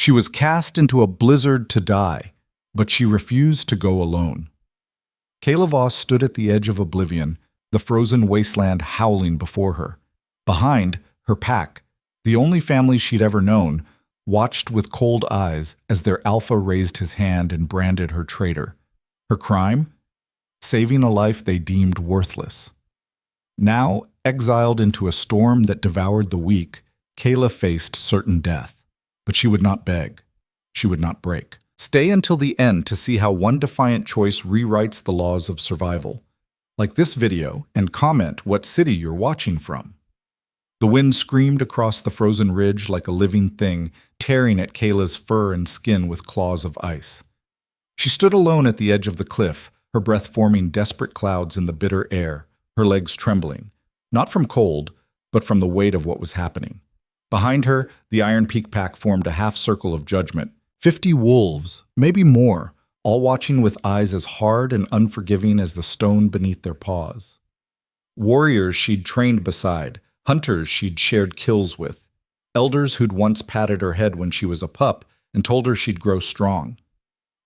She was cast into a blizzard to die, but she refused to go alone. Kayla Voss stood at the edge of oblivion, the frozen wasteland howling before her. Behind, her pack, the only family she'd ever known, watched with cold eyes as their alpha raised his hand and branded her traitor. Her crime? Saving a life they deemed worthless. Now, exiled into a storm that devoured the weak, Kayla faced certain death. But she would not beg. She would not break. Stay until the end to see how one defiant choice rewrites the laws of survival. Like this video and comment what city you're watching from. The wind screamed across the frozen ridge like a living thing, tearing at Kayla's fur and skin with claws of ice. She stood alone at the edge of the cliff, her breath forming desperate clouds in the bitter air, her legs trembling, not from cold, but from the weight of what was happening. Behind her, the Iron Peak pack formed a half-circle of judgment. 50 wolves, maybe more, all watching with eyes as hard and unforgiving as the stone beneath their paws. Warriors she'd trained beside, hunters she'd shared kills with, elders who'd once patted her head when she was a pup and told her she'd grow strong.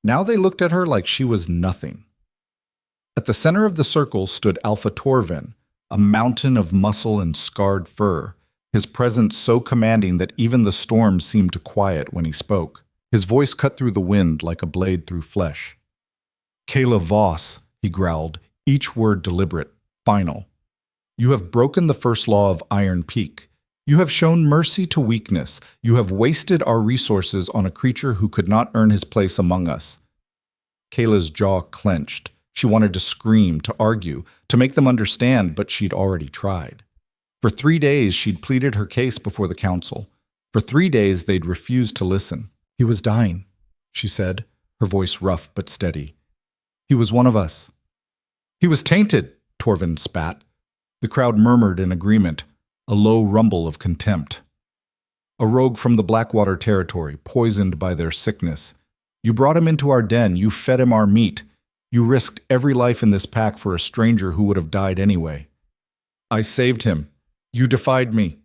Now they looked at her like she was nothing. At the center of the circle stood Alpha Torvin, a mountain of muscle and scarred fur, his presence so commanding that even the storm seemed to quiet when he spoke. His voice cut through the wind like a blade through flesh. "Kayla Voss," he growled, each word deliberate, final. "You have broken the first law of Iron Peak. You have shown mercy to weakness. You have wasted our resources on a creature who could not earn his place among us." Kayla's jaw clenched. She wanted to scream, to argue, to make them understand, but she'd already tried. For 3 days, she'd pleaded her case before the council. For 3 days, they'd refused to listen. "He was dying," she said, her voice rough but steady. "He was one of us." "He was tainted," Torvin spat. The crowd murmured in agreement, a low rumble of contempt. "A rogue from the Blackwater territory, poisoned by their sickness. You brought him into our den, you fed him our meat. You risked every life in this pack for a stranger who would have died anyway. I saved him. You defied me."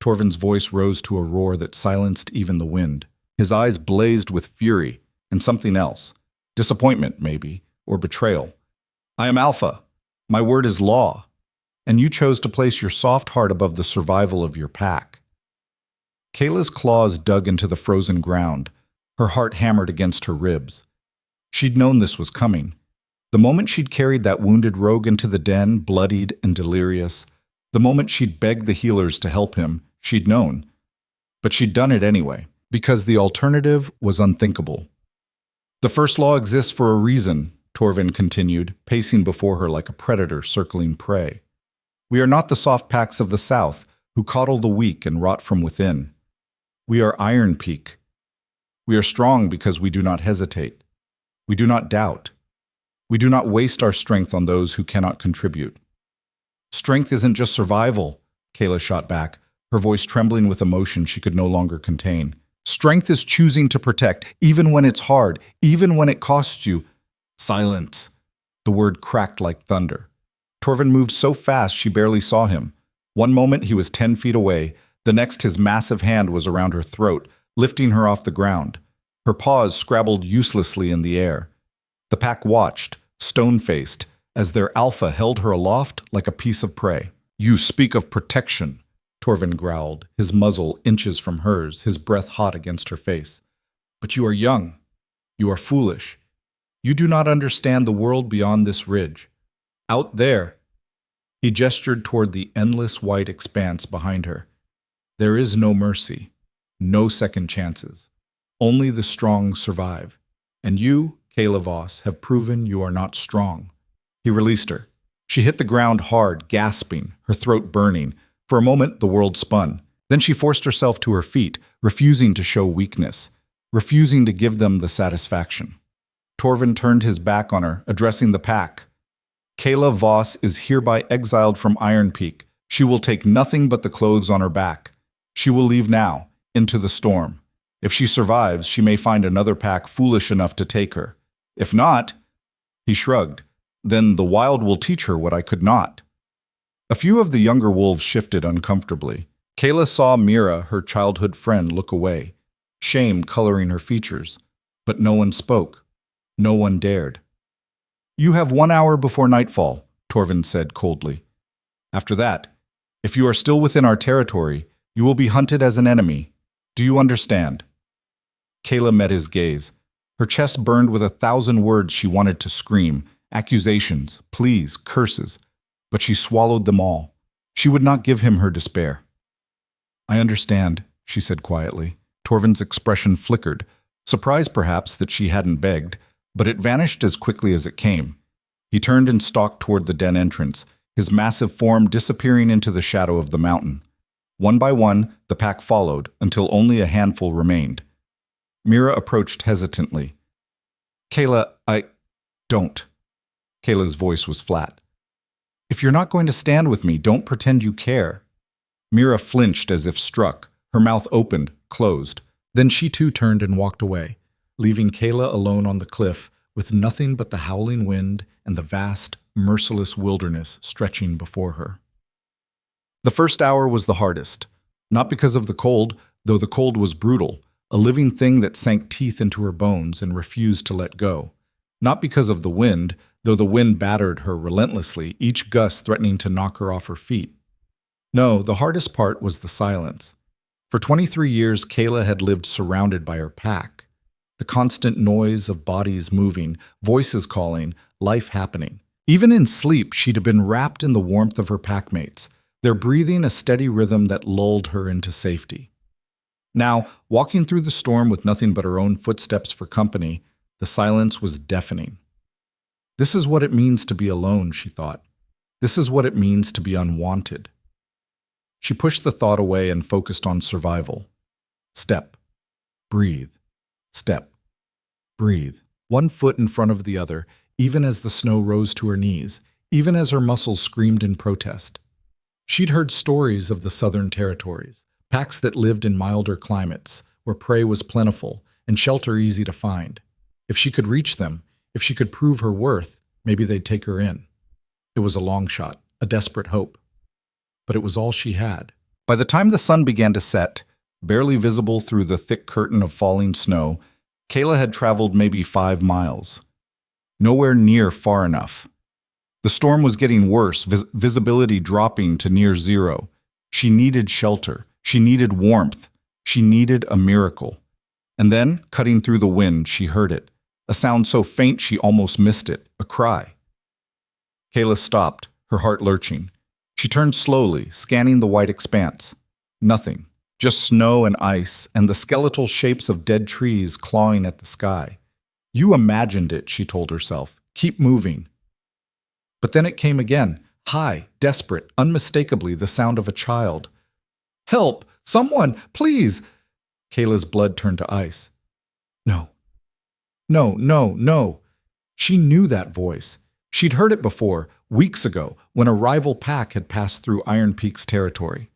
Torvin's voice rose to a roar that silenced even the wind. His eyes blazed with fury and something else. Disappointment, maybe, or betrayal. "I am Alpha. My word is law. And you chose to place your soft heart above the survival of your pack." Kayla's claws dug into the frozen ground. Her heart hammered against her ribs. She'd known this was coming. The moment she'd carried that wounded rogue into the den, bloodied and delirious, the moment she'd begged the healers to help him, she'd known. But she'd done it anyway, because the alternative was unthinkable. "The first law exists for a reason," Torvin continued, pacing before her like a predator circling prey. "We are not the soft packs of the South, who coddle the weak and rot from within. We are Iron Peak. We are strong because we do not hesitate. We do not doubt. We do not waste our strength on those who cannot contribute." "Strength isn't just survival," Kayla shot back, her voice trembling with emotion she could no longer contain. "Strength is choosing to protect, even when it's hard, even when it costs you." "Silence!" The word cracked like thunder. Torvin moved so fast she barely saw him. One moment he was 10 feet away, the next his massive hand was around her throat, lifting her off the ground. Her paws scrabbled uselessly in the air. The pack watched, stone-faced, as their alpha held her aloft like a piece of prey. "You speak of protection," Torvin growled, his muzzle inches from hers, his breath hot against her face. "But you are young. You are foolish. You do not understand the world beyond this ridge. Out there," he gestured toward the endless white expanse behind her, "there is no mercy, no second chances. Only the strong survive. And you, Kayla Voss, have proven you are not strong." He released her. She hit the ground hard, gasping, her throat burning. For a moment, the world spun. Then she forced herself to her feet, refusing to show weakness, refusing to give them the satisfaction. Torvin turned his back on her, addressing the pack. "Kayla Voss is hereby exiled from Iron Peak. She will take nothing but the clothes on her back. She will leave now, into the storm. If she survives, she may find another pack foolish enough to take her. If not," he shrugged, "then the wild will teach her what I could not." A few of the younger wolves shifted uncomfortably. Kayla saw Mira, her childhood friend, look away. shame coloring her features. But no one spoke. No one dared. "You have 1 hour before nightfall," Torvin said coldly. "After that, if you are still within our territory, you will be hunted as an enemy. Do you understand?" Kayla met his gaze. Her chest burned with 1,000 words she wanted to scream, accusations, pleas, curses, but she swallowed them all. She would not give him her despair. "I understand," she said quietly. Torvin's expression flickered, surprised perhaps that she hadn't begged, but it vanished as quickly as it came. He turned and stalked toward the den entrance, his massive form disappearing into the shadow of the mountain. One by one, the pack followed, until only a handful remained. Mira approached hesitantly. "Kayla, don't." Kayla's voice was flat. "If you're not going to stand with me, don't pretend you care." Mira flinched as if struck, her mouth opened, closed. Then she too turned and walked away, leaving Kayla alone on the cliff with nothing but the howling wind and the vast, merciless wilderness stretching before her. The first hour was the hardest, not because of the cold, though the cold was brutal, a living thing that sank teeth into her bones and refused to let go. Not because of the wind, though the wind battered her relentlessly, each gust threatening to knock her off her feet. No, the hardest part was the silence. For 23 years, Kayla had lived surrounded by her pack. The constant noise of bodies moving, voices calling, life happening. Even in sleep, she'd have been wrapped in the warmth of her packmates, their breathing a steady rhythm that lulled her into safety. Now, walking through the storm with nothing but her own footsteps for company, the silence was deafening. This is what it means to be alone, she thought. This is what it means to be unwanted. She pushed the thought away and focused on survival. Step. Breathe. Step. Breathe. One foot in front of the other, even as the snow rose to her knees, even as her muscles screamed in protest. She'd heard stories of the southern territories, packs that lived in milder climates, where prey was plentiful and shelter easy to find. If she could reach them, if she could prove her worth, maybe they'd take her in. It was a long shot, a desperate hope. But it was all she had. By the time the sun began to set, barely visible through the thick curtain of falling snow, Kayla had traveled maybe 5 miles. Nowhere near far enough. The storm was getting worse, visibility dropping to near zero. She needed shelter. She needed warmth. She needed a miracle. And then, cutting through the wind, she heard it. A sound so faint she almost missed it. A cry. Kayla stopped, her heart lurching. She turned slowly, scanning the white expanse. Nothing. Just snow and ice, and the skeletal shapes of dead trees clawing at the sky. You imagined it, she told herself. Keep moving. But then it came again, high, desperate, unmistakably the sound of a child. "Help! Someone! Please!" Kayla's blood turned to ice. No. No, no, no. She knew that voice. She'd heard it before, weeks ago, when a rival pack had passed through Iron Peak's territory.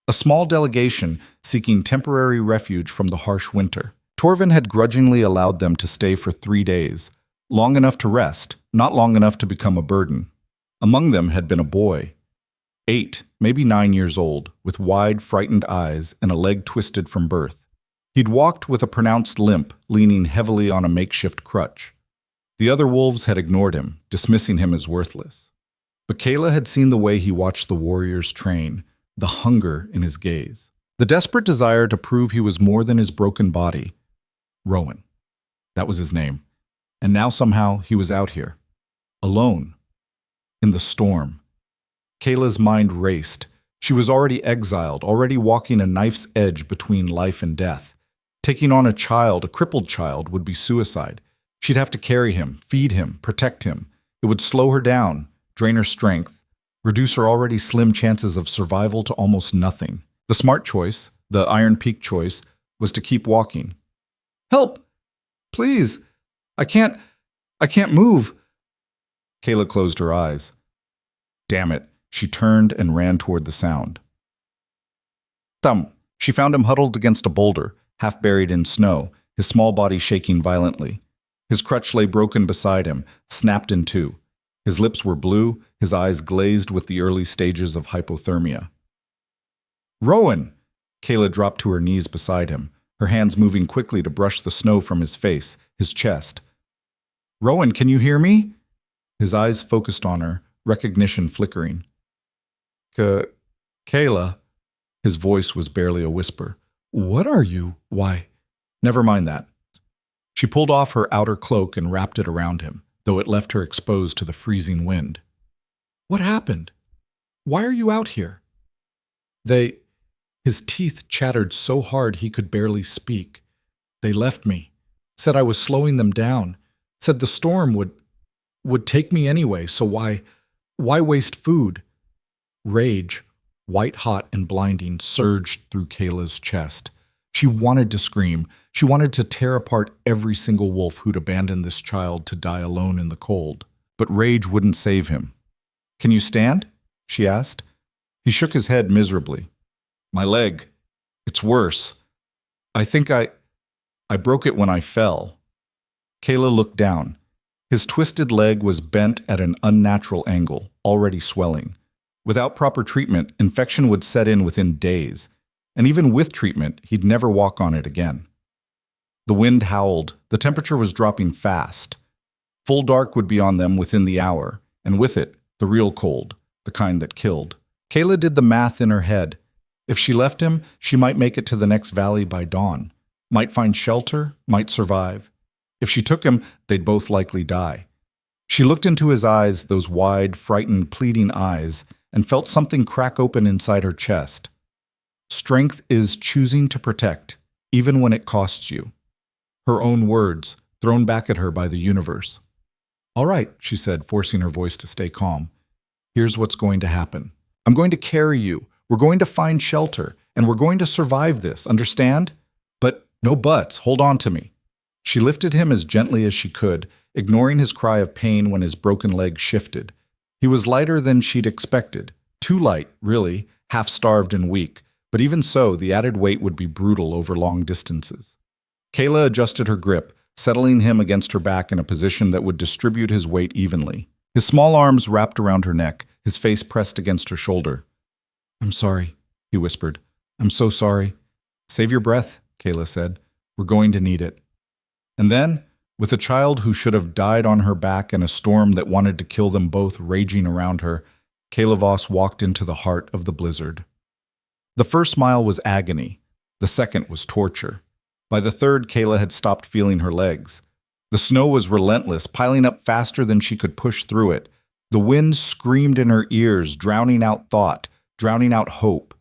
A small delegation seeking temporary refuge from the harsh winter. Torvin had grudgingly allowed them to stay for 3 days, long enough to rest, not long enough to become a burden. Among them had been a boy, 8, maybe 9 years old, with wide, frightened eyes and a leg twisted from birth. He'd walked with a pronounced limp, leaning heavily on a makeshift crutch. The other wolves had ignored him, dismissing him as worthless. But Kayla had seen the way he watched the warriors train, the hunger in his gaze, the desperate desire to prove he was more than his broken body. Rowan. That was his name. And now somehow he was out here, alone, in the storm. Kayla's mind raced. She was already exiled, already walking a knife's edge between life and death. Taking on a child, a crippled child, would be suicide. She'd have to carry him, feed him, protect him. It would slow her down, drain her strength, reduce her already slim chances of survival to almost nothing. The smart choice, the Iron Peak choice, was to keep walking. "Help! Please! I can't move!" Kayla closed her eyes. Damn it. She turned and ran toward the sound. Thump! She found him huddled against a boulder, half buried in snow, his small body shaking violently. His crutch lay broken beside him, snapped in two. His lips were blue, his eyes glazed with the early stages of hypothermia. "Rowan!" Kayla dropped to her knees beside him, her hands moving quickly to brush the snow from his face, his chest. "Rowan, can you hear me?" His eyes focused on her, recognition flickering. Kayla. His voice was barely a whisper. "What are you? Why?" "Never mind that." She pulled off her outer cloak and wrapped it around him, though it left her exposed to the freezing wind. "What happened? Why are you out here?" His teeth chattered so hard he could barely speak. "They left me. Said I was slowing them down. Said the storm would take me anyway, so why waste food?" Rage, white hot and blinding, surged through Kayla's chest. She wanted to scream. She wanted to tear apart every single wolf who'd abandoned this child to die alone in the cold. But rage wouldn't save him. "Can you stand?" she asked. He shook his head miserably. "My leg. It's worse. I think I broke it when I fell." Kayla looked down. His twisted leg was bent at an unnatural angle, already swelling. Without proper treatment, infection would set in within days. And even with treatment, he'd never walk on it again. The wind howled. The temperature was dropping fast. Full dark would be on them within the hour, and with it, the real cold, the kind that killed. Kayla did the math in her head. If she left him, she might make it to the next valley by dawn, might find shelter, might survive. If she took him, they'd both likely die. She looked into his eyes, those wide, frightened, pleading eyes, and felt something crack open inside her chest. Strength is choosing to protect, even when it costs you. Her own words, thrown back at her by the universe. "All right," she said, forcing her voice to stay calm. "Here's what's going to happen. I'm going to carry you. We're going to find shelter, and we're going to survive this, understand? But no buts, hold on to me." She lifted him as gently as she could, ignoring his cry of pain when his broken leg shifted. He was lighter than she'd expected. Too light, really, half-starved and weak. But even so, the added weight would be brutal over long distances. Kayla adjusted her grip, settling him against her back in a position that would distribute his weight evenly. His small arms wrapped around her neck, his face pressed against her shoulder. "I'm sorry," he whispered. "I'm so sorry." "Save your breath," Kayla said. "We're going to need it." And then, with a child who should have died on her back and a storm that wanted to kill them both raging around her, Kayla Voss walked into the heart of the blizzard. The first mile was agony. The second was torture. By the third, Kayla had stopped feeling her legs. The snow was relentless, piling up faster than she could push through it. The wind screamed in her ears, drowning out thought, drowning out hope.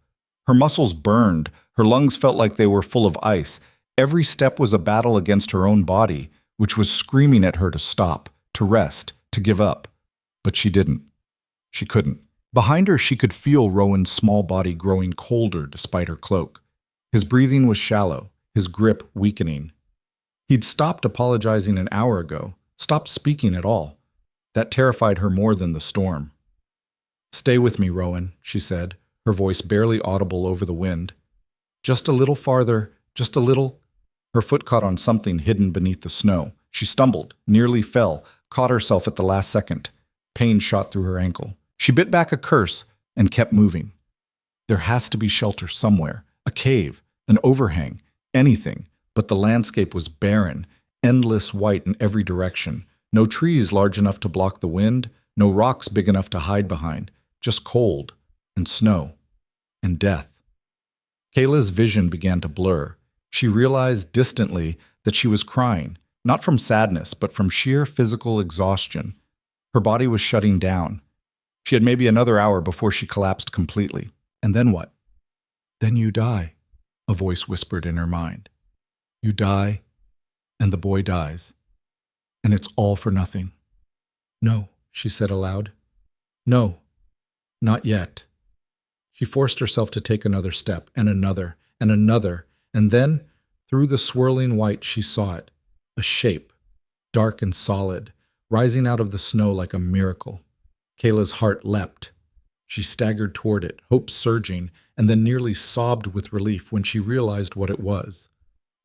Her muscles burned. Her lungs felt like they were full of ice. Every step was a battle against her own body, which was screaming at her to stop, to rest, to give up. But she didn't. She couldn't. Behind her, she could feel Rowan's small body growing colder despite her cloak. His breathing was shallow, his grip weakening. He'd stopped apologizing an hour ago, stopped speaking at all. That terrified her more than the storm. "Stay with me, Rowan," she said, her voice barely audible over the wind. "Just a little farther, just a little." Her foot caught on something hidden beneath the snow. She stumbled, nearly fell, caught herself at the last second. Pain shot through her ankle. She bit back a curse and kept moving. There has to be shelter somewhere, a cave, an overhang, anything, but the landscape was barren, endless white in every direction. No trees large enough to block the wind, no rocks big enough to hide behind, just cold and snow and death. Kayla's vision began to blur. She realized distantly that she was crying, not from sadness, but from sheer physical exhaustion. Her body was shutting down. She had maybe another hour before she collapsed completely. And then what? "Then you die," a voice whispered in her mind. "You die, and the boy dies. And it's all for nothing." "No," she said aloud. "No, not yet." She forced herself to take another step, and another, and then, through the swirling white, she saw it, a shape, dark and solid, rising out of the snow like a miracle. Kayla's heart leapt. She staggered toward it, hope surging, and then nearly sobbed with relief when she realized what it was.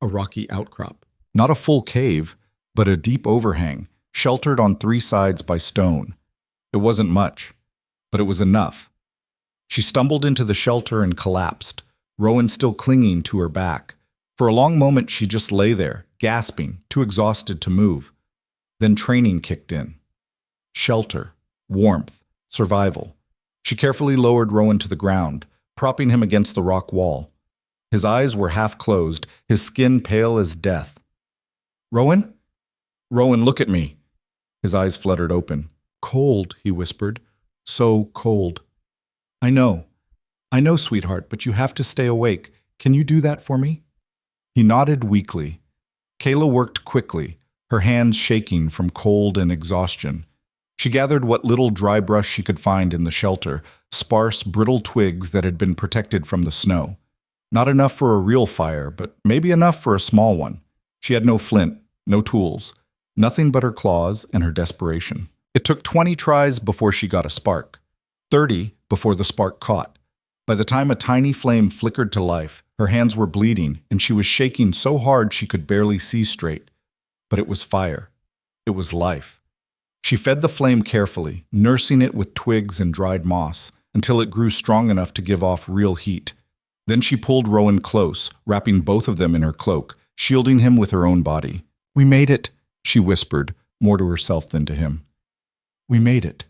A rocky outcrop. Not a full cave, but a deep overhang, sheltered on three sides by stone. It wasn't much, but it was enough. She stumbled into the shelter and collapsed, Rowan still clinging to her back. For a long moment, she just lay there, gasping, too exhausted to move. Then training kicked in. Shelter, warmth, survival. She carefully lowered Rowan to the ground, propping him against the rock wall. His eyes were half closed, his skin pale as death. "Rowan? Rowan, look at me." His eyes fluttered open. "Cold," he whispered. "So cold." I know, sweetheart, but you have to stay awake. Can you do that for me?" He nodded weakly. Kayla worked quickly, her hands shaking from cold and exhaustion. She gathered what little dry brush she could find in the shelter, sparse, brittle twigs that had been protected from the snow. Not enough for a real fire, but maybe enough for a small one. She had no flint, no tools, nothing but her claws and her desperation. It took 20 tries before she got a spark, 30 before the spark caught. By the time a tiny flame flickered to life, her hands were bleeding and she was shaking so hard she could barely see straight. But it was fire. It was life. She fed the flame carefully, nursing it with twigs and dried moss, until it grew strong enough to give off real heat. Then she pulled Rowan close, wrapping both of them in her cloak, shielding him with her own body. "We made it," she whispered, more to herself than to him. "We made it."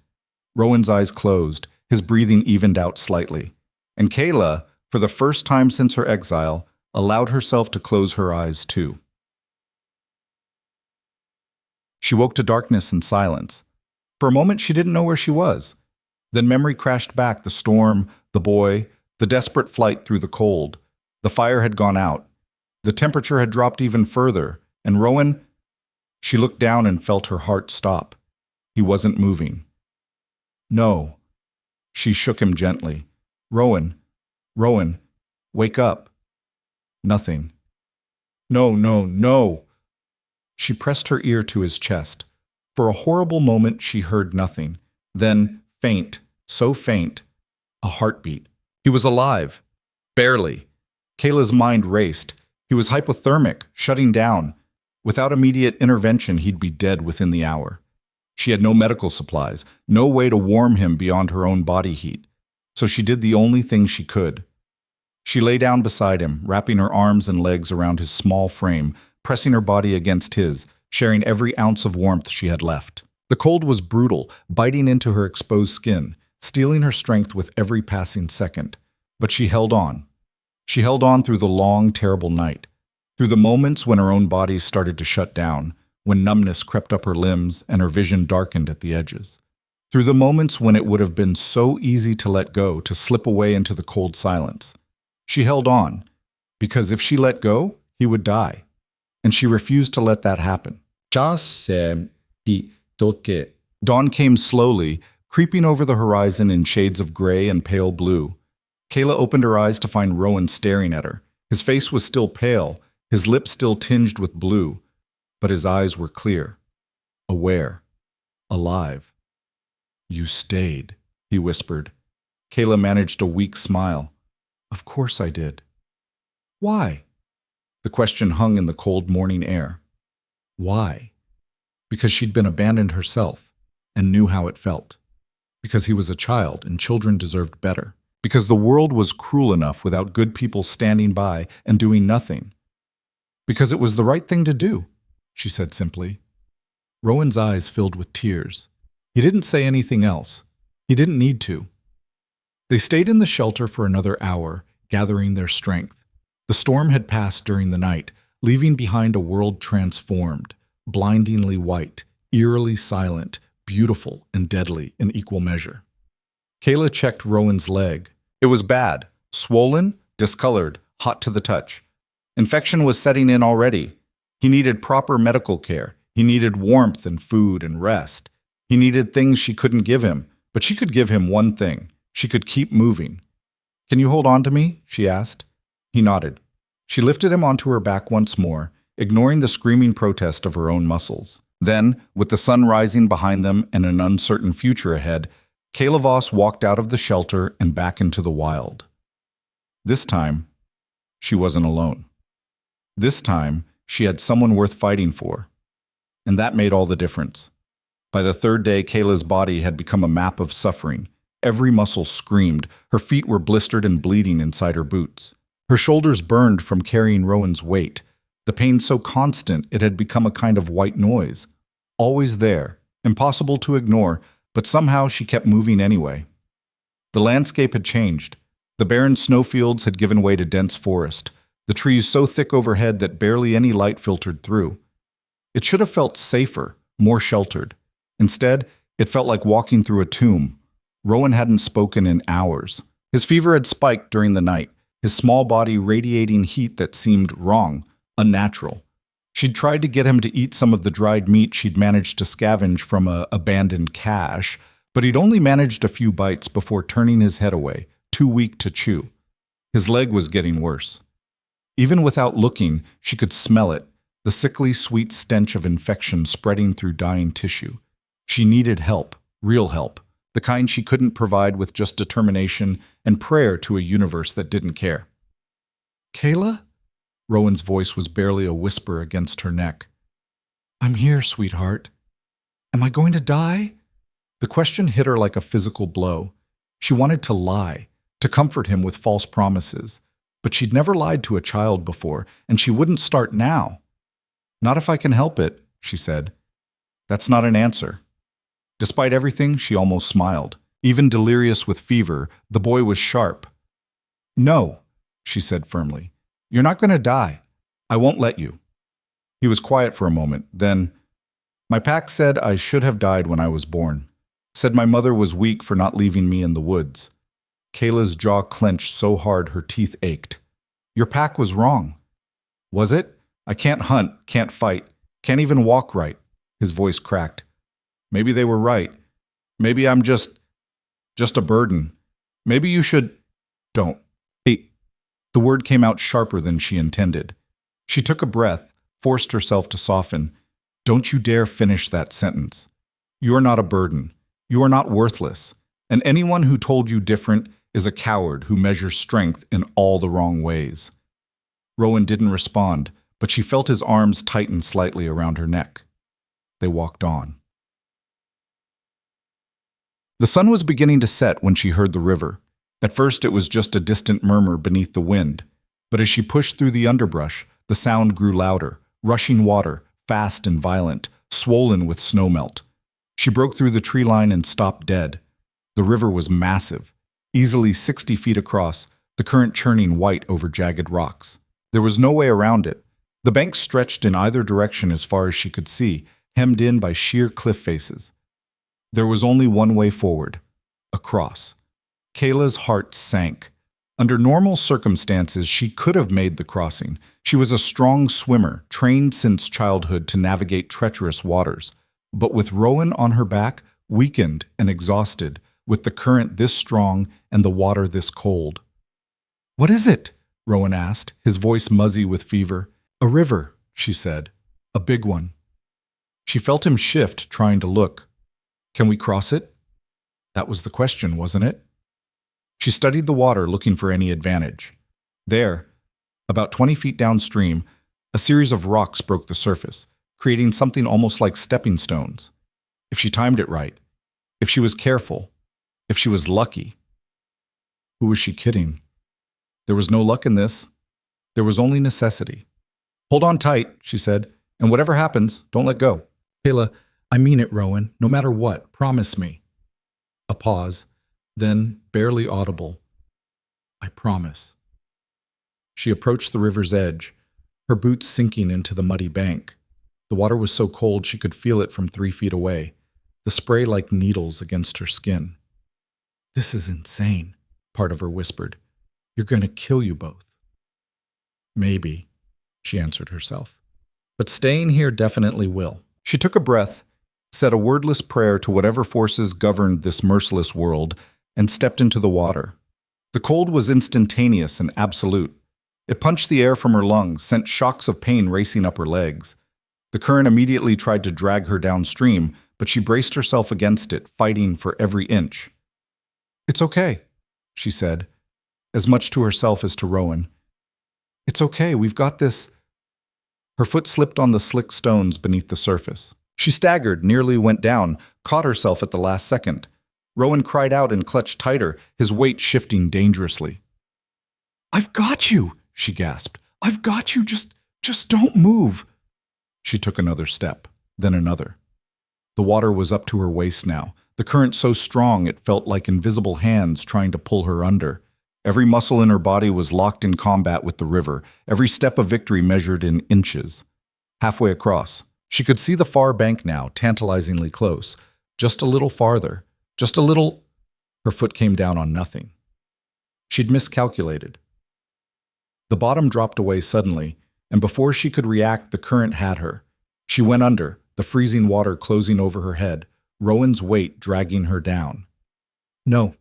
Rowan's eyes closed, his breathing evened out slightly. And Kayla, for the first time since her exile, allowed herself to close her eyes too. She woke to darkness and silence. For a moment, she didn't know where she was. Then memory crashed back, the storm, the boy, the desperate flight through the cold. The fire had gone out. The temperature had dropped even further, and Rowan... She looked down and felt her heart stop. He wasn't moving. "No." She shook him gently. "Rowan, Rowan, wake up." Nothing. "No, no, no." She pressed her ear to his chest. For a horrible moment, she heard nothing. Then, faint, so faint, a heartbeat. He was alive. Barely. Kayla's mind raced. He was hypothermic, shutting down. Without immediate intervention, he'd be dead within the hour. She had no medical supplies, no way to warm him beyond her own body heat. So she did the only thing she could. She lay down beside him, wrapping her arms and legs around his small frame, pressing her body against his, sharing every ounce of warmth she had left. The cold was brutal, biting into her exposed skin, stealing her strength with every passing second. But she held on. She held on through the long, terrible night, through the moments when her own body started to shut down, when numbness crept up her limbs and her vision darkened at the edges. Through the moments when it would have been so easy to let go, to slip away into the cold silence. She held on, because if she let go, he would die. And she refused to let that happen. Dawn came slowly, creeping over the horizon in shades of gray and pale blue. Kayla opened her eyes to find Rowan staring at her. His face was still pale, his lips still tinged with blue, but his eyes were clear, aware, alive. "You stayed," he whispered. Kayla managed a weak smile. "Of course I did." "Why?" The question hung in the cold morning air. Why? Because she'd been abandoned herself and knew how it felt. Because he was a child and children deserved better. Because the world was cruel enough without good people standing by and doing nothing. Because it was the right thing to do, she said simply. Rowan's eyes filled with tears. He didn't say anything else. He didn't need to. They stayed in the shelter for another hour, gathering their strength. The storm had passed during the night, leaving behind a world transformed, blindingly white, eerily silent, beautiful and deadly in equal measure. Kayla checked Rowan's leg. It was bad, swollen, discolored, hot to the touch. Infection was setting in already. He needed proper medical care. He needed warmth and food and rest. He needed things she couldn't give him, but she could give him one thing. She could keep moving. "Can you hold on to me?" she asked. He nodded. She lifted him onto her back once more, ignoring the screaming protest of her own muscles. Then, with the sun rising behind them and an uncertain future ahead, Kayla Voss walked out of the shelter and back into the wild. This time, she wasn't alone. This time, she had someone worth fighting for. And that made all the difference. By the third day, Kayla's body had become a map of suffering. Every muscle screamed. Her feet were blistered and bleeding inside her boots. Her shoulders burned from carrying Rowan's weight, the pain so constant it had become a kind of white noise. Always there, impossible to ignore, but somehow she kept moving anyway. The landscape had changed. The barren snowfields had given way to dense forest, the trees so thick overhead that barely any light filtered through. It should have felt safer, more sheltered. Instead, it felt like walking through a tomb. Rowan hadn't spoken in hours. His fever had spiked during the night, his small body radiating heat that seemed wrong, unnatural. She'd tried to get him to eat some of the dried meat she'd managed to scavenge from a abandoned cache, but he'd only managed a few bites before turning his head away, too weak to chew. His leg was getting worse. Even without looking, she could smell it, the sickly sweet stench of infection spreading through dying tissue. She needed help, real help, the kind she couldn't provide with just determination and prayer to a universe that didn't care. "Kayla?" Rowan's voice was barely a whisper against her neck. "I'm here, sweetheart. Am I going to die?" The question hit her like a physical blow. She wanted to lie, to comfort him with false promises, but she'd never lied to a child before, and she wouldn't start now. "Not if I can help it," she said. That's not an answer. Despite everything, she almost smiled. Even delirious with fever, the boy was sharp. "No," she said firmly. "You're not going to die. I won't let you." He was quiet for a moment. Then, "My pack said I should have died when I was born. Said my mother was weak for not leaving me in the woods." Kayla's jaw clenched so hard her teeth ached. "Your pack was wrong." "Was it? I can't hunt, can't fight, can't even walk right." His voice cracked. "Maybe they were right. Maybe I'm just a burden. Maybe you should—" "Don't." Hey. The word came out sharper than she intended. She took a breath, forced herself to soften. "Don't you dare finish that sentence. You are not a burden. You are not worthless. And anyone who told you different is a coward who measures strength in all the wrong ways." Rowan didn't respond, but she felt his arms tighten slightly around her neck. They walked on. The sun was beginning to set when she heard the river. At first it was just a distant murmur beneath the wind, but as she pushed through the underbrush, the sound grew louder, rushing water, fast and violent, swollen with snowmelt. She broke through the tree line and stopped dead. The river was massive, easily 60 feet across, the current churning white over jagged rocks. There was no way around it. The banks stretched in either direction as far as she could see, hemmed in by sheer cliff faces. There was only one way forward, across. Kayla's heart sank. Under normal circumstances, she could have made the crossing. She was a strong swimmer, trained since childhood to navigate treacherous waters. But with Rowan on her back, weakened and exhausted, with the current this strong and the water this cold. "What is it?" Rowan asked, his voice muzzy with fever. "A river," she said. "A big one." She felt him shift, trying to look. "Can we cross it?" That was the question, wasn't it? She studied the water, looking for any advantage. There, about 20 feet downstream, a series of rocks broke the surface, creating something almost like stepping stones. If she timed it right, if she was careful, if she was lucky. Who was she kidding? There was no luck in this. There was only necessity. "Hold on tight," she said, "and whatever happens, don't let go." "Kayla, I mean it, Rowan, no matter what, promise me." A pause, then, barely audible, "I promise." She approached the river's edge, her boots sinking into the muddy bank. The water was so cold she could feel it from 3 feet away, the spray like needles against her skin. "This is insane," part of her whispered. "You're going to kill you both." "Maybe," she answered herself. "But staying here definitely will." She took a breath, said a wordless prayer to whatever forces governed this merciless world, and stepped into the water. The cold was instantaneous and absolute. It punched the air from her lungs, sent shocks of pain racing up her legs. The current immediately tried to drag her downstream, but she braced herself against it, fighting for every inch. "It's okay," she said, as much to herself as to Rowan. "It's okay, we've got this." Her foot slipped on the slick stones beneath the surface. She staggered, nearly went down, caught herself at the last second. Rowan cried out and clutched tighter, his weight shifting dangerously. "I've got you," she gasped. "I've got you. Just don't move." She took another step, then another. The water was up to her waist now, the current so strong it felt like invisible hands trying to pull her under. Every muscle in her body was locked in combat with the river, every step of victory measured in inches. Halfway across, she could see the far bank now, tantalizingly close. Just a little farther, just a little. Her foot came down on nothing. She'd miscalculated. The bottom dropped away suddenly, and before she could react, the current had her. She went under, the freezing water closing over her head, Rowan's weight dragging her down. No.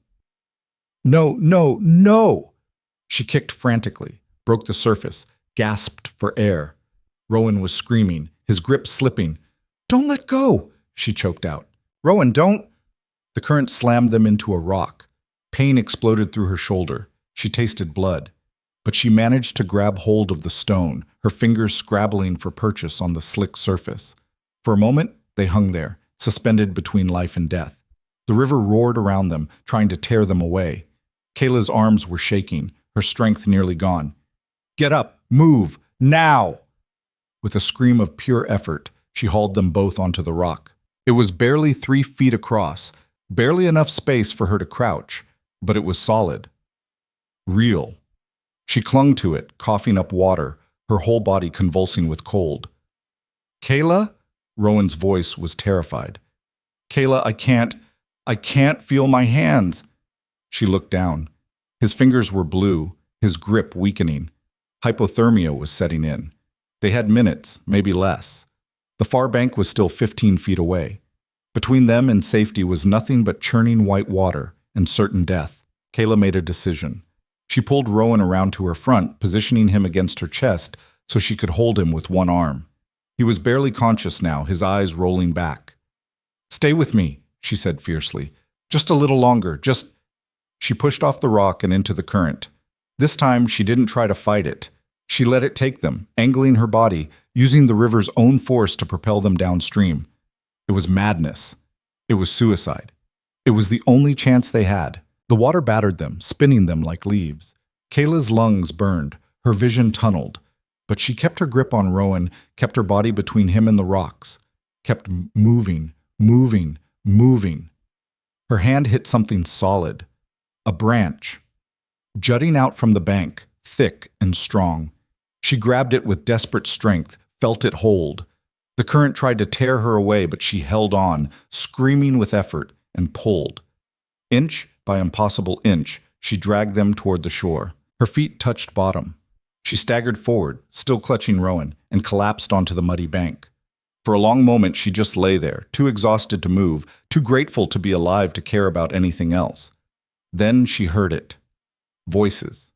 No, no, no! She kicked frantically, broke the surface, gasped for air. Rowan was screaming, his grip slipping. "Don't let go!" she choked out. "Rowan, don't!" The current slammed them into a rock. Pain exploded through her shoulder. She tasted blood. But she managed to grab hold of the stone, her fingers scrabbling for purchase on the slick surface. For a moment, they hung there, suspended between life and death. The river roared around them, trying to tear them away. Kayla's arms were shaking, her strength nearly gone. "Get up! Move! Now!" With a scream of pure effort, she hauled them both onto the rock. It was barely 3 feet across, barely enough space for her to crouch, but it was solid. Real. She clung to it, coughing up water, her whole body convulsing with cold. "Kayla?" Rowan's voice was terrified. "Kayla, I can't feel my hands." She looked down. His fingers were blue, his grip weakening. Hypothermia was setting in. They had minutes, maybe less. The far bank was still 15 feet away. Between them and safety was nothing but churning white water and certain death. Kayla made a decision. She pulled Rowan around to her front, positioning him against her chest so she could hold him with one arm. He was barely conscious now, his eyes rolling back. "Stay with me," she said fiercely. "Just a little longer, just—" She pushed off the rock and into the current. This time she didn't try to fight it. She let it take them, angling her body, using the river's own force to propel them downstream. It was madness. It was suicide. It was the only chance they had. The water battered them, spinning them like leaves. Kayla's lungs burned, her vision tunneled. But she kept her grip on Rowan, kept her body between him and the rocks, kept moving, moving, moving. Her hand hit something solid. A branch. Jutting out from the bank, thick and strong. She grabbed it with desperate strength, felt it hold. The current tried to tear her away, but she held on, screaming with effort, and pulled. Inch by impossible inch, she dragged them toward the shore. Her feet touched bottom. She staggered forward, still clutching Rowan, and collapsed onto the muddy bank. For a long moment she just lay there, too exhausted to move, too grateful to be alive to care about anything else. Then she heard it. Voices.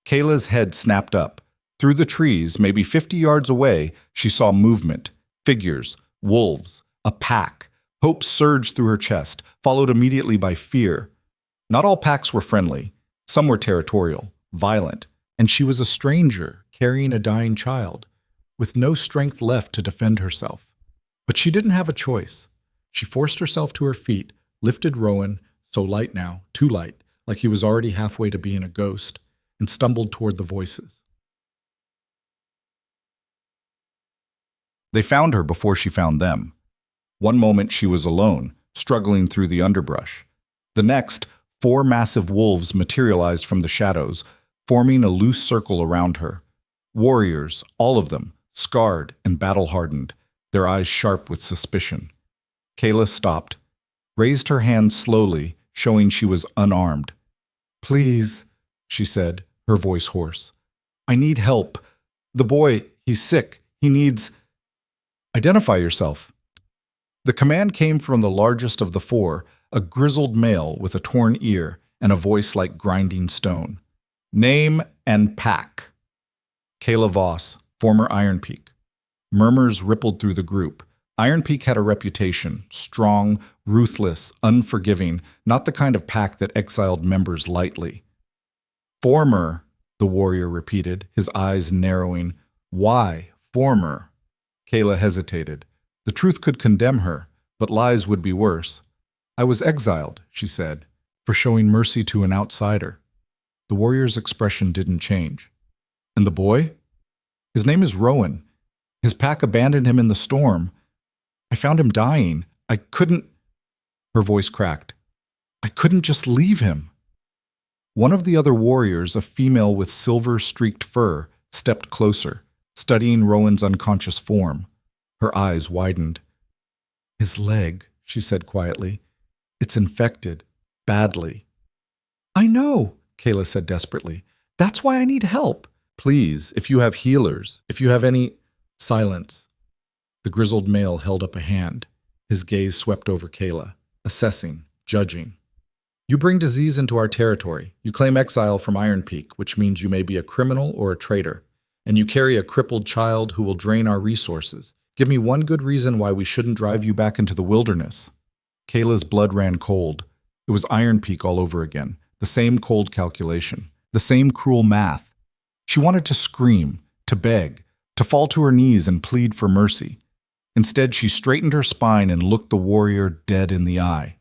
Kayla's head snapped up. Through the trees, maybe 50 yards away, she saw movement, figures, wolves, a pack. Hope surged through her chest, followed immediately by fear. Not all packs were friendly. Some were territorial, violent, and she was a stranger carrying a dying child, with no strength left to defend herself. But she didn't have a choice. She forced herself to her feet, lifted Rowan, so light now, too light, like he was already halfway to being a ghost, and stumbled toward the voices. They found her before she found them. One moment she was alone, struggling through the underbrush. The next, 4 massive wolves materialized from the shadows, forming a loose circle around her. Warriors, all of them, scarred and battle-hardened, their eyes sharp with suspicion. Kayla stopped, raised her hands slowly, showing she was unarmed. "Please," she said, her voice hoarse. "I need help. The boy, he's sick. He needs—" "Identify yourself." The command came from the largest of the 4, a grizzled male with a torn ear and a voice like grinding stone. "Name and pack." Kayla Voss, former Iron Peak. Murmurs rippled through the group. Iron Peak had a reputation, strong, ruthless, unforgiving, not the kind of pack that exiled members lightly. "Former," the warrior repeated, his eyes narrowing. "Why, former?" Kayla hesitated. The truth could condemn her, but lies would be worse. "I was exiled," she said, "for showing mercy to an outsider." The warrior's expression didn't change. And the boy? His name is Rowan. His pack abandoned him in the storm. I found him dying. I couldn't... Her voice cracked. I couldn't just leave him. One of the other warriors, a female with silver-streaked fur, stepped closer, studying Rowan's unconscious form. Her eyes widened. His leg, she said quietly. It's infected. Badly. I know, Kayla said desperately. That's why I need help. Please, if you have healers, if you have any... Silence. The grizzled male held up a hand. His gaze swept over Kayla, assessing, judging. You bring disease into our territory. You claim exile from Iron Peak, which means you may be a criminal or a traitor. And you carry a crippled child who will drain our resources. Give me one good reason why we shouldn't drive you back into the wilderness. Kayla's blood ran cold. It was Iron Peak all over again. The same cold calculation. The same cruel math. She wanted to scream, to beg, to fall to her knees and plead for mercy. Instead, she straightened her spine and looked the warrior dead in the eye.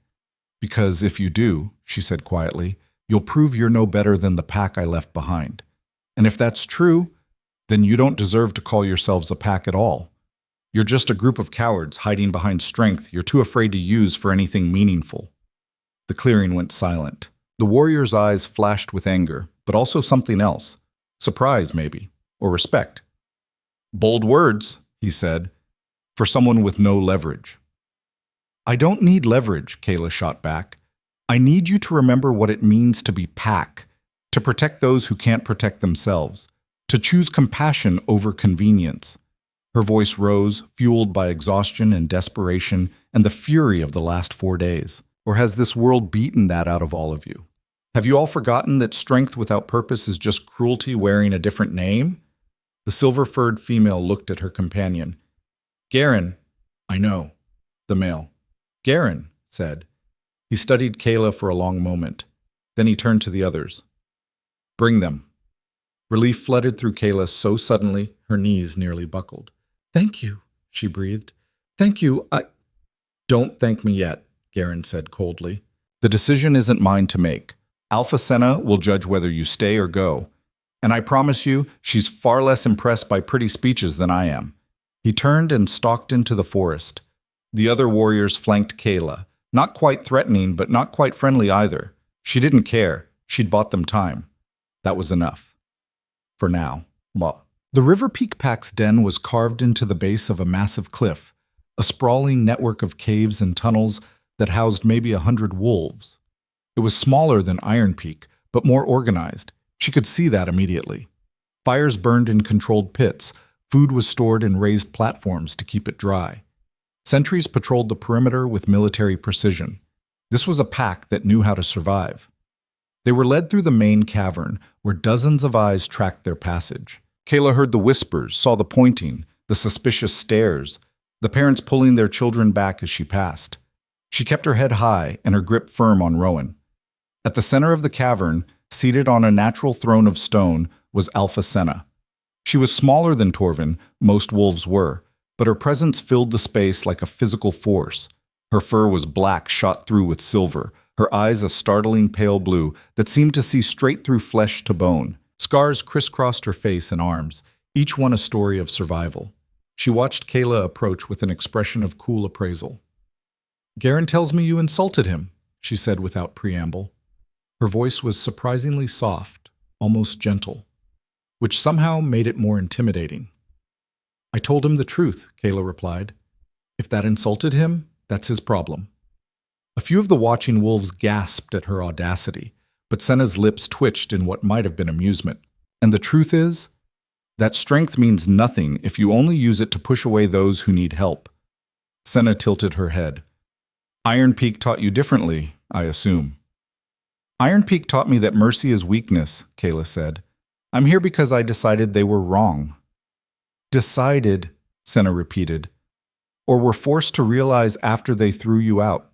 Because if you do, she said quietly, you'll prove you're no better than the pack I left behind. And if that's true, then you don't deserve to call yourselves a pack at all. You're just a group of cowards hiding behind strength you're too afraid to use for anything meaningful. The clearing went silent. The warrior's eyes flashed with anger, but also something else. Surprise, maybe, or respect. Bold words, he said, for someone with no leverage. I don't need leverage, Kayla shot back. I need you to remember what it means to be pack, to protect those who can't protect themselves, to choose compassion over convenience. Her voice rose, fueled by exhaustion and desperation and the fury of the last 4 days. Or has this world beaten that out of all of you? Have you all forgotten that strength without purpose is just cruelty wearing a different name? The silver-furred female looked at her companion. Garen, I know. The male. Garen said. He studied Kayla for a long moment. Then he turned to the others. Bring them. Relief flooded through Kayla so suddenly, her knees nearly buckled. Thank you, she breathed. Thank you, Don't thank me yet, Garen said coldly. The decision isn't mine to make. Alpha Senna will judge whether you stay or go. And I promise you, she's far less impressed by pretty speeches than I am. He turned and stalked into the forest. The other warriors flanked Kayla, not quite threatening, but not quite friendly either. She didn't care. She'd bought them time. That was enough. For now. The River Peak Pack's den was carved into the base of a massive cliff, a sprawling network of caves and tunnels that housed maybe 100 wolves. It was smaller than Iron Peak, but more organized. She could see that immediately. Fires burned in controlled pits. Food was stored in raised platforms to keep it dry. Sentries patrolled the perimeter with military precision. This was a pack that knew how to survive. They were led through the main cavern, where dozens of eyes tracked their passage. Kayla heard the whispers, saw the pointing, the suspicious stares, the parents pulling their children back as she passed. She kept her head high and her grip firm on Rowan. At the center of the cavern, seated on a natural throne of stone, was Alpha Senna. She was smaller than Torvin, most wolves were, but her presence filled the space like a physical force. Her fur was black, shot through with silver, her eyes a startling pale blue that seemed to see straight through flesh to bone. Scars crisscrossed her face and arms, each one a story of survival. She watched Kayla approach with an expression of cool appraisal. Garen tells me you insulted him, she said without preamble. Her voice was surprisingly soft, almost gentle, which somehow made it more intimidating. I told him the truth, Kayla replied. If that insulted him, that's his problem. A few of the watching wolves gasped at her audacity, but Senna's lips twitched in what might have been amusement. And the truth is, that strength means nothing if you only use it to push away those who need help. Senna tilted her head. Iron Peak taught you differently, I assume. Iron Peak taught me that mercy is weakness, Kayla said. I'm here because I decided they were wrong. Decided, Senna repeated, or were forced to realize after they threw you out.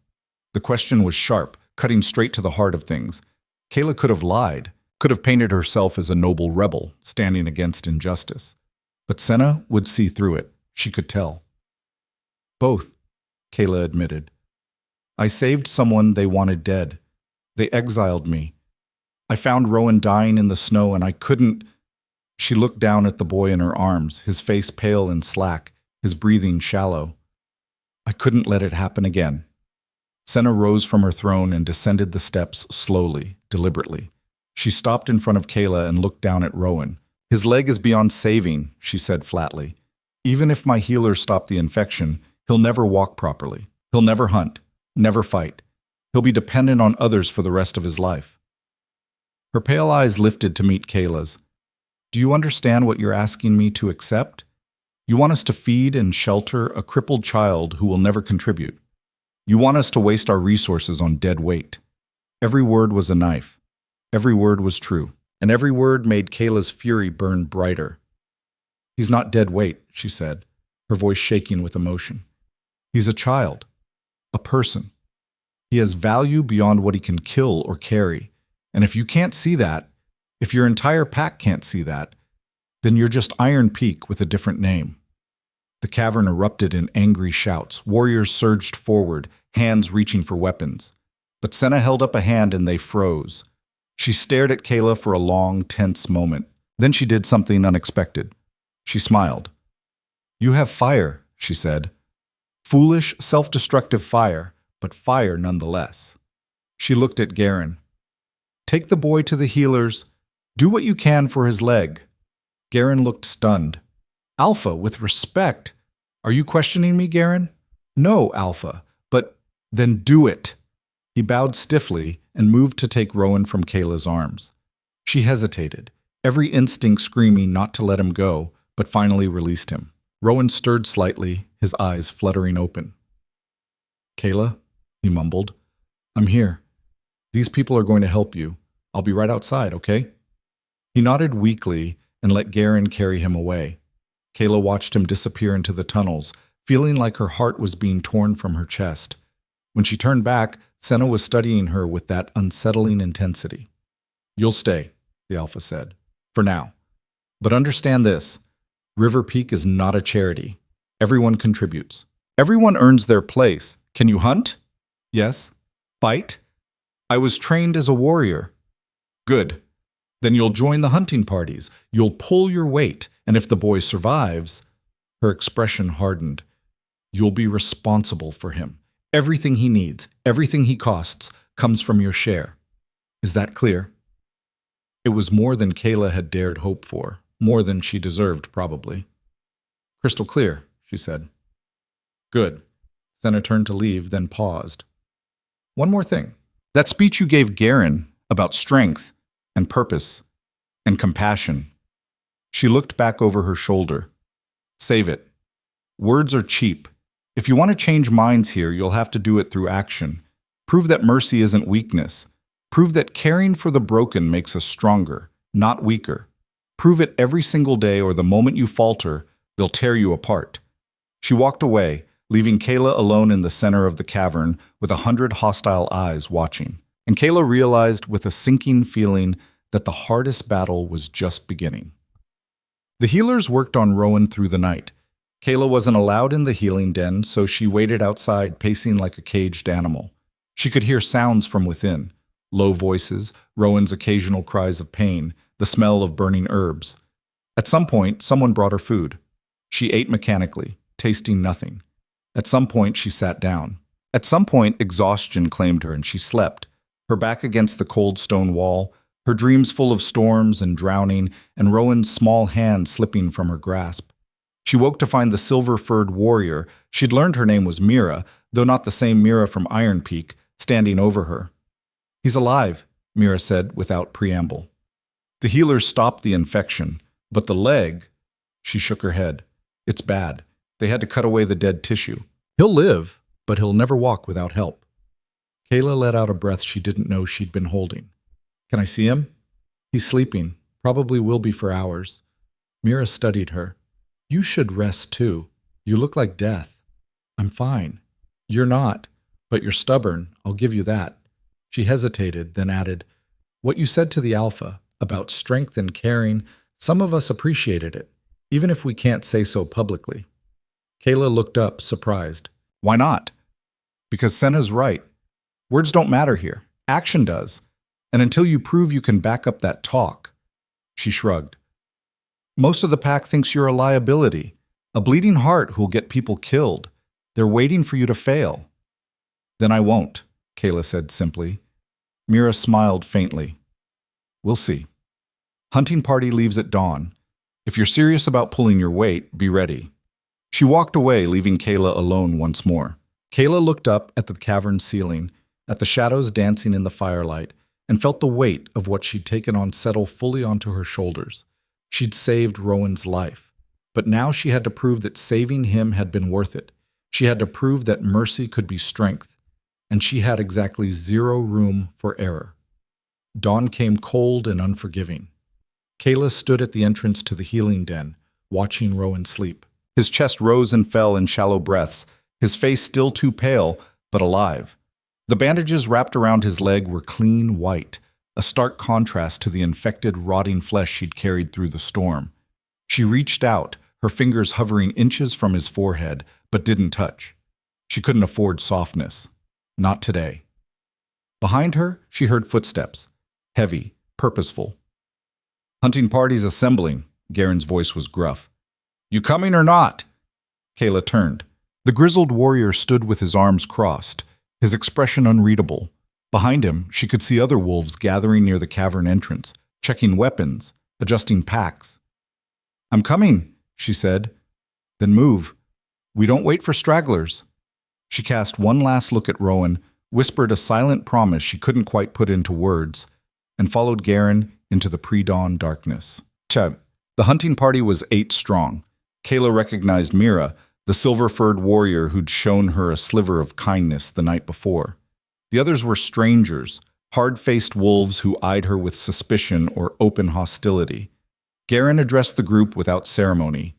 The question was sharp, cutting straight to the heart of things. Kayla could have lied, could have painted herself as a noble rebel, standing against injustice. But Senna would see through it. She could tell. Both, Kayla admitted. I saved someone they wanted dead. They exiled me. I found Rowan dying in the snow and I couldn't. She looked down at the boy in her arms, his face pale and slack, his breathing shallow. I couldn't let it happen again. Senna rose from her throne and descended the steps slowly, deliberately. She stopped in front of Kayla and looked down at Rowan. His leg is beyond saving, she said flatly. Even if my healers stop the infection, he'll never walk properly. He'll never hunt, never fight. He'll be dependent on others for the rest of his life. Her pale eyes lifted to meet Kayla's. Do you understand what you're asking me to accept? You want us to feed and shelter a crippled child who will never contribute. You want us to waste our resources on dead weight. Every word was a knife. Every word was true. And every word made Kayla's fury burn brighter. He's not dead weight, she said, her voice shaking with emotion. He's a child. A person. He has value beyond what he can kill or carry. And if you can't see that, if your entire pack can't see that, then you're just Iron Peak with a different name. The cavern erupted in angry shouts. Warriors surged forward, hands reaching for weapons. But Senna held up a hand and they froze. She stared at Kayla for a long, tense moment. Then she did something unexpected. She smiled. You have fire, she said. Foolish, self-destructive fire, but fire nonetheless. She looked at Garen. Take the boy to the healers. Do what you can for his leg. Garen looked stunned. Alpha, with respect. Are you questioning me, Garen? No, Alpha, but then do it. He bowed stiffly and moved to take Rowan from Kayla's arms. She hesitated, every instinct screaming not to let him go, but finally released him. Rowan stirred slightly, his eyes fluttering open. Kayla, he mumbled, I'm here. These people are going to help you. I'll be right outside, okay? He nodded weakly and let Garen carry him away. Kayla watched him disappear into the tunnels, feeling like her heart was being torn from her chest. When she turned back, Senna was studying her with that unsettling intensity. You'll stay, the Alpha said, for now. But understand this, River Peak is not a charity. Everyone contributes. Everyone earns their place. Can you hunt? Yes. Fight? I was trained as a warrior. Good. Then you'll join the hunting parties. You'll pull your weight, and if the boy survives, her expression hardened. You'll be responsible for him. Everything he needs, everything he costs, comes from your share. Is that clear? It was more than Kayla had dared hope for, more than she deserved, probably. Crystal clear, she said. Good. Senna turned to leave, then paused. One more thing. That speech you gave Garen about strength and purpose and compassion. She looked back over her shoulder. Save it. Words are cheap. If you want to change minds here, you'll have to do it through action. Prove that mercy isn't weakness. Prove that caring for the broken makes us stronger, not weaker. Prove it every single day, or the moment you falter, they'll tear you apart. She walked away, leaving Kayla alone in the center of the cavern with 100 hostile eyes watching. And Kayla realized with a sinking feeling that the hardest battle was just beginning. The healers worked on Rowan through the night. Kayla wasn't allowed in the healing den, so she waited outside, pacing like a caged animal. She could hear sounds from within, low voices, Rowan's occasional cries of pain, the smell of burning herbs. At some point, someone brought her food. She ate mechanically, tasting nothing. At some point, she sat down. At some point, exhaustion claimed her and she slept, her back against the cold stone wall, her dreams full of storms and drowning, and Rowan's small hand slipping from her grasp. She woke to find the silver-furred warrior, she'd learned her name was Mira, though not the same Mira from Iron Peak, standing over her. He's alive, Mira said without preamble. The healers stopped the infection, but the leg, she shook her head. It's bad. They had to cut away the dead tissue. He'll live, but he'll never walk without help. Kayla let out a breath she didn't know she'd been holding. Can I see him? He's sleeping. Probably will be for hours. Mira studied her. You should rest too. You look like death. I'm fine. You're not, but you're stubborn. I'll give you that. She hesitated, then added, what you said to the Alpha about strength and caring, some of us appreciated it, even if we can't say so publicly. Kayla looked up, surprised. Why not? Because Senna's right. Words don't matter here. Action does. And until you prove you can back up that talk, she shrugged. Most of the pack thinks you're a liability, a bleeding heart who'll get people killed. They're waiting for you to fail. Then I won't, Kayla said simply. Mira smiled faintly. We'll see. Hunting party leaves at dawn. If you're serious about pulling your weight, be ready. She walked away, leaving Kayla alone once more. Kayla looked up at the cavern ceiling, at the shadows dancing in the firelight, and felt the weight of what she'd taken on settle fully onto her shoulders. She'd saved Rowan's life, but now she had to prove that saving him had been worth it. She had to prove that mercy could be strength, and she had exactly 0 room for error. Dawn came cold and unforgiving. Kayla stood at the entrance to the healing den, watching Rowan sleep. His chest rose and fell in shallow breaths, his face still too pale, but alive. The bandages wrapped around his leg were clean white, a stark contrast to the infected, rotting flesh she'd carried through the storm. She reached out, her fingers hovering inches from his forehead, but didn't touch. She couldn't afford softness. Not today. Behind her, she heard footsteps. Heavy, purposeful. Hunting party's assembling, Garen's voice was gruff. You coming or not? Kayla turned. The grizzled warrior stood with his arms crossed, his expression unreadable. Behind him, she could see other wolves gathering near the cavern entrance, checking weapons, adjusting packs. I'm coming, she said. Then move. We don't wait for stragglers. She cast one last look at Rowan, whispered a silent promise she couldn't quite put into words, and followed Garen into the pre-dawn darkness. The hunting party was 8 strong. Kayla recognized Mira, the silver-furred warrior who'd shown her a sliver of kindness the night before. The others were strangers, hard-faced wolves who eyed her with suspicion or open hostility. Garen addressed the group without ceremony.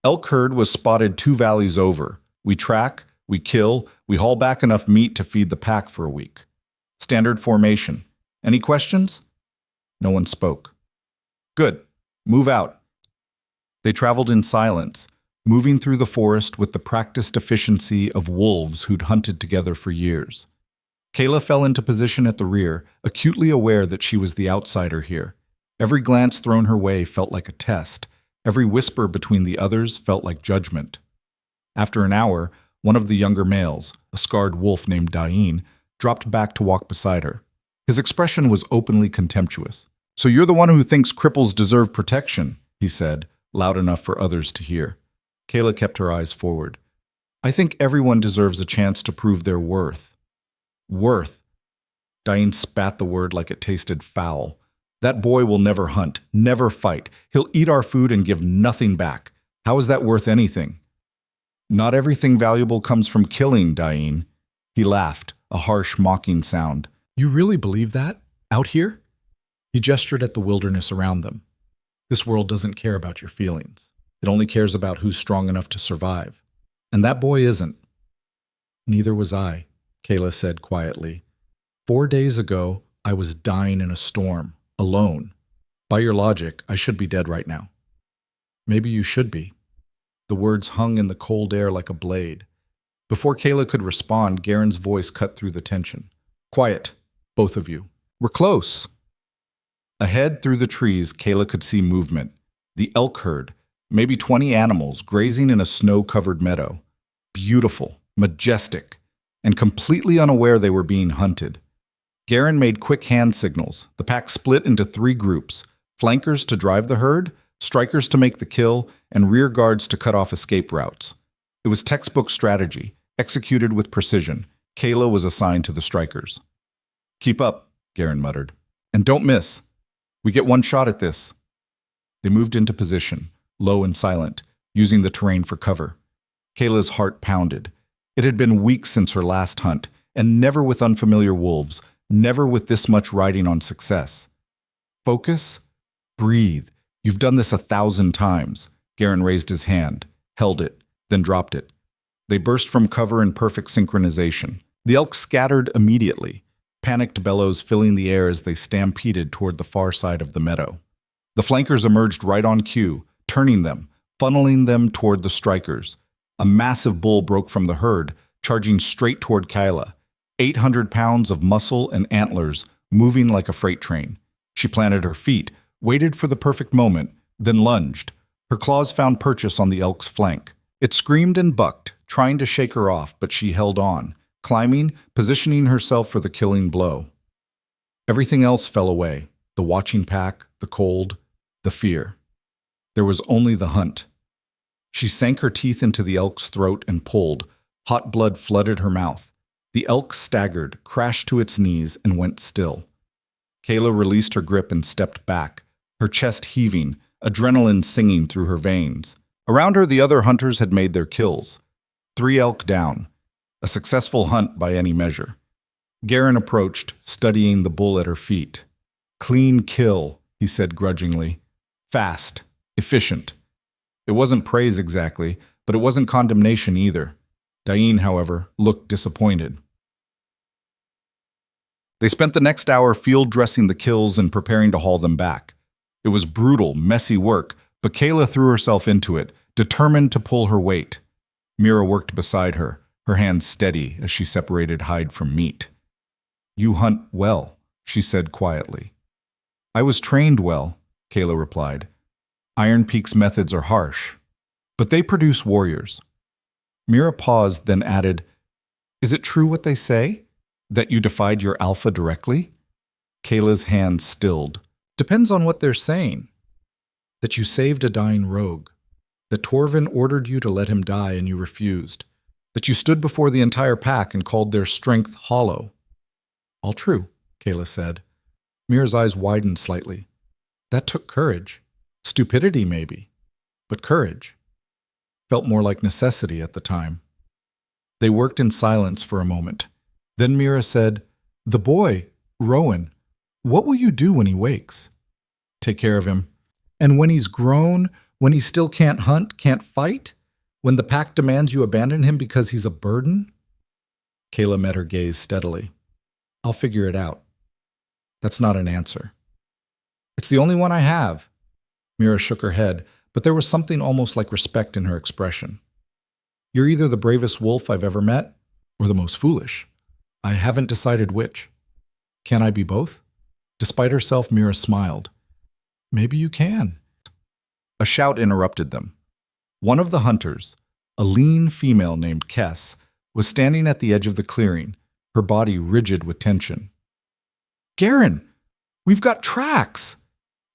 Elk herd was spotted 2 valleys over. We track, we kill, we haul back enough meat to feed the pack for a week. Standard formation. Any questions? No one spoke. Good. Move out. They traveled in silence, moving through the forest with the practiced efficiency of wolves who'd hunted together for years. Kayla fell into position at the rear, acutely aware that she was the outsider here. Every glance thrown her way felt like a test. Every whisper between the others felt like judgment. After an hour, one of the younger males, a scarred wolf named Dain, dropped back to walk beside her. His expression was openly contemptuous. So you're the one who thinks cripples deserve protection, he said, loud enough for others to hear. Kayla kept her eyes forward. I think everyone deserves a chance to prove their worth. Worth. Dain spat the word like it tasted foul. That boy will never hunt, never fight. He'll eat our food and give nothing back. How is that worth anything? Not everything valuable comes from killing, Dain. He laughed, a harsh, mocking sound. You really believe that? Out here? He gestured at the wilderness around them. This world doesn't care about your feelings. It only cares about who's strong enough to survive. And that boy isn't. Neither was I, Kayla said quietly. 4 days ago, I was dying in a storm, alone. By your logic, I should be dead right now. Maybe you should be. The words hung in the cold air like a blade. Before Kayla could respond, Garen's voice cut through the tension. Quiet, both of you. We're close. Ahead through the trees, Kayla could see movement. The elk herd, maybe 20 animals grazing in a snow-covered meadow. Beautiful, majestic, and completely unaware they were being hunted. Garen made quick hand signals. The pack split into 3 groups, flankers to drive the herd, strikers to make the kill, and rear guards to cut off escape routes. It was textbook strategy, executed with precision. Kayla was assigned to the strikers. Keep up, Garen muttered. And don't miss. We get one shot at this. They moved into position, low and silent, using the terrain for cover. Kayla's heart pounded. It had been weeks since her last hunt, and never with unfamiliar wolves, never with this much riding on success. Focus. Breathe. You've done this 1,000 times. Garen raised his hand, held it, then dropped it. They burst from cover in perfect synchronization. The elk scattered immediately, panicked bellows filling the air as they stampeded toward the far side of the meadow. The flankers emerged right on cue, turning them, funneling them toward the strikers. A massive bull broke from the herd, charging straight toward Kayla. 800 pounds of muscle and antlers, moving like a freight train. She planted her feet, waited for the perfect moment, then lunged. Her claws found purchase on the elk's flank. It screamed and bucked, trying to shake her off, but she held on, climbing, positioning herself for the killing blow. Everything else fell away, the watching pack, the cold, the fear. There was only the hunt. She sank her teeth into the elk's throat and pulled. Hot blood flooded her mouth. The elk staggered, crashed to its knees, and went still. Kayla released her grip and stepped back, her chest heaving, adrenaline singing through her veins. Around her, the other hunters had made their kills. 3 elk down. A successful hunt by any measure. Garen approached, studying the bull at her feet. "Clean kill," he said grudgingly. "Fast. Efficient." It wasn't praise exactly, but it wasn't condemnation either. Diane, however, looked disappointed. They spent the next hour field dressing the kills and preparing to haul them back. It was brutal, messy work, but Kayla threw herself into it, determined to pull her weight. Mira worked beside her, her hands steady as she separated hide from meat. "You hunt well," she said quietly. "I was trained well," Kayla replied. "Iron Peak's methods are harsh, but they produce warriors." Mira paused, then added, "Is it true what they say? That you defied your alpha directly?" Kayla's hands stilled. "Depends on what they're saying. That you saved a dying rogue. That Torvin ordered you to let him die and you refused. That you stood before the entire pack and called their strength hollow." "All true," Kayla said. Mira's eyes widened slightly. "That took courage. Stupidity, maybe. But courage. Felt more like necessity at the time." They worked in silence for a moment. Then Mira said, "The boy, Rowan, what will you do when he wakes?" "Take care of him. And when he's grown, when he still can't hunt, can't fight? When the pack demands you abandon him because he's a burden?" Kayla met her gaze steadily. "I'll figure it out." "That's not an answer." "It's the only one I have." Mira shook her head, but there was something almost like respect in her expression. "You're either the bravest wolf I've ever met, or the most foolish. I haven't decided which. Can I be both?" Despite herself, Mira smiled. "Maybe you can." A shout interrupted them. One of the hunters, a lean female named Kess, was standing at the edge of the clearing, her body rigid with tension. "Garen, we've got tracks!"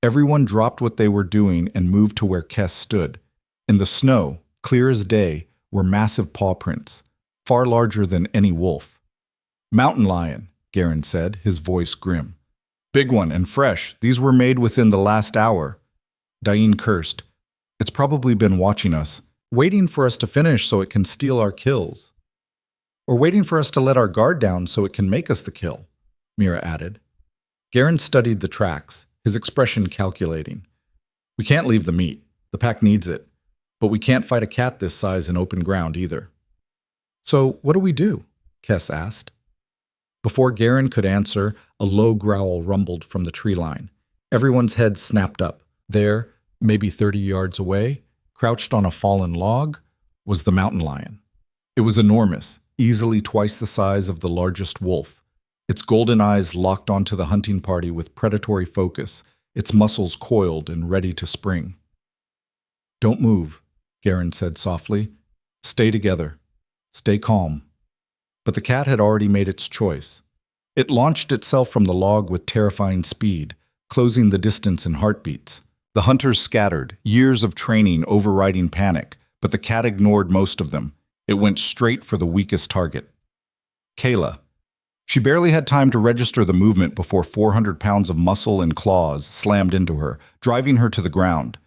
Everyone dropped what they were doing and moved to where Kess stood. In the snow, clear as day, were massive paw prints, far larger than any wolf. "Mountain lion," Garen said, his voice grim. "Big one and fresh. These were made within the last hour." Diane cursed. "It's probably been watching us, waiting for us to finish so it can steal our kills. Or waiting for us to let our guard down so it can make us the kill," Mira added. Garen studied the tracks, his expression calculating. "We can't leave the meat. The pack needs it. But we can't fight a cat this size in open ground either." "So what do we do?" Kess asked. Before Garen could answer, a low growl rumbled from the tree line. Everyone's head snapped up. There, maybe 30 yards away, crouched on a fallen log, was the mountain lion. It was enormous, easily twice the size of the largest wolf. Its golden eyes locked onto the hunting party with predatory focus, its muscles coiled and ready to spring. "Don't move," Garen said softly. "Stay together. Stay calm." But the cat had already made its choice. It launched itself from the log with terrifying speed, closing the distance in heartbeats. The hunters scattered, years of training overriding panic, but the cat ignored most of them. It went straight for the weakest target. Kayla. She barely had time to register the movement before 400 pounds of muscle and claws slammed into her, driving her to the ground.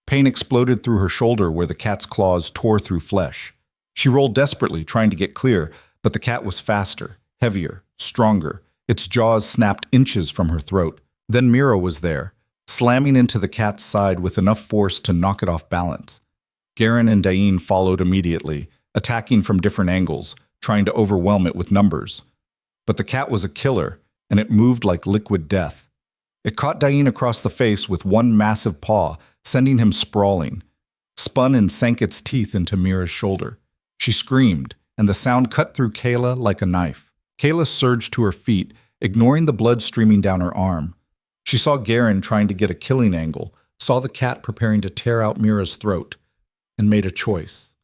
Pain exploded through her shoulder where the cat's claws tore through flesh. She rolled desperately, trying to get clear, but the cat was faster, heavier, stronger. Its jaws snapped inches from her throat. Then Mira was there, slamming into the cat's side with enough force to knock it off balance. Garen and Diane followed immediately, attacking from different angles, trying to overwhelm it with numbers. But the cat was a killer, and it moved like liquid death. It caught Diane across the face with one massive paw, sending him sprawling. Spun and sank its teeth into Mira's shoulder. She screamed, and the sound cut through Kayla like a knife. Kayla surged to her feet, ignoring the blood streaming down her arm. She saw Garen trying to get a killing angle, saw the cat preparing to tear out Mira's throat, and made a choice.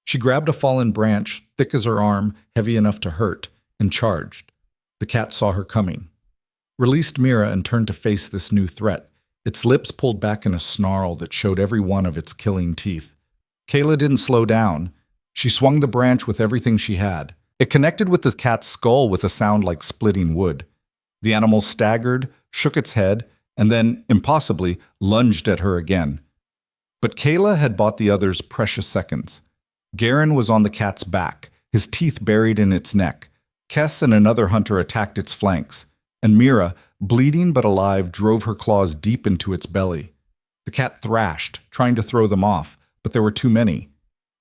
She grabbed a fallen branch, thick as her arm, heavy enough to hurt, and charged. The cat saw her coming, released Mira and turned to face this new threat, its lips pulled back in a snarl that showed every one of its killing teeth. Kayla didn't slow down. She swung the branch with everything she had. It connected with the cat's skull with a sound like splitting wood. The animal staggered, shook its head, and then, impossibly, lunged at her again. But Kayla had bought the other's precious seconds. Garen was on the cat's back, his teeth buried in its neck. Kess and another hunter attacked its flanks, and Mira, bleeding but alive, drove her claws deep into its belly. The cat thrashed, trying to throw them off, but there were too many.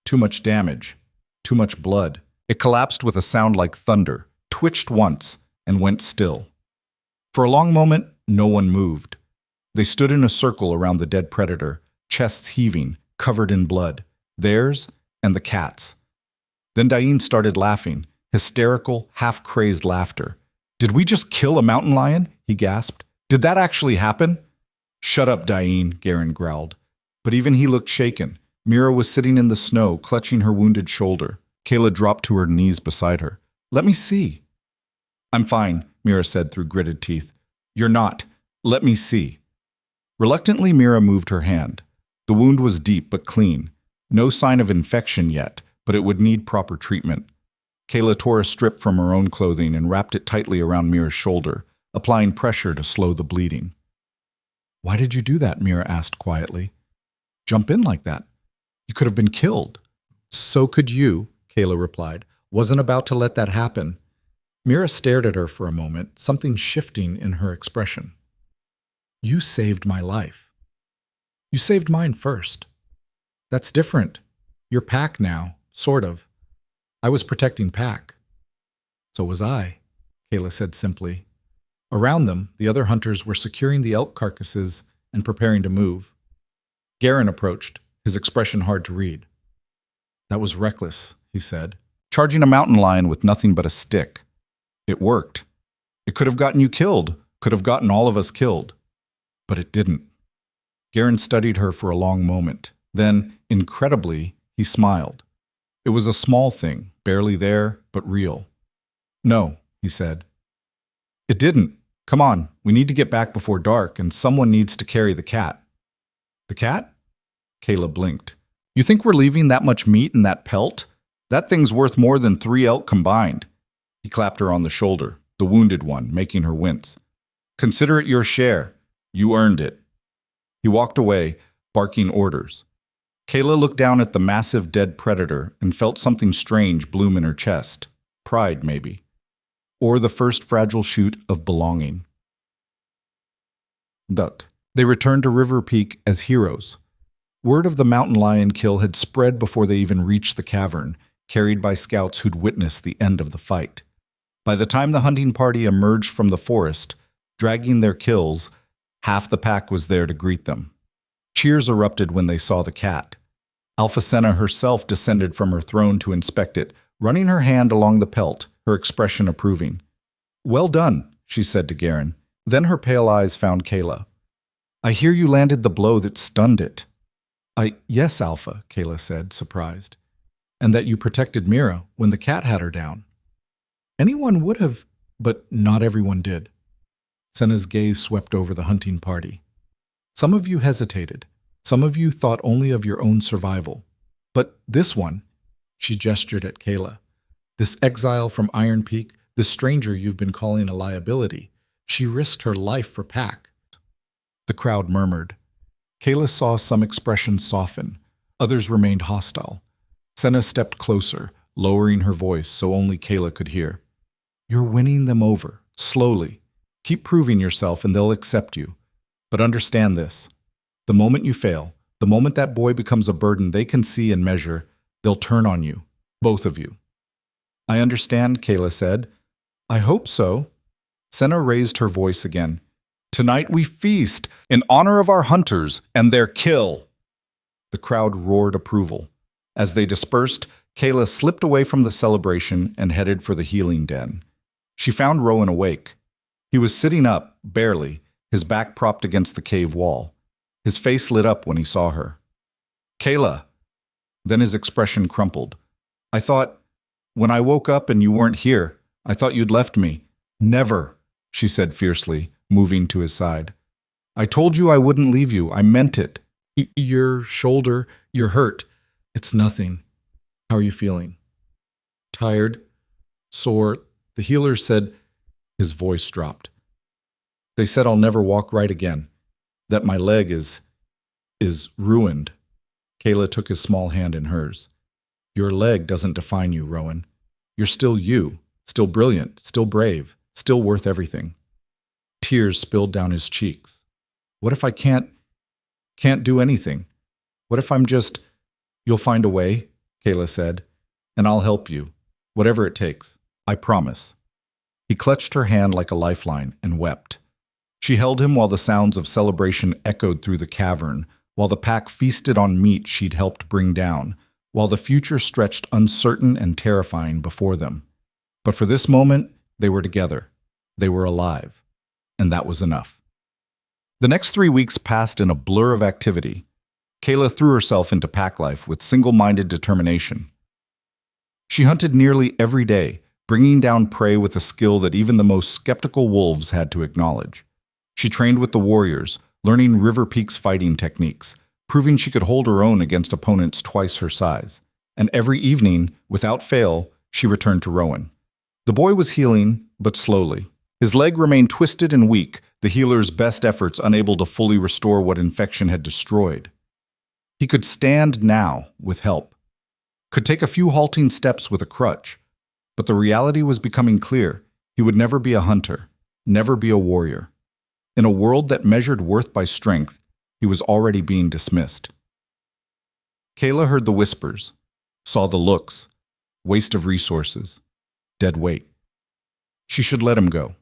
Too much damage. Too much blood. It collapsed with a sound like thunder, twitched once, and went still. For a long moment, no one moved. They stood in a circle around the dead predator, chests heaving, covered in blood. Theirs and the cat's. Then Diane started laughing, hysterical, half-crazed laughter. "Did we just kill a mountain lion?" he gasped. "Did that actually happen?" "Shut up, Diane," Garen growled. But even he looked shaken. Mira was sitting in the snow, clutching her wounded shoulder. Kayla dropped to her knees beside her. "Let me see." "I'm fine," Mira said through gritted teeth. "You're not. Let me see." Reluctantly, Mira moved her hand. The wound was deep but clean. No sign of infection yet, but it would need proper treatment. Kayla tore a strip from her own clothing and wrapped it tightly around Mira's shoulder, applying pressure to slow the bleeding. "Why did you do that?" Mira asked quietly. "Jump in like that. You could have been killed." "So could you," Kayla replied. "Wasn't about to let that happen." Mira stared at her for a moment, something shifting in her expression. "You saved my life. You saved mine first. That's different. You're Pack now, sort of. I was protecting Pack." "So was I," Kayla said simply. Around them, the other hunters were securing the elk carcasses and preparing to move. Garen approached, his expression hard to read. "That was reckless," he said. "Charging a mountain lion with nothing but a stick. It worked. It could have gotten you killed, could have gotten all of us killed. But it didn't." Garen studied her for a long moment. Then, incredibly, he smiled. It was a small thing, barely there, but real. "No," he said. "It didn't. Come on, we need to get back before dark, and someone needs to carry the cat." "The cat?" Kayla blinked. "You think we're leaving that much meat in that pelt? That thing's worth more than 3 elk combined." He clapped her on the shoulder, the wounded one, making her wince. "Consider it your share. You earned it." He walked away, barking orders. Kayla looked down at the massive dead predator and felt something strange bloom in her chest. Pride, maybe. Or the first fragile shoot of belonging. Duck. They returned to River Peak as heroes. Word of the mountain lion kill had spread before they even reached the cavern, carried by scouts who'd witnessed the end of the fight. By the time the hunting party emerged from the forest, dragging their kills, half the pack was there to greet them. Cheers erupted when they saw the cat. Alpha Senna herself descended from her throne to inspect it, running her hand along the pelt, her expression approving. "Well done," she said to Garen. Then her pale eyes found Kayla. "I hear you landed the blow that stunned it." Yes, Alpha," Kayla said, surprised. "And that you protected Mira when the cat had her down." "Anyone would have, but not everyone did." Senna's gaze swept over the hunting party. "Some of you hesitated. Some of you thought only of your own survival. But this one," she gestured at Kayla, "this exile from Iron Peak, this stranger you've been calling a liability, she risked her life for Pack." The crowd murmured. Kayla saw some expressions soften. Others remained hostile. Senna stepped closer, lowering her voice so only Kayla could hear. "You're winning them over, slowly. Keep proving yourself and they'll accept you. But understand this. The moment you fail, the moment that boy becomes a burden they can see and measure, they'll turn on you, both of you." "I understand," Kayla said. "I hope so." Senna raised her voice again. "Tonight we feast in honor of our hunters and their kill." The crowd roared approval. As they dispersed, Kayla slipped away from the celebration and headed for the healing den. She found Rowan awake. He was sitting up, barely, his back propped against the cave wall. His face lit up when he saw her. "Kayla!" Then his expression crumpled. When I woke up and you weren't here, I thought you'd left me." "Never," she said fiercely, moving to his side. "I told you I wouldn't leave you. I meant it." Your shoulder, you're hurt." "It's nothing. How are you feeling?" "Tired, sore. The healer said—" His voice dropped. "They said I'll never walk right again. That my leg is ruined." Kayla took his small hand in hers. "Your leg doesn't define you, Rowan. You're still you, still brilliant, still brave, still worth everything." Tears spilled down his cheeks. "What if I can't do anything? What if I'm just—" "You'll find a way," Kayla said, "and I'll help you, whatever it takes. I promise." He clutched her hand like a lifeline and wept. She held him while the sounds of celebration echoed through the cavern, while the pack feasted on meat she'd helped bring down, while the future stretched uncertain and terrifying before them. But for this moment, they were together. They were alive. And that was enough. The next 3 weeks passed in a blur of activity. Kayla threw herself into pack life with single-minded determination. She hunted nearly every day, bringing down prey with a skill that even the most skeptical wolves had to acknowledge. She trained with the warriors, learning River Peak's fighting techniques, proving she could hold her own against opponents twice her size. And every evening, without fail, she returned to Rowan. The boy was healing, but slowly. His leg remained twisted and weak, the healer's best efforts unable to fully restore what infection had destroyed. He could stand now, with help. Could take a few halting steps with a crutch. But the reality was becoming clear. He would never be a hunter, never be a warrior. In a world that measured worth by strength, he was already being dismissed. Kayla heard the whispers, saw the looks, waste of resources, dead weight. She should let him go.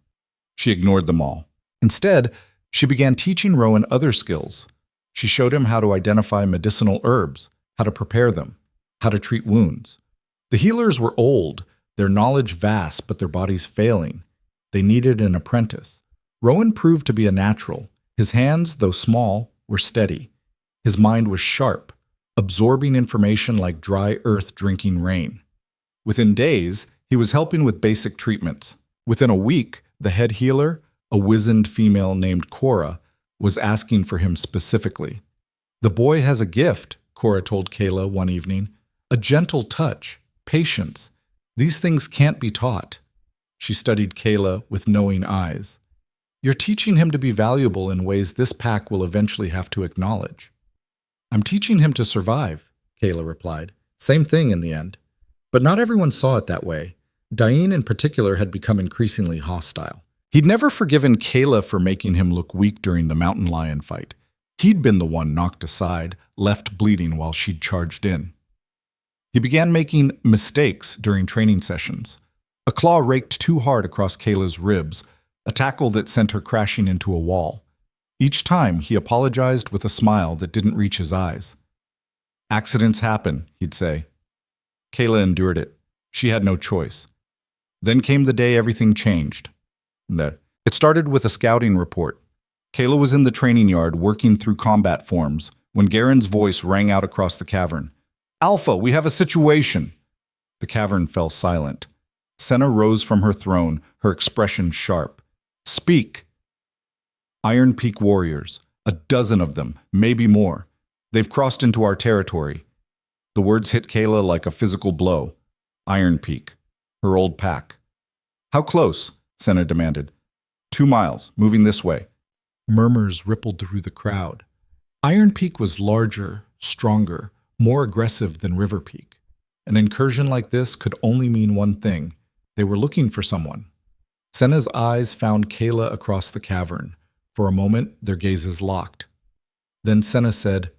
She ignored them all. Instead, she began teaching Rowan other skills. She showed him how to identify medicinal herbs, how to prepare them, how to treat wounds. The healers were old, their knowledge vast, but their bodies failing. They needed an apprentice. Rowan proved to be a natural. His hands, though small, were steady. His mind was sharp, absorbing information like dry earth drinking rain. Within days, he was helping with basic treatments. Within a week, the head healer, a wizened female named Cora, was asking for him specifically. "The boy has a gift," Cora told Kayla one evening. "A gentle touch, patience. These things can't be taught." She studied Kayla with knowing eyes. "You're teaching him to be valuable in ways this pack will eventually have to acknowledge." "I'm teaching him to survive," Kayla replied. Same thing in the end. But not everyone saw it that way. Diane in particular had become increasingly hostile. He'd never forgiven Kayla for making him look weak during the mountain lion fight. He'd been the one knocked aside, left bleeding while she'd charged in. He began making mistakes during training sessions. A claw raked too hard across Kayla's ribs, a tackle that sent her crashing into a wall. Each time, he apologized with a smile that didn't reach his eyes. "Accidents happen," he'd say. Kayla endured it. She had no choice. Then came the day everything changed. It started with a scouting report. Kayla was in the training yard working through combat forms when Garen's voice rang out across the cavern. "Alpha, we have a situation." The cavern fell silent. Senna rose from her throne, her expression sharp. "Speak." "Iron Peak warriors, a dozen of them, maybe more. They've crossed into our territory." The words hit Kayla like a physical blow. Iron Peak, her old pack. "How close?" Senna demanded. 2 miles, moving this way." Murmurs rippled through the crowd. Iron Peak was larger, stronger, more aggressive than River Peak. An incursion like this could only mean one thing. They were looking for someone. Senna's eyes found Kayla across the cavern. For a moment, their gazes locked. Then Senna said,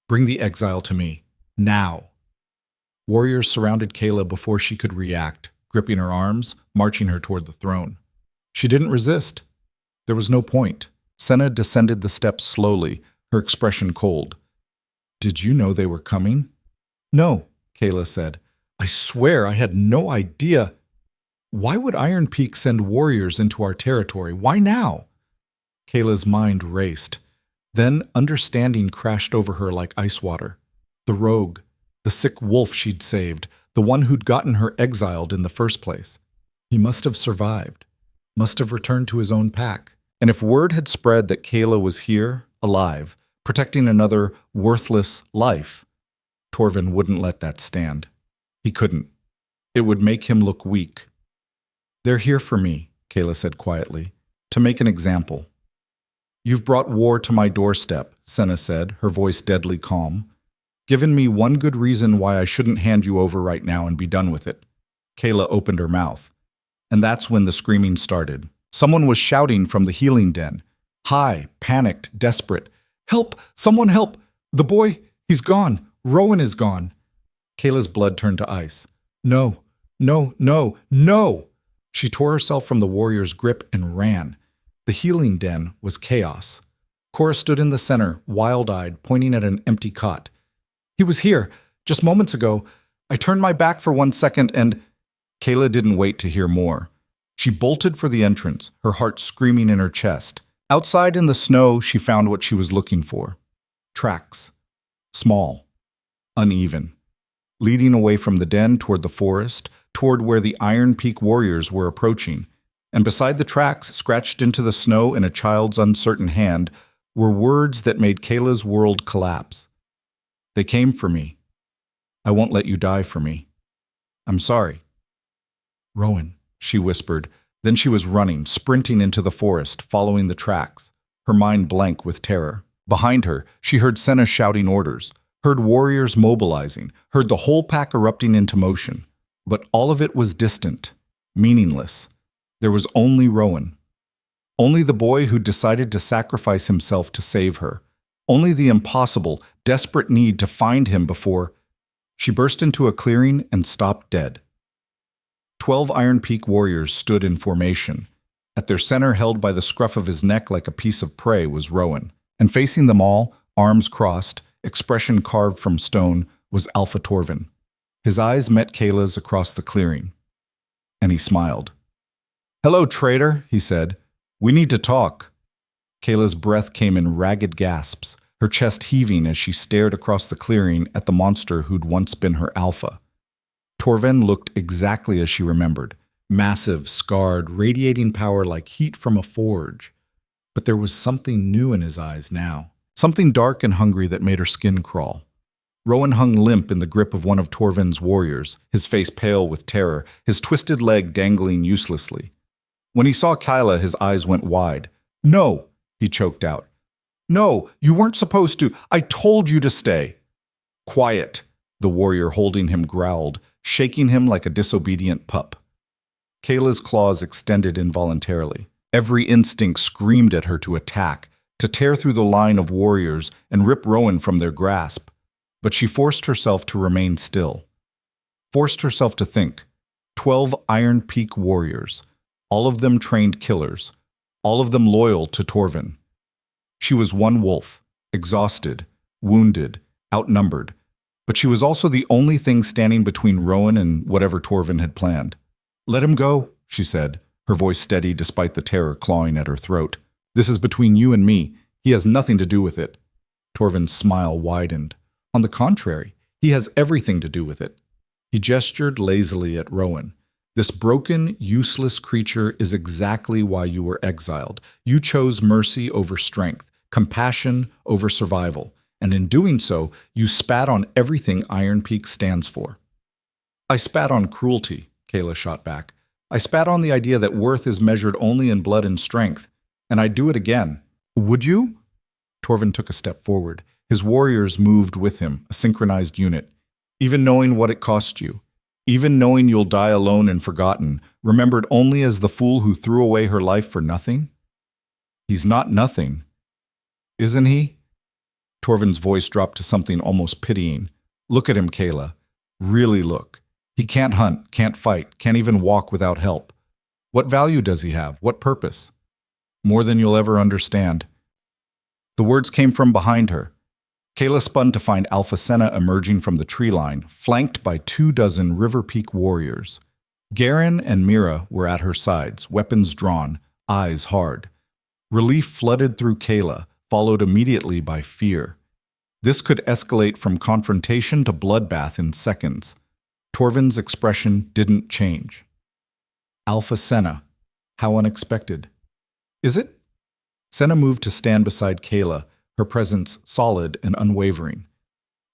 "Bring the exile to me. Now." Warriors surrounded Kayla before she could react, gripping her arms, marching her toward the throne. She didn't resist. There was no point. Senna descended the steps slowly, her expression cold. "Did you know they were coming?" "No," Kayla said. "I swear I had no idea." Why would Iron Peak send warriors into our territory? Why now? Kayla's mind raced. Then understanding crashed over her like ice water. The rogue, the sick wolf she'd saved, the one who'd gotten her exiled in the first place. He must have survived, must have returned to his own pack. And if word had spread that Kayla was here, alive, protecting another worthless life, Torvin wouldn't let that stand. He couldn't. It would make him look weak. They're here for me, Kayla said quietly, to make an example. You've brought war to my doorstep, Senna said, her voice deadly calm. Given me one good reason why I shouldn't hand you over right now and be done with it. Kayla opened her mouth. And that's when the screaming started. Someone was shouting from the healing den. High, panicked, desperate. Help! Someone help! The boy, he's gone. Rowan is gone. Kayla's blood turned to ice. No, no, no, no! She tore herself from the warrior's grip and ran. The healing den was chaos. Cora stood in the center, wild-eyed, pointing at an empty cot. He was here, just moments ago. I turned my back for 1 second and… Kayla didn't wait to hear more. She bolted for the entrance, her heart screaming in her chest. Outside in the snow, she found what she was looking for. Tracks. Small. Uneven. Leading away from the den toward the forest, toward where the Iron Peak warriors were approaching. And beside the tracks, scratched into the snow in a child's uncertain hand, were words that made Kayla's world collapse. They came for me. I won't let you die for me. I'm sorry. Rowan, she whispered. Then she was running, sprinting into the forest, following the tracks, her mind blank with terror. Behind her, she heard Senna shouting orders, heard warriors mobilizing, heard the whole pack erupting into motion. But all of it was distant, meaningless. There was only Rowan. Only the boy who decided to sacrifice himself to save her. Only the impossible, desperate need to find him before… She burst into a clearing and stopped dead. 12 Iron Peak warriors stood in formation. At their center, held by the scruff of his neck like a piece of prey, was Rowan. And facing them all, arms crossed, expression carved from stone, was Alpha Torvin. His eyes met Kayla's across the clearing. And he smiled. "Hello, traitor," he said. "We need to talk." Kayla's breath came in ragged gasps, her chest heaving as she stared across the clearing at the monster who'd once been her alpha. Torvin looked exactly as she remembered, massive, scarred, radiating power like heat from a forge. But there was something new in his eyes now, something dark and hungry that made her skin crawl. Rowan hung limp in the grip of one of Torvin's warriors, his face pale with terror, his twisted leg dangling uselessly. When he saw Kayla, his eyes went wide. "No," he choked out. "No, you weren't supposed to. I told you to stay." "Quiet," the warrior holding him growled, shaking him like a disobedient pup. Kayla's claws extended involuntarily. Every instinct screamed at her to attack, to tear through the line of warriors and rip Rowan from their grasp. But she forced herself to remain still. Forced herself to think. 12 Iron Peak warriors, all of them trained killers, all of them loyal to Torvin. She was one wolf, exhausted, wounded, outnumbered, but she was also the only thing standing between Rowan and whatever Torvin had planned. "Let him go," she said, her voice steady despite the terror clawing at her throat. "This is between you and me. He has nothing to do with it." Torvin's smile widened. "On the contrary, he has everything to do with it." He gestured lazily at Rowan. "This broken, useless creature is exactly why you were exiled. You chose mercy over strength, compassion over survival, and in doing so, you spat on everything Iron Peak stands for." "I spat on cruelty," Kayla shot back. "I spat on the idea that worth is measured only in blood and strength, and I'd do it again." "Would you?" Torvin took a step forward. His warriors moved with him, a synchronized unit. "Even knowing what it cost you, even knowing you'll die alone and forgotten, remembered only as the fool who threw away her life for nothing?" "He's not nothing. Isn't he?" Torvin's voice dropped to something almost pitying. "Look at him, Kayla. Really look. He can't hunt, can't fight, can't even walk without help. What value does he have? What purpose? More than you'll ever understand." The words came from behind her. Kayla spun to find Alpha Senna emerging from the tree line, flanked by 24 River Peak warriors. Garen and Mira were at her sides, weapons drawn, eyes hard. Relief flooded through Kayla, followed immediately by fear. This could escalate from confrontation to bloodbath in seconds. Torvin's expression didn't change. Alpha Senna. How unexpected. Is it? Senna moved to stand beside Kayla, her presence solid and unwavering.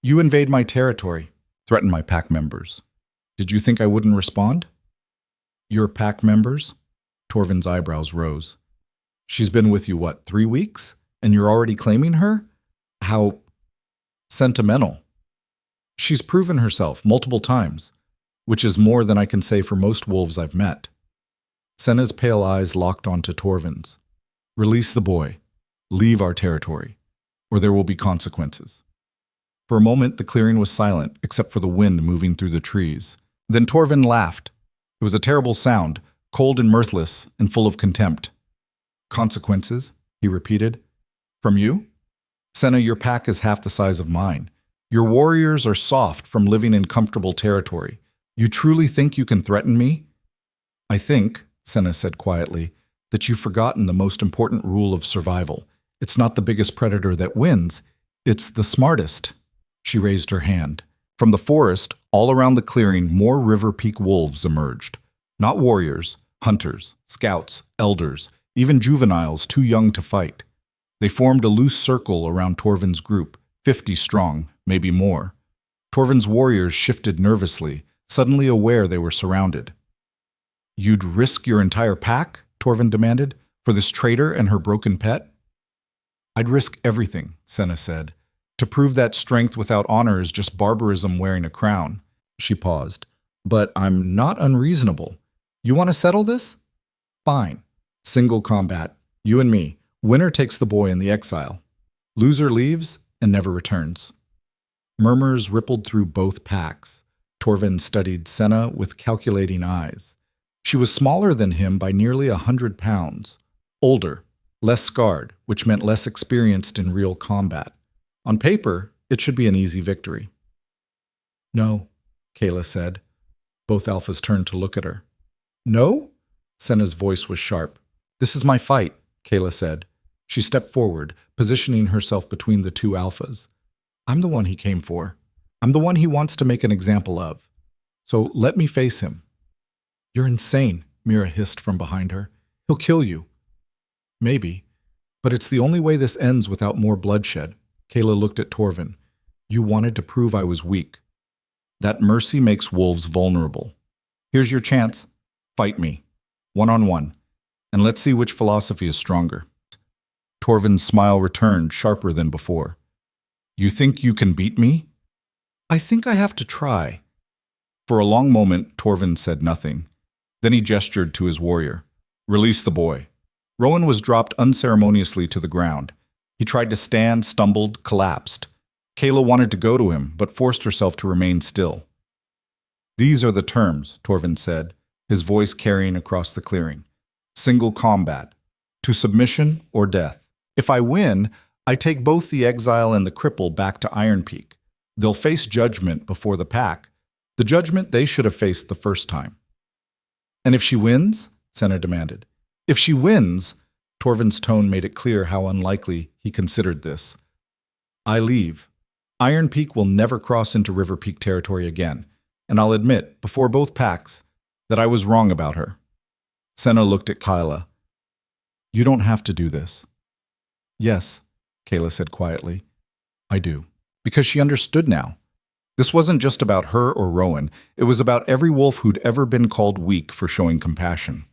You invade my territory, threaten my pack members. Did you think I wouldn't respond? Your pack members? Torvin's eyebrows rose. She's been with you, 3 weeks? And you're already claiming her? How sentimental. She's proven herself multiple times, which is more than I can say for most wolves I've met. Senna's pale eyes locked onto Torvin's. Release the boy. Leave our territory, or there will be consequences. For a moment, the clearing was silent, except for the wind moving through the trees. Then Torvin laughed. It was a terrible sound, cold and mirthless, and full of contempt. Consequences, he repeated. From you? Senna, your pack is half the size of mine. Your warriors are soft from living in comfortable territory. You truly think you can threaten me? I think, Senna said quietly, that you've forgotten the most important rule of survival. It's not the biggest predator that wins, it's the smartest. She raised her hand. From the forest, all around the clearing, more River Peak wolves emerged. Not warriors, hunters, scouts, elders, even juveniles too young to fight. They formed a loose circle around Torvin's group, 50 strong, maybe more. Torvin's warriors shifted nervously, suddenly aware they were surrounded. You'd risk your entire pack? Torvin demanded, for this traitor and her broken pet? I'd risk everything, Senna said. To prove that strength without honor is just barbarism wearing a crown. She paused. But I'm not unreasonable. You want to settle this? Fine. Single combat. You and me. Winner takes the boy in the exile. Loser leaves and never returns. Murmurs rippled through both packs. Torvin studied Senna with calculating eyes. She was smaller than him by nearly 100 pounds. Older, less scarred, which meant less experienced in real combat. On paper, it should be an easy victory. No, Kayla said. Both alphas turned to look at her. No? Senna's voice was sharp. This is my fight, Kayla said. She stepped forward, positioning herself between the two alphas. I'm the one he came for. I'm the one he wants to make an example of. So let me face him. You're insane, Mira hissed from behind her. He'll kill you. Maybe, but it's the only way this ends without more bloodshed. Kayla looked at Torvin. You wanted to prove I was weak. That mercy makes wolves vulnerable. Here's your chance. Fight me. One-on-one. And let's see which philosophy is stronger. Torvin's smile returned, sharper than before. You think you can beat me? I think I have to try. For a long moment, Torvin said nothing. Then he gestured to his warrior. Release the boy. Rowan was dropped unceremoniously to the ground. He tried to stand, stumbled, collapsed. Kayla wanted to go to him, but forced herself to remain still. These are the terms, Torvin said, his voice carrying across the clearing. Single combat. To submission or death. If I win, I take both the exile and the cripple back to Iron Peak. They'll face judgment before the pack, the judgment they should have faced the first time. And if she wins? Senna demanded. If she wins, Torvin's tone made it clear how unlikely he considered this. I leave. Iron Peak will never cross into River Peak territory again, and I'll admit, before both packs, that I was wrong about her. Senna looked at Kayla. You don't have to do this. Yes, Kayla said quietly. I do. Because she understood now. This wasn't just about her or Rowan. It was about every wolf who'd ever been called weak for showing compassion.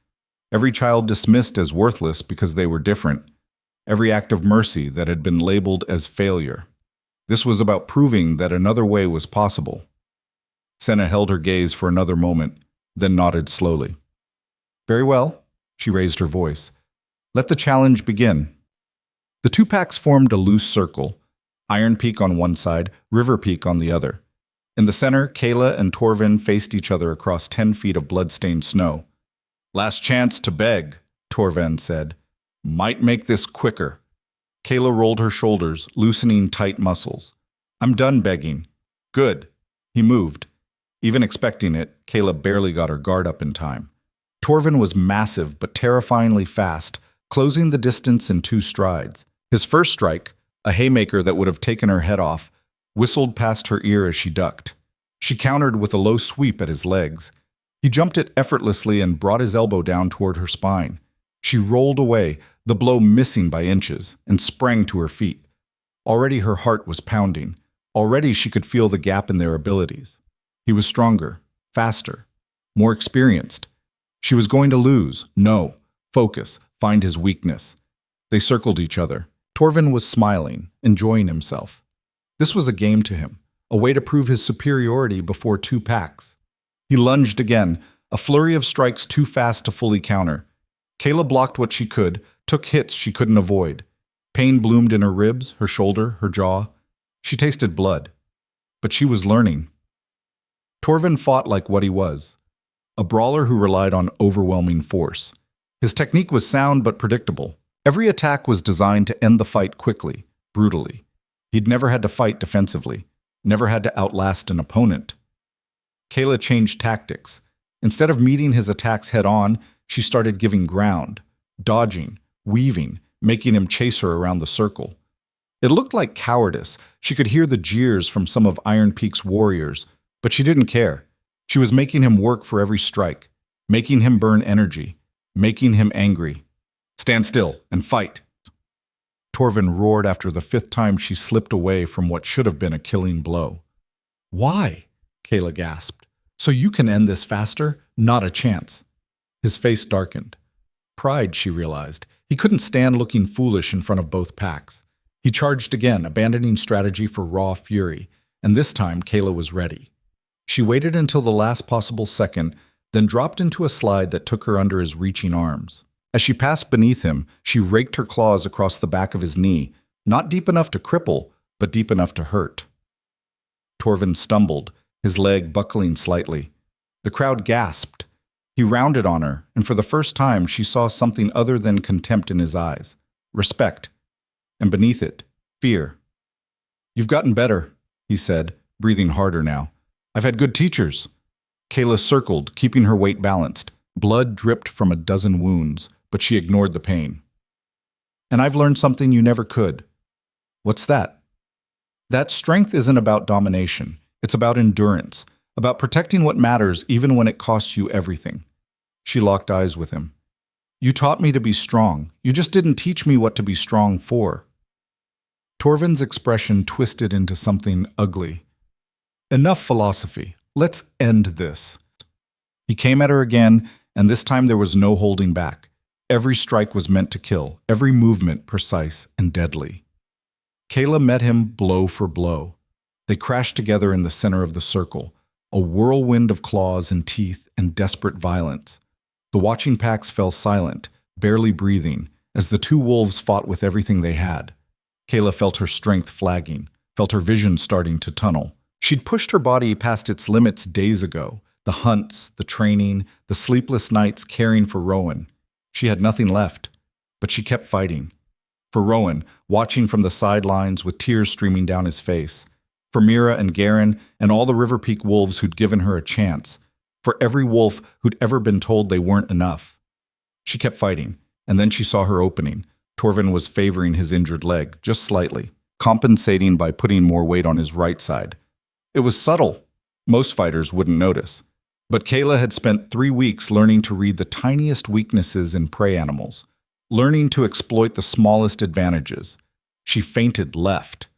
Every child dismissed as worthless because they were different. Every act of mercy that had been labeled as failure. This was about proving that another way was possible. Senna held her gaze for another moment, then nodded slowly. Very well, she raised her voice. Let the challenge begin. The two packs formed a loose circle, Iron Peak on one side, River Peak on the other. In the center, Kayla and Torvin faced each other across 10 feet of blood-stained snow. Last chance to beg, Torvin said. Might make this quicker. Kayla rolled her shoulders, loosening tight muscles. I'm done begging. Good. He moved. Even expecting it, Kayla barely got her guard up in time. Torvin was massive but terrifyingly fast, closing the distance in 2 strides. His first strike, a haymaker that would have taken her head off, whistled past her ear as she ducked. She countered with a low sweep at his legs. He jumped it effortlessly and brought his elbow down toward her spine. She rolled away, the blow missing by inches, and sprang to her feet. Already her heart was pounding. Already she could feel the gap in their abilities. He was stronger, faster, more experienced. She was going to lose. No. Focus. Find his weakness. They circled each other. Torvin was smiling, enjoying himself. This was a game to him, a way to prove his superiority before 2 packs. He lunged again, a flurry of strikes too fast to fully counter. Kayla blocked what she could, took hits she couldn't avoid. Pain bloomed in her ribs, her shoulder, her jaw. She tasted blood. But she was learning. Torvin fought like what he was, a brawler who relied on overwhelming force. His technique was sound but predictable. Every attack was designed to end the fight quickly, brutally. He'd never had to fight defensively, never had to outlast an opponent. Kayla changed tactics. Instead of meeting his attacks head-on, she started giving ground, dodging, weaving, making him chase her around the circle. It looked like cowardice. She could hear the jeers from some of Iron Peak's warriors, but she didn't care. She was making him work for every strike, making him burn energy, making him angry. "Stand still and fight." Torvin roared after the 5th time she slipped away from what should have been a killing blow. "Why?" Kayla gasped. "So you can end this faster? Not a chance." His face darkened. Pride, she realized. He couldn't stand looking foolish in front of both packs. He charged again, abandoning strategy for raw fury, and this time Kayla was ready. She waited until the last possible second, then dropped into a slide that took her under his reaching arms. As she passed beneath him, she raked her claws across the back of his knee, not deep enough to cripple, but deep enough to hurt. Torvin stumbled, his leg buckling slightly. The crowd gasped. He rounded on her, and for the first time she saw something other than contempt in his eyes. Respect. And beneath it, fear. "You've gotten better," he said, breathing harder now. "I've had good teachers." Kayla circled, keeping her weight balanced. Blood dripped from a dozen wounds, but she ignored the pain. "And I've learned something you never could." "What's that?" "That strength isn't about domination. It's about endurance, about protecting what matters even when it costs you everything." She locked eyes with him. "You taught me to be strong. You just didn't teach me what to be strong for." Torvin's expression twisted into something ugly. "Enough philosophy. Let's end this." He came at her again, and this time there was no holding back. Every strike was meant to kill, every movement precise and deadly. Kayla met him blow for blow. They crashed together in the center of the circle, a whirlwind of claws and teeth and desperate violence. The watching packs fell silent, barely breathing, as the 2 wolves fought with everything they had. Kayla felt her strength flagging, felt her vision starting to tunnel. She'd pushed her body past its limits days ago. The hunts, the training, the sleepless nights caring for Rowan. She had nothing left, but she kept fighting. For Rowan, watching from the sidelines with tears streaming down his face. For Mira and Garen and all the River Peak wolves who'd given her a chance. For every wolf who'd ever been told they weren't enough. She kept fighting, and then she saw her opening. Torvin was favoring his injured leg, just slightly, compensating by putting more weight on his right side. It was subtle. Most fighters wouldn't notice. But Kayla had spent 3 weeks learning to read the tiniest weaknesses in prey animals, learning to exploit the smallest advantages. She feinted left.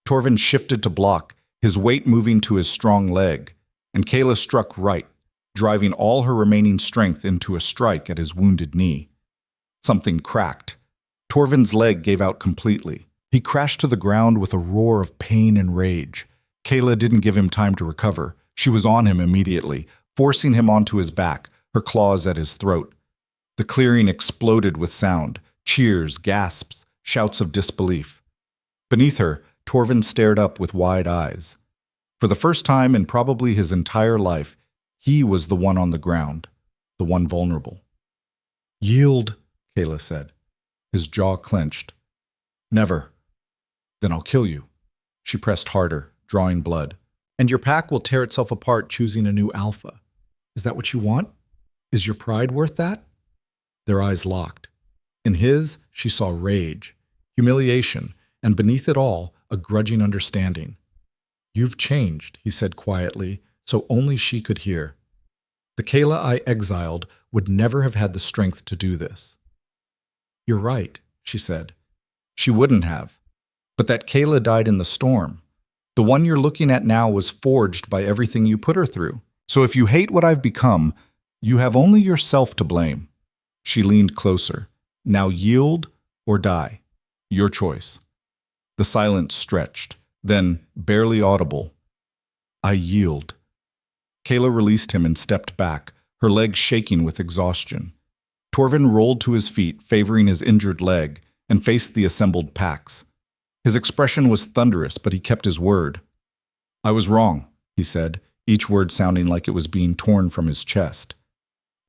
Torvin shifted to block, his weight moving to his strong leg, and Kayla struck right, driving all her remaining strength into a strike at his wounded knee. Something cracked. Torvin's leg gave out completely. He crashed to the ground with a roar of pain and rage. Kayla didn't give him time to recover. She was on him immediately, forcing him onto his back, her claws at his throat. The clearing exploded with sound, cheers, gasps, shouts of disbelief. Beneath her, Torvin stared up with wide eyes. For the first time in probably his entire life, he was the one on the ground, the one vulnerable. "Yield," Kayla said. His jaw clenched. "Never." "Then I'll kill you." She pressed harder, drawing blood. And your pack will tear itself apart choosing a new alpha. Is that what you want? Is your pride worth that? Their eyes locked. In his, she saw rage, humiliation, and beneath it all, a grudging understanding. You've changed, he said quietly, so only she could hear. The Kayla I exiled would never have had the strength to do this. You're right, she said. She wouldn't have. But that Kayla died in the storm. The one you're looking at now was forged by everything you put her through. So if you hate what I've become, you have only yourself to blame. She leaned closer. Now yield or die. Your choice. The silence stretched, then, barely audible, I yield. Kayla released him and stepped back, her legs shaking with exhaustion. Torvin rolled to his feet, favoring his injured leg, and faced the assembled packs. His expression was thunderous, but he kept his word. I was wrong, he said, each word sounding like it was being torn from his chest.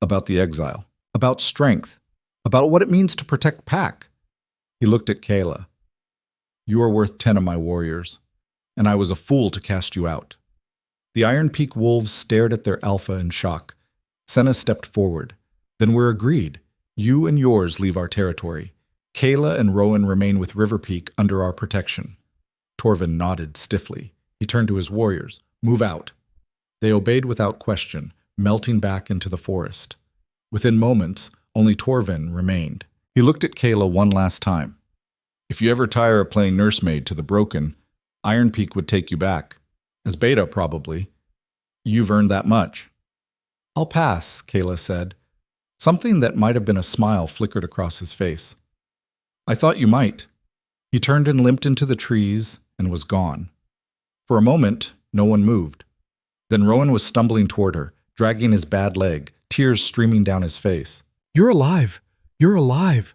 About the exile. About strength. About what it means to protect Pack. He looked at Kayla. You are worth 10 of my warriors, and I was a fool to cast you out. The Iron Peak wolves stared at their alpha in shock. Senna stepped forward. Then we're agreed. You and yours leave our territory. Kayla and Rowan remain with River Peak under our protection. Torvin nodded stiffly. He turned to his warriors. Move out. They obeyed without question, melting back into the forest. Within moments, only Torvin remained. He looked at Kayla one last time. If you ever tire of playing nursemaid to the broken, Iron Peak would take you back. As Beta, probably. You've earned that much. I'll pass, Kayla said. Something that might have been a smile flickered across his face. I thought you might. He turned and limped into the trees and was gone. For a moment, no one moved. Then Rowan was stumbling toward her, dragging his bad leg, tears streaming down his face. You're alive! You're alive!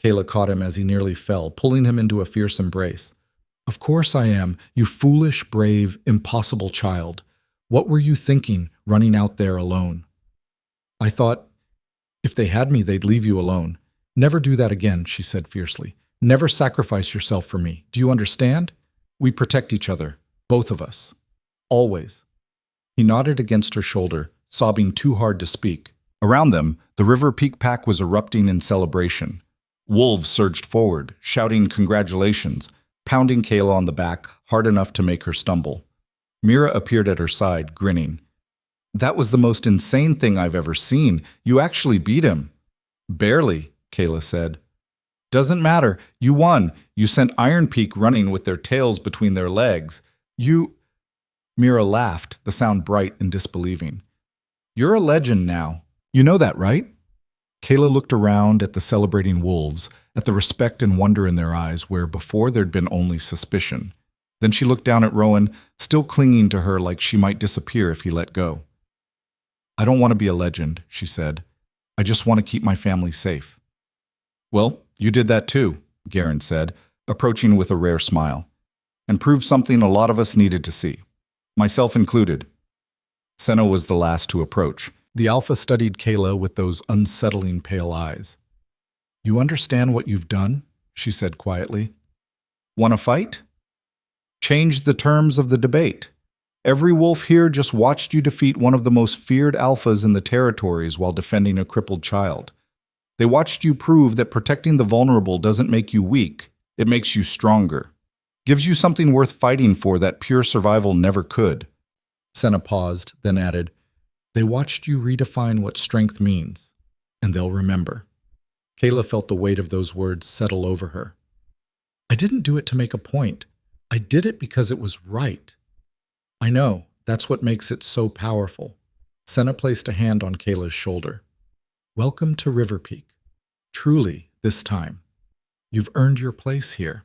Kayla caught him as he nearly fell, pulling him into a fierce embrace. Of course I am, you foolish, brave, impossible child. What were you thinking, running out there alone? I thought, if they had me, they'd leave you alone. Never do that again, she said fiercely. Never sacrifice yourself for me. Do you understand? We protect each other, both of us. Always. He nodded against her shoulder, sobbing too hard to speak. Around them, the River Peak pack was erupting in celebration. Wolves surged forward, shouting congratulations, pounding Kayla on the back hard enough to make her stumble. Mira appeared at her side, grinning. That was the most insane thing I've ever seen. You actually beat him. Barely, Kayla said. Doesn't matter. You won. You sent Iron Peak running with their tails between their legs. You... Mira laughed, the sound bright and disbelieving. You're a legend now. You know that, right? Kayla looked around at the celebrating wolves, at the respect and wonder in their eyes where before there'd been only suspicion. Then she looked down at Rowan, still clinging to her like she might disappear if he let go. I don't want to be a legend, she said. I just want to keep my family safe. Well, you did that too, Garen said, approaching with a rare smile, and proved something a lot of us needed to see, myself included. Senna was the last to approach. The Alpha studied Kayla with those unsettling pale eyes. You understand what you've done? She said quietly. Want to fight? Change the terms of the debate. Every wolf here just watched you defeat one of the most feared alphas in the territories while defending a crippled child. They watched you prove that protecting the vulnerable doesn't make you weak, it makes you stronger. Gives you something worth fighting for that pure survival never could. Senna paused, then added, They watched you redefine what strength means, and they'll remember. Kayla felt the weight of those words settle over her. I didn't do it to make a point. I did it because it was right. I know, that's what makes it so powerful. Senna placed a hand on Kayla's shoulder. Welcome to River Peak. Truly, this time. You've earned your place here.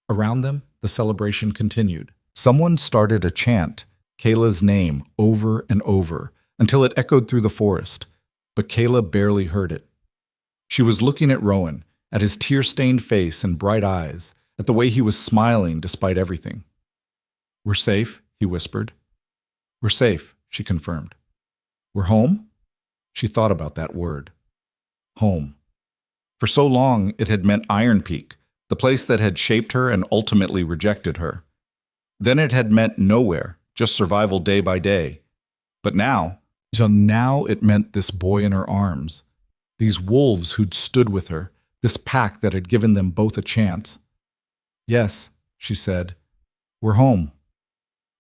Around them, the celebration continued. Someone started a chant, Kayla's name, over and over, until it echoed through the forest, but Kayla barely heard it. She was looking at Rowan, at his tear-stained face and bright eyes, at the way he was smiling despite everything. We're safe, he whispered. We're safe, she confirmed. We're home? She thought about that word. Home. For so long, it had meant Iron Peak, the place that had shaped her and ultimately rejected her. Then it had meant nowhere, just survival day by day. But now it meant this boy in her arms, these wolves who'd stood with her, this pack that had given them both a chance. "Yes," she said, "we're home."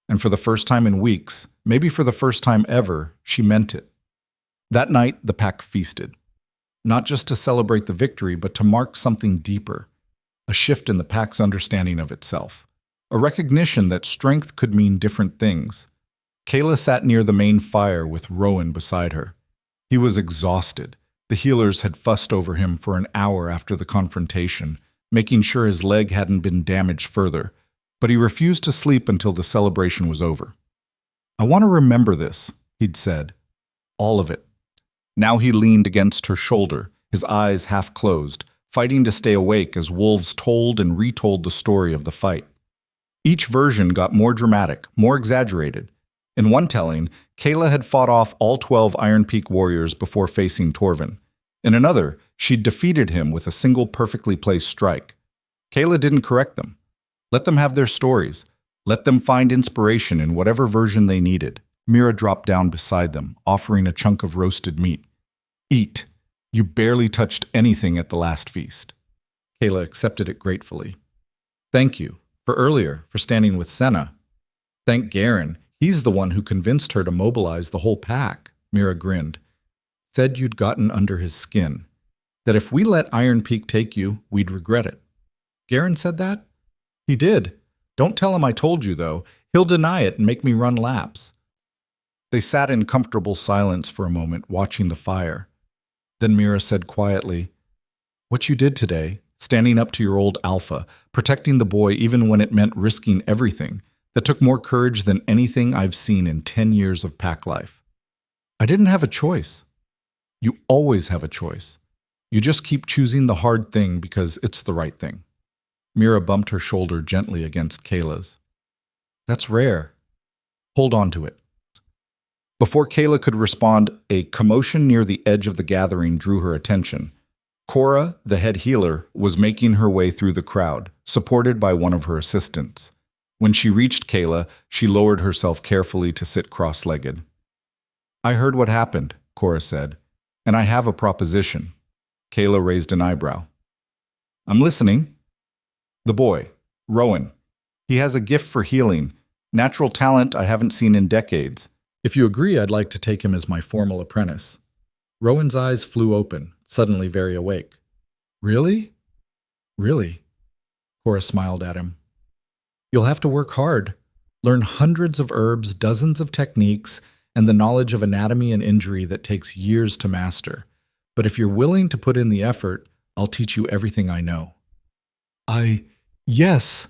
And for the first time in weeks, maybe for the first time ever, she meant it. That night, the pack feasted. Not just to celebrate the victory, but to mark something deeper. A shift in the pack's understanding of itself. A recognition that strength could mean different things. Kayla sat near the main fire with Rowan beside her. He was exhausted. The healers had fussed over him for an hour after the confrontation, making sure his leg hadn't been damaged further, but he refused to sleep until the celebration was over. "I want to remember this," he'd said. "All of it." Now he leaned against her shoulder, his eyes half closed, fighting to stay awake as wolves told and retold the story of the fight. Each version got more dramatic, more exaggerated. In one telling, Kayla had fought off all 12 Iron Peak warriors before facing Torvin. In another, she'd defeated him with a single perfectly placed strike. Kayla didn't correct them. Let them have their stories. Let them find inspiration in whatever version they needed. Mira dropped down beside them, offering a chunk of roasted meat. "Eat. You barely touched anything at the last feast." Kayla accepted it gratefully. "Thank you, for earlier, for standing with Senna." "Thank Garen. He's the one who convinced her to mobilize the whole pack," Mira grinned. "Said you'd gotten under his skin. That if we let Iron Peak take you, we'd regret it." "Garen said that?" "He did. Don't tell him I told you, though. He'll deny it and make me run laps." They sat in comfortable silence for a moment, watching the fire. Then Mira said quietly, "What you did today, standing up to your old alpha, protecting the boy even when it meant risking everything, that took more courage than anything I've seen in 10 years of pack life. I didn't have a choice. You always have a choice. You just keep choosing the hard thing because it's the right thing." Mira bumped her shoulder gently against Kayla's. "That's rare. Hold on to it." Before Kayla could respond, a commotion near the edge of the gathering drew her attention. Cora, the head healer, was making her way through the crowd, supported by one of her assistants. When she reached Kayla, she lowered herself carefully to sit cross-legged. "I heard what happened," Cora said, "and I have a proposition." Kayla raised an eyebrow. "I'm listening." "The boy, Rowan. He has a gift for healing, natural talent I haven't seen in decades. If you agree, I'd like to take him as my formal apprentice." Rowan's eyes flew open, suddenly very awake. "Really? Really?" Cora smiled at him. "You'll have to work hard, learn hundreds of herbs, dozens of techniques, and the knowledge of anatomy and injury that takes years to master. But if you're willing to put in the effort, I'll teach you everything I know." Yes."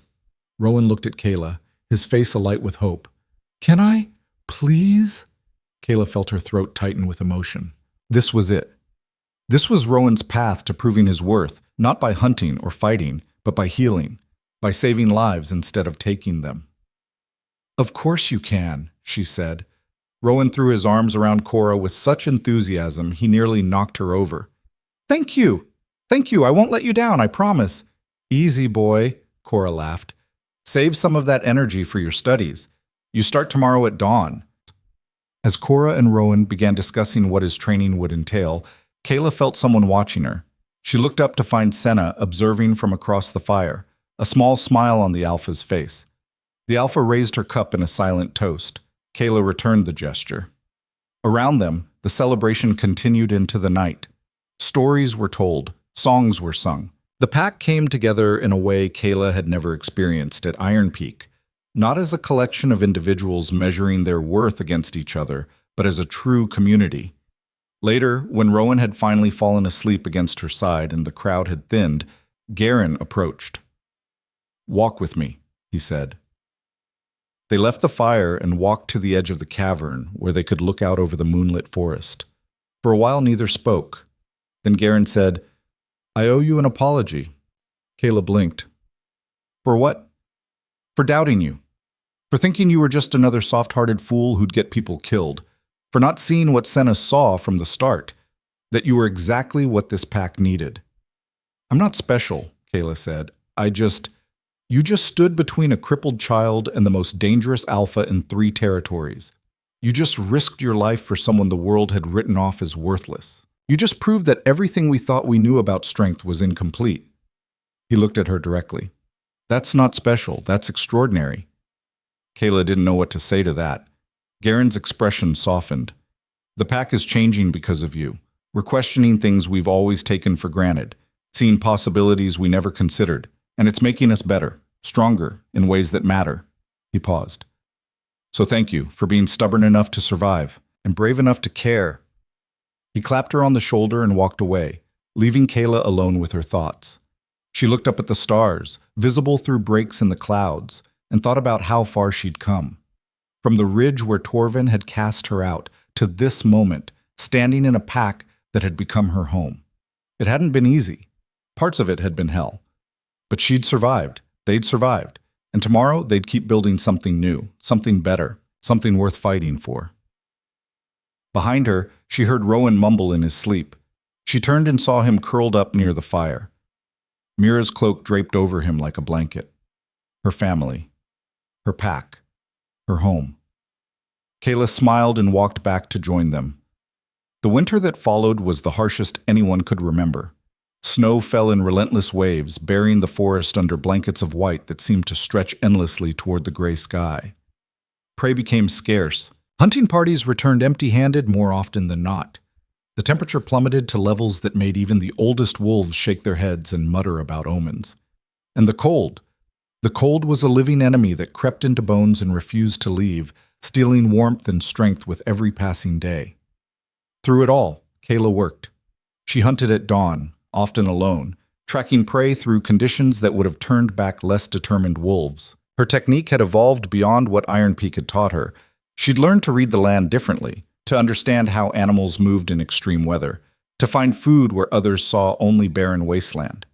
Rowan looked at Kayla, his face alight with hope. "Can I? Please?" Kayla felt her throat tighten with emotion. This was it. This was Rowan's path to proving his worth, not by hunting or fighting, but by healing, by saving lives instead of taking them. "Of course you can," she said. Rowan threw his arms around Cora with such enthusiasm he nearly knocked her over. "Thank you! Thank you! I won't let you down, I promise." "Easy, boy," Cora laughed. "Save some of that energy for your studies. You start tomorrow at dawn." As Cora and Rowan began discussing what his training would entail, Kayla felt someone watching her. She looked up to find Senna observing from across the fire, a small smile on the Alpha's face. The Alpha raised her cup in a silent toast. Kayla returned the gesture. Around them, the celebration continued into the night. Stories were told, songs were sung. The pack came together in a way Kayla had never experienced at Iron Peak, not as a collection of individuals measuring their worth against each other, but as a true community. Later, when Rowan had finally fallen asleep against her side and the crowd had thinned, Garen approached. "Walk with me," he said. They left the fire and walked to the edge of the cavern where they could look out over the moonlit forest. For a while neither spoke. Then Garen said, "I owe you an apology." Kayla blinked. "For what?" "For doubting you. For thinking you were just another soft-hearted fool who'd get people killed. For not seeing what Senna saw from the start, that you were exactly what this pack needed." "I'm not special," Kayla said. You just stood between a crippled child and the most dangerous alpha in 3 territories. You just risked your life for someone the world had written off as worthless. You just proved that everything we thought we knew about strength was incomplete. He looked at her directly. That's not special, that's extraordinary. Kayla didn't know what to say to that. Garen's expression softened. The pack is changing because of you. We're questioning things we've always taken for granted, seeing possibilities we never considered, and it's making us better, stronger, in ways that matter. He paused. So thank you for being stubborn enough to survive and brave enough to care. He clapped her on the shoulder and walked away, leaving Kayla alone with her thoughts. She looked up at the stars, visible through breaks in the clouds, and thought about how far she'd come. From the ridge where Torvin had cast her out to this moment, standing in a pack that had become her home. It hadn't been easy. Parts of it had been hell. But she'd survived. They'd survived. And tomorrow they'd keep building something new, something better, something worth fighting for. Behind her, she heard Rowan mumble in his sleep. She turned and saw him curled up near the fire. Mira's cloak draped over him like a blanket. Her family. Her pack. Her home. Kayla smiled and walked back to join them. The winter that followed was the harshest anyone could remember. Snow fell in relentless waves, burying the forest under blankets of white that seemed to stretch endlessly toward the gray sky. Prey became scarce. Hunting parties returned empty-handed more often than not. The temperature plummeted to levels that made even the oldest wolves shake their heads and mutter about omens. And the cold. The cold was a living enemy that crept into bones and refused to leave, stealing warmth and strength with every passing day. Through it all, Kayla worked. She hunted at dawn, often alone, tracking prey through conditions that would have turned back less determined wolves. Her technique had evolved beyond what Iron Peak had taught her. She'd learned to read the land differently, to understand how animals moved in extreme weather, to find food where others saw only barren wasteland.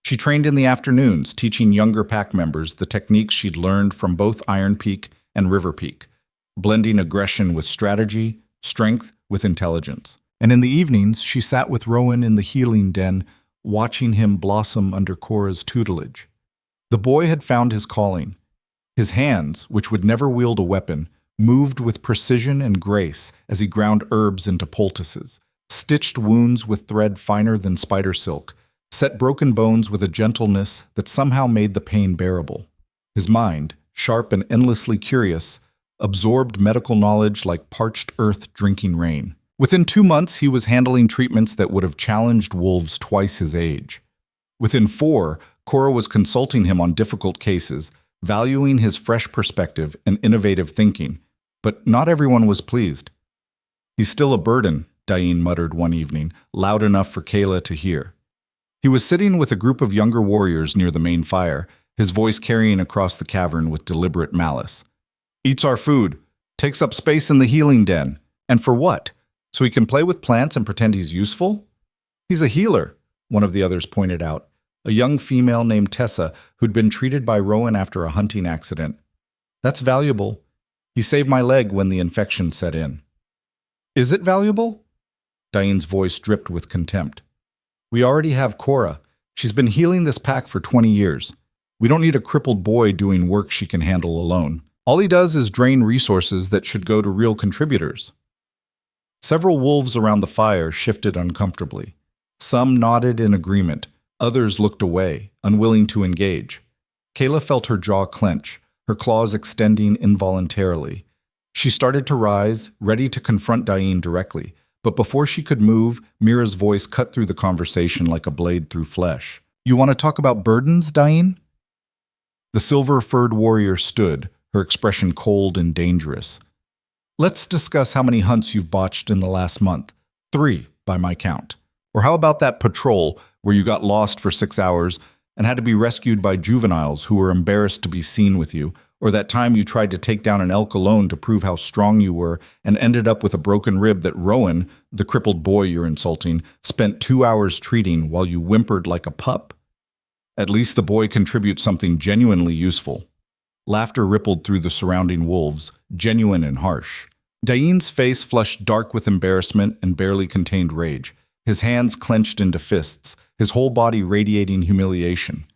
She trained in the afternoons, teaching younger pack members the techniques she'd learned from both Iron Peak and River Peak, blending aggression with strategy, strength with intelligence. And in the evenings, she sat with Rowan in the healing den, watching him blossom under Cora's tutelage. The boy had found his calling. His hands, which would never wield a weapon, moved with precision and grace as he ground herbs into poultices, stitched wounds with thread finer than spider silk, set broken bones with a gentleness that somehow made the pain bearable. His mind, sharp and endlessly curious, absorbed medical knowledge like parched earth drinking rain. Within 2 months, he was handling treatments that would have challenged wolves twice his age. Within 4, Cora was consulting him on difficult cases, valuing his fresh perspective and innovative thinking, but not everyone was pleased. "He's still a burden," Diane muttered one evening, loud enough for Kayla to hear. He was sitting with a group of younger warriors near the main fire, his voice carrying across the cavern with deliberate malice. "Eats our food, takes up space in the healing den. And for what? So he can play with plants and pretend he's useful? He's a healer," one of the others pointed out, a young female named Tessa who'd been treated by Rowan after a hunting accident. "That's valuable. He saved my leg when the infection set in." "Is it valuable?" Diane's voice dripped with contempt. "We already have Cora. She's been healing this pack for 20 years. We don't need a crippled boy doing work she can handle alone. All he does is drain resources that should go to real contributors." Several wolves around the fire shifted uncomfortably. Some nodded in agreement. Others looked away, unwilling to engage. Kayla felt her jaw clench, her claws extending involuntarily. She started to rise, ready to confront Diane directly, but before she could move, Mira's voice cut through the conversation like a blade through flesh. "You want to talk about burdens, Diane?" The silver-furred warrior stood, her expression cold and dangerous. "Let's discuss how many hunts you've botched in the last month. 3, by my count. Or how about that patrol where you got lost for 6 hours and had to be rescued by juveniles who were embarrassed to be seen with you, or that time you tried to take down an elk alone to prove how strong you were and ended up with a broken rib that Rowan, the crippled boy you're insulting, spent 2 hours treating while you whimpered like a pup? At least the boy contributes something genuinely useful." Laughter rippled through the surrounding wolves, genuine and harsh. Diane's face flushed dark with embarrassment and barely contained rage, his hands clenched into fists, his whole body radiating humiliation.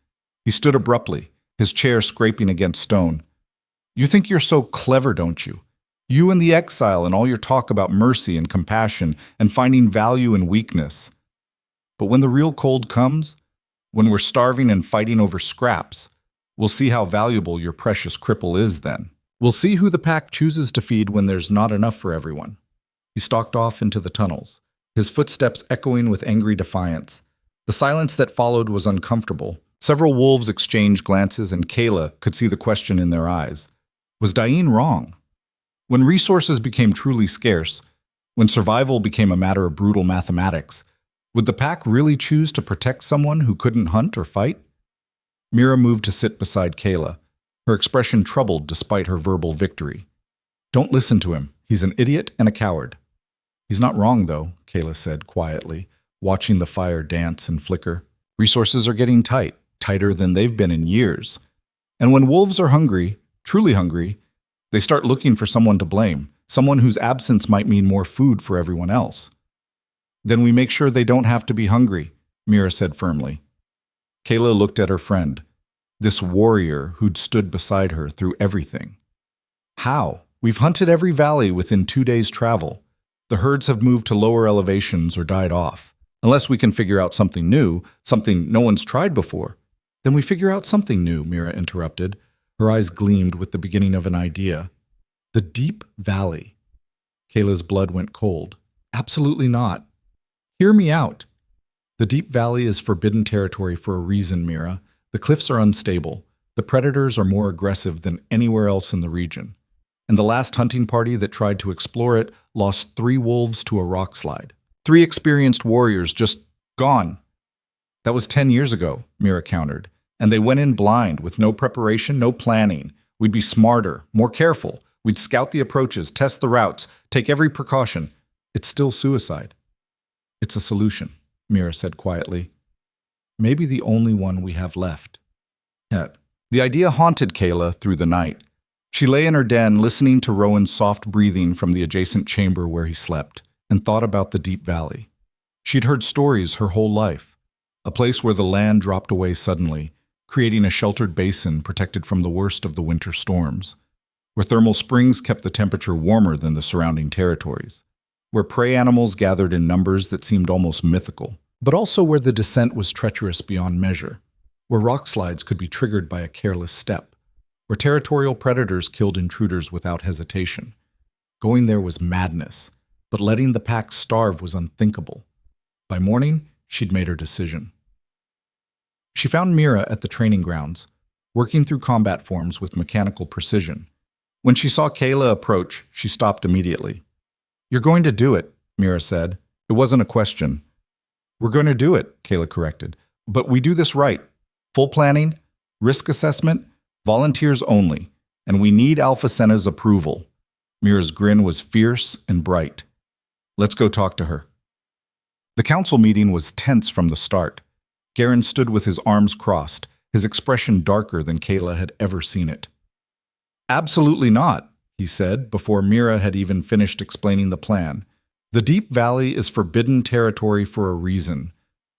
He stood abruptly, his chair scraping against stone. "You think you're so clever, don't you? You and the exile and all your talk about mercy and compassion and finding value in weakness. But when the real cold comes, when we're starving and fighting over scraps, we'll see how valuable your precious cripple is then. We'll see who the pack chooses to feed when there's not enough for everyone." He stalked off into the tunnels, his footsteps echoing with angry defiance. The silence that followed was uncomfortable. Several wolves exchanged glances, and Kayla could see the question in their eyes. Was Diane wrong? When resources became truly scarce, when survival became a matter of brutal mathematics, would the pack really choose to protect someone who couldn't hunt or fight? Mira moved to sit beside Kayla, her expression troubled despite her verbal victory. "Don't listen to him. He's an idiot and a coward." "He's not wrong, though," Kayla said quietly, watching the fire dance and flicker. "Resources are getting tight, tighter than they've been in years. And when wolves are hungry, truly hungry, they start looking for someone to blame, someone whose absence might mean more food for everyone else." "Then we make sure they don't have to be hungry," Mira said firmly. Kayla looked at her friend, this warrior who'd stood beside her through everything. "How? We've hunted every valley within 2 days' travel. The herds have moved to lower elevations or died off. Unless we can figure out something new, something no one's tried before." "Then we figure out something new," Mira interrupted. Her eyes gleamed with the beginning of an idea. "The Deep Valley." Kayla's blood went cold. "Absolutely not. Hear me out. The Deep Valley is forbidden territory for a reason, Mira. The cliffs are unstable. The predators are more aggressive than anywhere else in the region. And the last hunting party that tried to explore it lost 3 wolves to a rock slide. 3 experienced warriors just gone." "That was 10 years ago," Mira countered. "And they went in blind, with no preparation, no planning. We'd be smarter, more careful. We'd scout the approaches, test the routes, take every precaution. It's still suicide." "It's a solution," Mira said quietly. "Maybe the only one we have left." Yet, the idea haunted Kayla through the night. She lay in her den listening to Rowan's soft breathing from the adjacent chamber where he slept, and thought about the Deep Valley. She'd heard stories her whole life, a place where the land dropped away suddenly, creating a sheltered basin protected from the worst of the winter storms, where thermal springs kept the temperature warmer than the surrounding territories, where prey animals gathered in numbers that seemed almost mythical, but also where the descent was treacherous beyond measure, where rock slides could be triggered by a careless step, where territorial predators killed intruders without hesitation. Going there was madness, but letting the pack starve was unthinkable. By morning, she'd made her decision. She found Mira at the training grounds, working through combat forms with mechanical precision. When she saw Kayla approach, she stopped immediately. "You're going to do it," Mira said. It wasn't a question. "We're going to do it," Kayla corrected. "But we do this right. Full planning, risk assessment, volunteers only, and we need Alpha Senna's approval." Mira's grin was fierce and bright. "Let's go talk to her." The council meeting was tense from the start. Garen stood with his arms crossed, his expression darker than Kayla had ever seen it. "Absolutely not," he said, before Mira had even finished explaining the plan. "The Deep Valley is forbidden territory for a reason.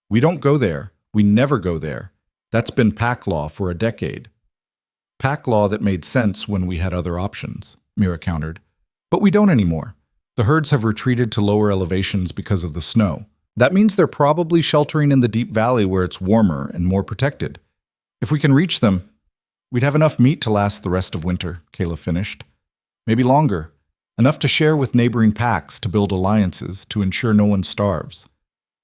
We don't go there. We never go there. That's been pack law for a decade." "Pack law that made sense when we had other options," Mira countered. "But we don't anymore. The herds have retreated to lower elevations because of the snow. That means they're probably sheltering in the Deep Valley where it's warmer and more protected. If we can reach them, we'd have enough meat to last the rest of winter," Kayla finished. "Maybe longer. Enough to share with neighboring packs, to build alliances, to ensure no one starves.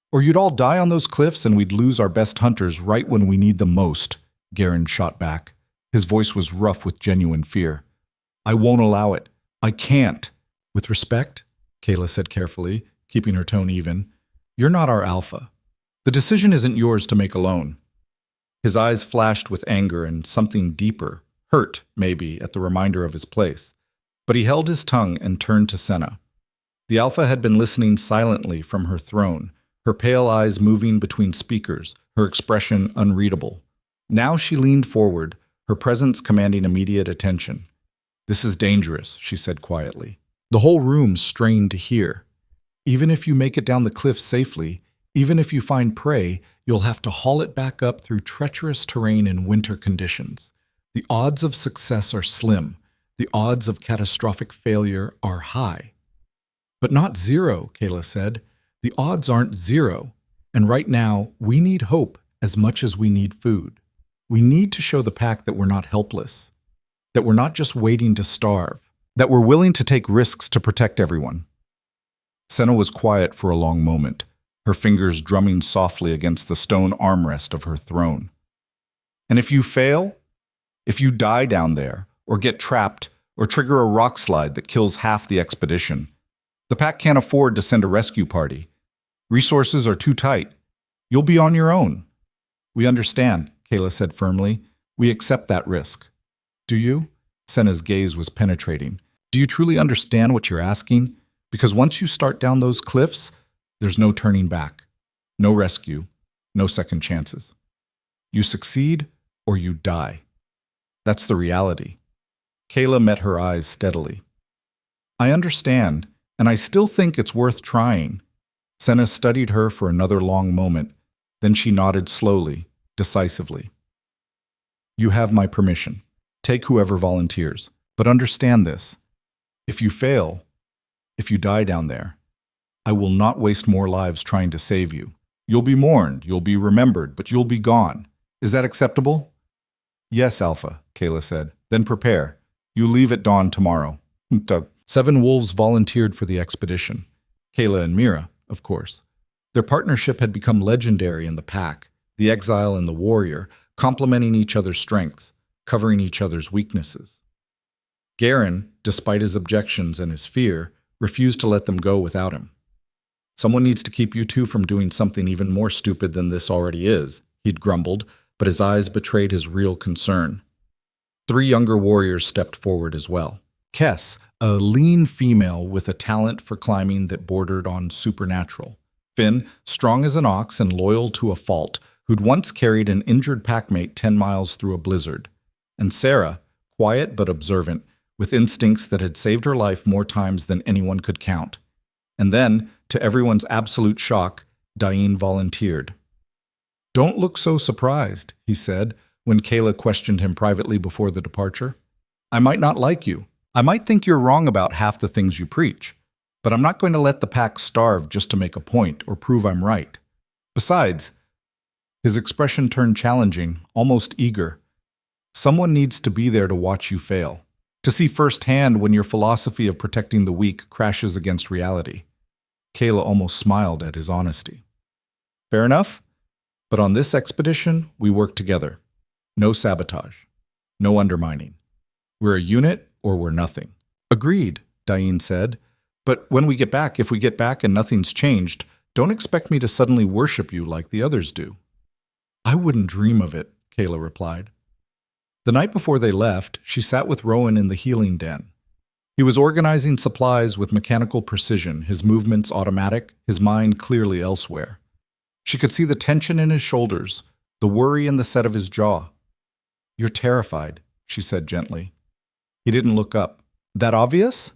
Or you'd all die on those cliffs and we'd lose our best hunters right when we need them most," Garen shot back. His voice was rough with genuine fear. "I won't allow it. I can't." "With respect," Kayla said carefully, keeping her tone even, "you're not our alpha. The decision isn't yours to make alone." His eyes flashed with anger and something deeper, hurt, maybe, at the reminder of his place. But he held his tongue and turned to Senna. The alpha had been listening silently from her throne, her pale eyes moving between speakers, her expression unreadable. Now she leaned forward, her presence commanding immediate attention. "This is dangerous," she said quietly. The whole room strained to hear. "Even if you make it down the cliff safely, even if you find prey, you'll have to haul it back up through treacherous terrain in winter conditions. The odds of success are slim. The odds of catastrophic failure are high. But not zero, Kayla said. The odds aren't zero. And right now, we need hope as much as we need food. We need to show the pack that we're not helpless, that we're not just waiting to starve, that we're willing to take risks to protect everyone. Senna was quiet for a long moment, her fingers drumming softly against the stone armrest of her throne. And if you fail, if you die down there, or get trapped, or trigger a rock slide that kills half the expedition, the pack can't afford to send a rescue party. Resources are too tight. You'll be on your own. We understand, Kayla said firmly. We accept that risk. Do you? Senna's gaze was penetrating. Do you truly understand what you're asking? Because once you start down those cliffs, there's no turning back. No rescue. No second chances. You succeed or you die. That's the reality. Kayla met her eyes steadily. I understand, and I still think it's worth trying. Senna studied her for another long moment. Then she nodded slowly, decisively. You have my permission. Take whoever volunteers. But understand this. If you fail, if you die down there, I will not waste more lives trying to save you. You'll be mourned, you'll be remembered, but you'll be gone. Is that acceptable? Yes, Alpha, Kayla said. Then prepare. You leave at dawn tomorrow. 7 wolves volunteered for the expedition. Kayla and Mira, of course. Their partnership had become legendary in the pack, the exile and the warrior, complementing each other's strengths, covering each other's weaknesses. Garen, despite his objections and his fear, refused to let them go without him. Someone needs to keep you two from doing something even more stupid than this already is, he'd grumbled, but his eyes betrayed his real concern. 3 younger warriors stepped forward as well. Kess, a lean female with a talent for climbing that bordered on supernatural. Finn, strong as an ox and loyal to a fault, who'd once carried an injured packmate 10 miles through a blizzard. And Sarah, quiet but observant, with instincts that had saved her life more times than anyone could count. And then, to everyone's absolute shock, Diane volunteered. Don't look so surprised, he said, when Kayla questioned him privately before the departure. I might not like you. I might think you're wrong about half the things you preach. But I'm not going to let the pack starve just to make a point or prove I'm right. Besides, his expression turned challenging, almost eager. Someone needs to be there to watch you fail, to see firsthand when your philosophy of protecting the weak crashes against reality. Kayla almost smiled at his honesty. Fair enough, but on this expedition, we work together. No sabotage, no undermining. We're a unit or we're nothing. Agreed, Diane said. But when we get back, if we get back and nothing's changed, don't expect me to suddenly worship you like the others do. I wouldn't dream of it, Kayla replied. The night before they left, she sat with Rowan in the healing den. He was organizing supplies with mechanical precision, his movements automatic, his mind clearly elsewhere. She could see the tension in his shoulders, the worry in the set of his jaw. You're terrified, she said gently. He didn't look up. That obvious?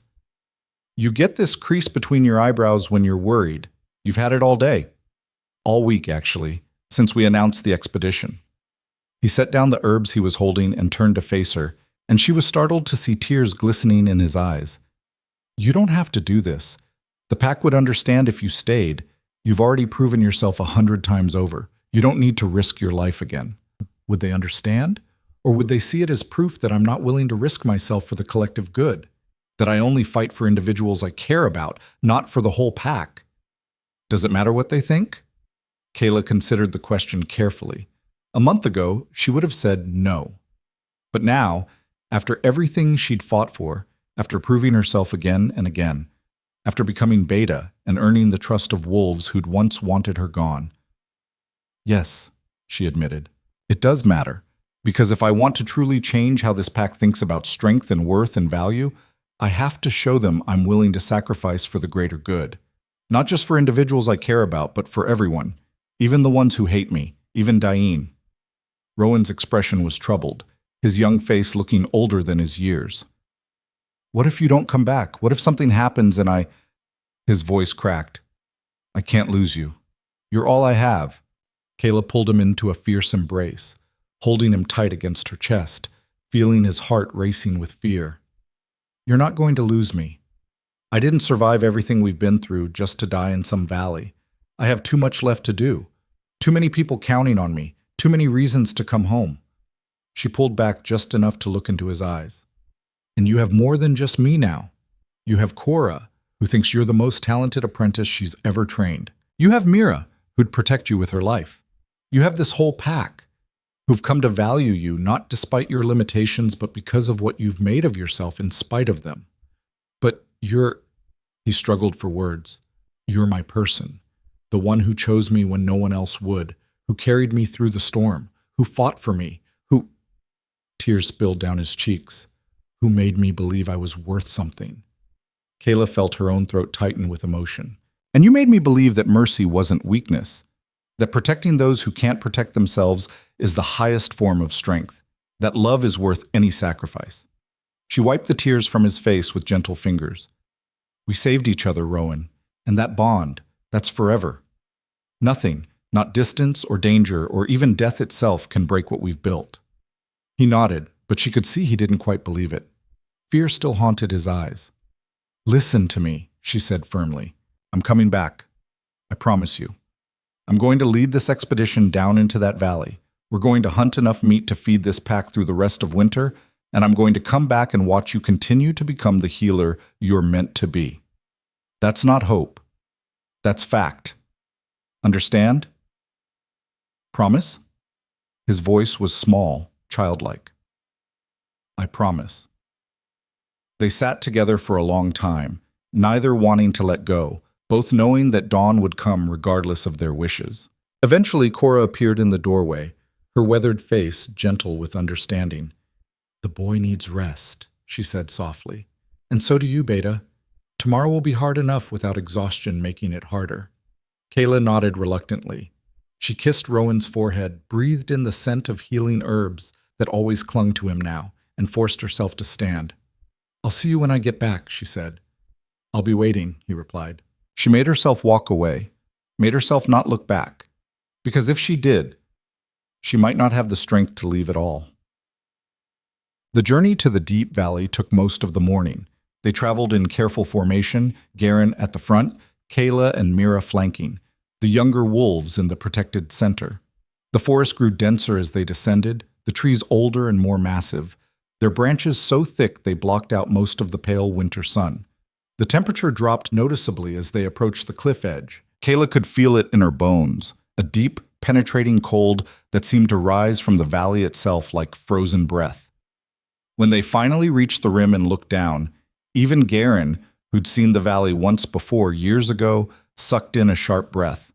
You get this crease between your eyebrows when you're worried. You've had it all day. All week, actually, since we announced the expedition. He set down the herbs he was holding and turned to face her, and she was startled to see tears glistening in his eyes. You don't have to do this. The pack would understand if you stayed. You've already proven yourself 100 times over. You don't need to risk your life again. Would they understand? Or would they see it as proof that I'm not willing to risk myself for the collective good? That I only fight for individuals I care about, not for the whole pack? Does it matter what they think? Kayla considered the question carefully. A month ago, she would have said no. But now, after everything she'd fought for, after proving herself again and again, after becoming beta and earning the trust of wolves who'd once wanted her gone. Yes, she admitted, it does matter, because if I want to truly change how this pack thinks about strength and worth and value, I have to show them I'm willing to sacrifice for the greater good. Not just for individuals I care about, but for everyone, even the ones who hate me, even Diane. Rowan's expression was troubled, his young face looking older than his years. What if you don't come back? What if something happens and I... His voice cracked. I can't lose you. You're all I have. Kayla pulled him into a fierce embrace, holding him tight against her chest, feeling his heart racing with fear. "You're not going to lose me. I didn't survive everything we've been through just to die in some valley. I have too much left to do. Too many people counting on me. Too many reasons to come home." She pulled back just enough to look into his eyes. "And you have more than just me now. You have Cora, who thinks you're the most talented apprentice she's ever trained. You have Mira, who'd protect you with her life. You have this whole pack, who've come to value you not despite your limitations, but because of what you've made of yourself in spite of them. But you're—" he struggled for words. "You're my person, the one who chose me when no one else would, who carried me through the storm, who fought for me, who—" tears spilled down his cheeks, "who made me believe I was worth something." Kayla felt her own throat tighten with emotion. "And you made me believe that mercy wasn't weakness, that protecting those who can't protect themselves is the highest form of strength, that love is worth any sacrifice." She wiped the tears from his face with gentle fingers. "We saved each other, Rowan, and that bond, that's forever. Nothing, not distance or danger or even death itself, can break what we've built." He nodded, but she could see he didn't quite believe it. Fear still haunted his eyes. "Listen to me," she said firmly. "I'm coming back. I promise you. I'm going to lead this expedition down into that valley. We're going to hunt enough meat to feed this pack through the rest of winter, and I'm going to come back and watch you continue to become the healer you're meant to be. That's not hope. That's fact. Understand? Promise?" His voice was small, childlike. "I promise." They sat together for a long time, neither wanting to let go, both knowing that dawn would come regardless of their wishes. Eventually, Cora appeared in the doorway, her weathered face gentle with understanding. "The boy needs rest," she said softly. "And so do you, Beta. Tomorrow will be hard enough without exhaustion making it harder." Kayla nodded reluctantly. She kissed Rowan's forehead, breathed in the scent of healing herbs that always clung to him now, and forced herself to stand. "I'll see you when I get back," she said. "I'll be waiting," he replied. She made herself walk away, made herself not look back, because if she did, she might not have the strength to leave at all. The journey to the deep valley took most of the morning. They traveled in careful formation, Garen at the front, Kayla and Mira flanking, the younger wolves in the protected center. The forest grew denser as they descended, the trees older and more massive, their branches so thick they blocked out most of the pale winter sun. The temperature dropped noticeably as they approached the cliff edge. Kayla could feel it in her bones, a deep, penetrating cold that seemed to rise from the valley itself like frozen breath. When they finally reached the rim and looked down, even Garen, who'd seen the valley once before years ago, sucked in a sharp breath.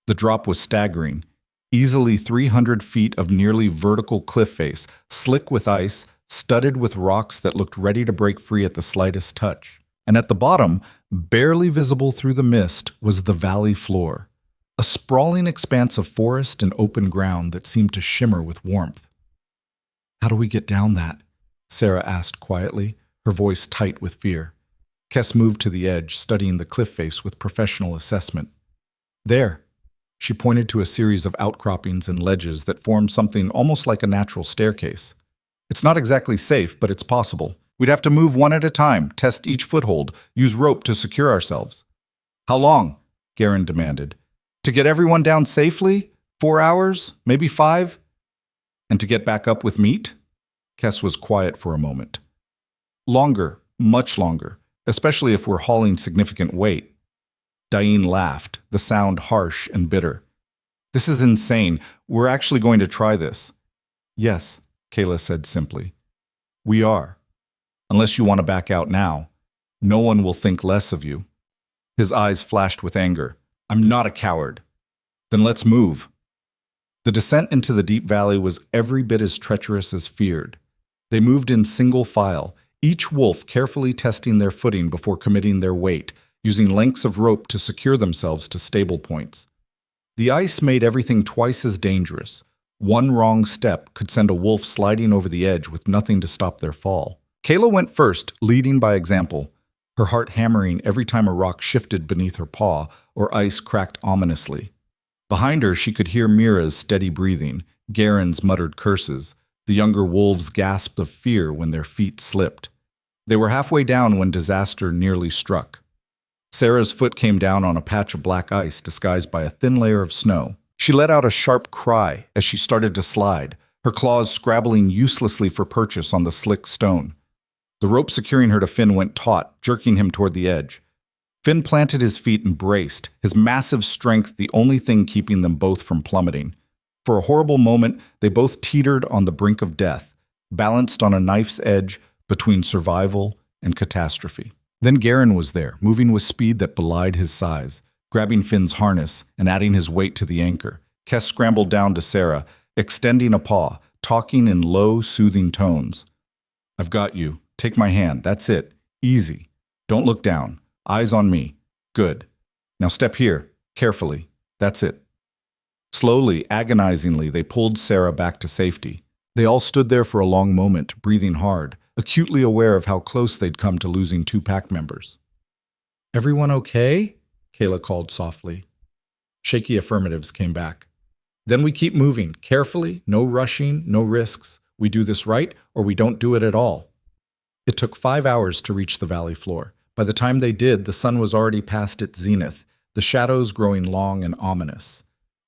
The drop was staggering, easily 300 feet of nearly vertical cliff face, slick with ice, studded with rocks that looked ready to break free at the slightest touch. And at the bottom, barely visible through the mist, was the valley floor, a sprawling expanse of forest and open ground that seemed to shimmer with warmth. "How do we get down that?" Sarah asked quietly, her voice tight with fear. Kess moved to the edge, studying the cliff face with professional assessment. "There." She pointed to a series of outcroppings and ledges that formed something almost like a natural staircase. "It's not exactly safe, but it's possible. We'd have to move one at a time, test each foothold, use rope to secure ourselves." "How long?" Garen demanded. "To get everyone down safely? 4 hours? Maybe 5? And to get back up with meat?" Kess was quiet for a moment. "Longer, much longer, especially if we're hauling significant weight." Diane laughed, the sound harsh and bitter. "This is insane. We're actually going to try this." "Yes," Kayla said simply. "We are. Unless you want to back out now. No one will think less of you." His eyes flashed with anger. "I'm not a coward." "Then let's move." The descent into the deep valley was every bit as treacherous as feared. They moved in single file, each wolf carefully testing their footing before committing their weight, using lengths of rope to secure themselves to stable points. The ice made everything twice as dangerous. One wrong step could send a wolf sliding over the edge with nothing to stop their fall. Kayla went first, leading by example, her heart hammering every time a rock shifted beneath her paw or ice cracked ominously. Behind her, she could hear Mira's steady breathing, Garen's muttered curses, The younger wolves gasped of fear when their feet slipped. They were halfway down when disaster nearly struck. Sarah's foot came down on a patch of black ice disguised by a thin layer of snow. She let out a sharp cry as she started to slide, her claws scrabbling uselessly for purchase on the slick stone. The rope securing her to Finn went taut, jerking him toward the edge. Finn planted his feet and braced, his massive strength the only thing keeping them both from plummeting. For a horrible moment, they both teetered on the brink of death, balanced on a knife's edge between survival and catastrophe. Then Garen was there, moving with speed that belied his size, grabbing Finn's harness and adding his weight to the anchor. Kes scrambled down to Sarah, extending a paw, talking in low, soothing tones. "I've got you. Take my hand. That's it. Easy. Don't look down. Eyes on me. Good. Now step here. Carefully. That's it." Slowly, agonizingly, they pulled Sarah back to safety. They all stood there for a long moment, breathing hard, acutely aware of how close they'd come to losing two pack members. "Everyone okay?" Kayla called softly. Shaky affirmatives came back. "Then we keep moving, carefully, no rushing, no risks. We do this right, or we don't do it at all." It took 5 hours to reach the valley floor. By the time they did, the sun was already past its zenith, the shadows growing long and ominous.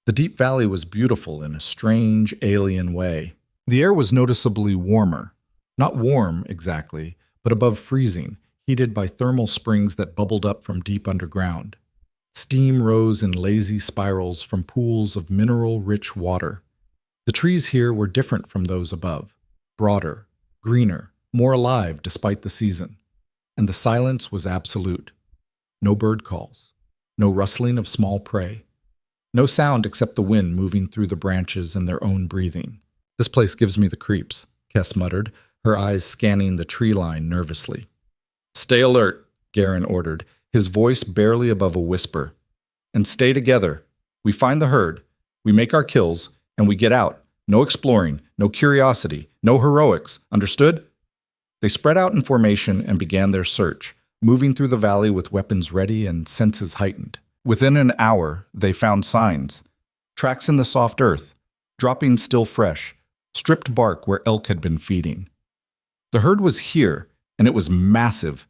The deep valley was beautiful in a strange, alien way. The air was noticeably warmer. Not warm, exactly, but above freezing, heated by thermal springs that bubbled up from deep underground. Steam rose in lazy spirals from pools of mineral-rich water. The trees here were different from those above, broader, greener, more alive despite the season. And the silence was absolute. No bird calls, no rustling of small prey, no sound except the wind moving through the branches and their own breathing. "This place gives me the creeps," Kes muttered, her eyes scanning the tree line nervously. "Stay alert," Garen ordered, his voice barely above a whisper. "And stay together. We find the herd, we make our kills, and we get out. No exploring, no curiosity, no heroics. Understood?" They spread out in formation and began their search, moving through the valley with weapons ready and senses heightened. Within an hour, they found signs. Tracks in the soft earth, droppings still fresh, stripped bark where elk had been feeding. The herd was here, and it was massive.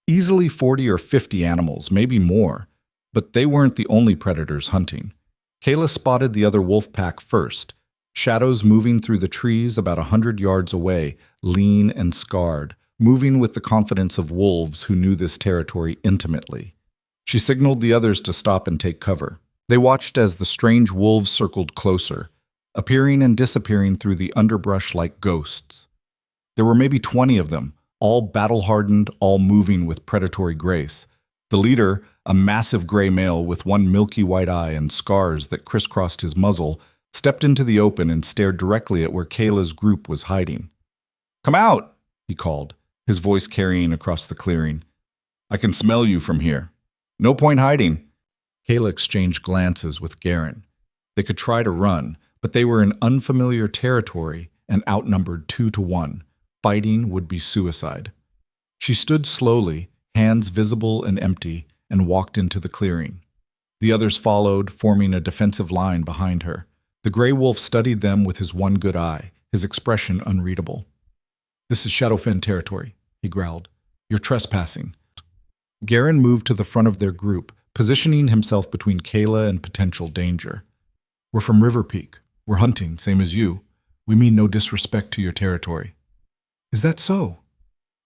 Easily 40 or 50 animals, maybe more. But they weren't the only predators hunting. Kayla spotted the other wolf pack first, shadows moving through the trees about 100 yards away, lean and scarred, moving with the confidence of wolves who knew this territory intimately. She signaled the others to stop and take cover. They watched as the strange wolves circled closer, appearing and disappearing through the underbrush like ghosts. There were maybe 20 of them, all battle-hardened, all moving with predatory grace. The leader, a massive gray male with one milky white eye and scars that crisscrossed his muzzle, stepped into the open and stared directly at where Kayla's group was hiding. "Come out," he called, his voice carrying across the clearing. "I can smell you from here. No point hiding." Kayla exchanged glances with Garen. They could try to run, but they were in unfamiliar territory and outnumbered 2 to 1. Fighting would be suicide. She stood slowly, hands visible and empty, and walked into the clearing. The others followed, forming a defensive line behind her. The gray wolf studied them with his one good eye, his expression unreadable. "This is Shadowfen territory," he growled. "You're trespassing." Garen moved to the front of their group, positioning himself between Kayla and potential danger. "We're from River Peak. We're hunting, same as you. We mean no disrespect to your territory." "Is that so?"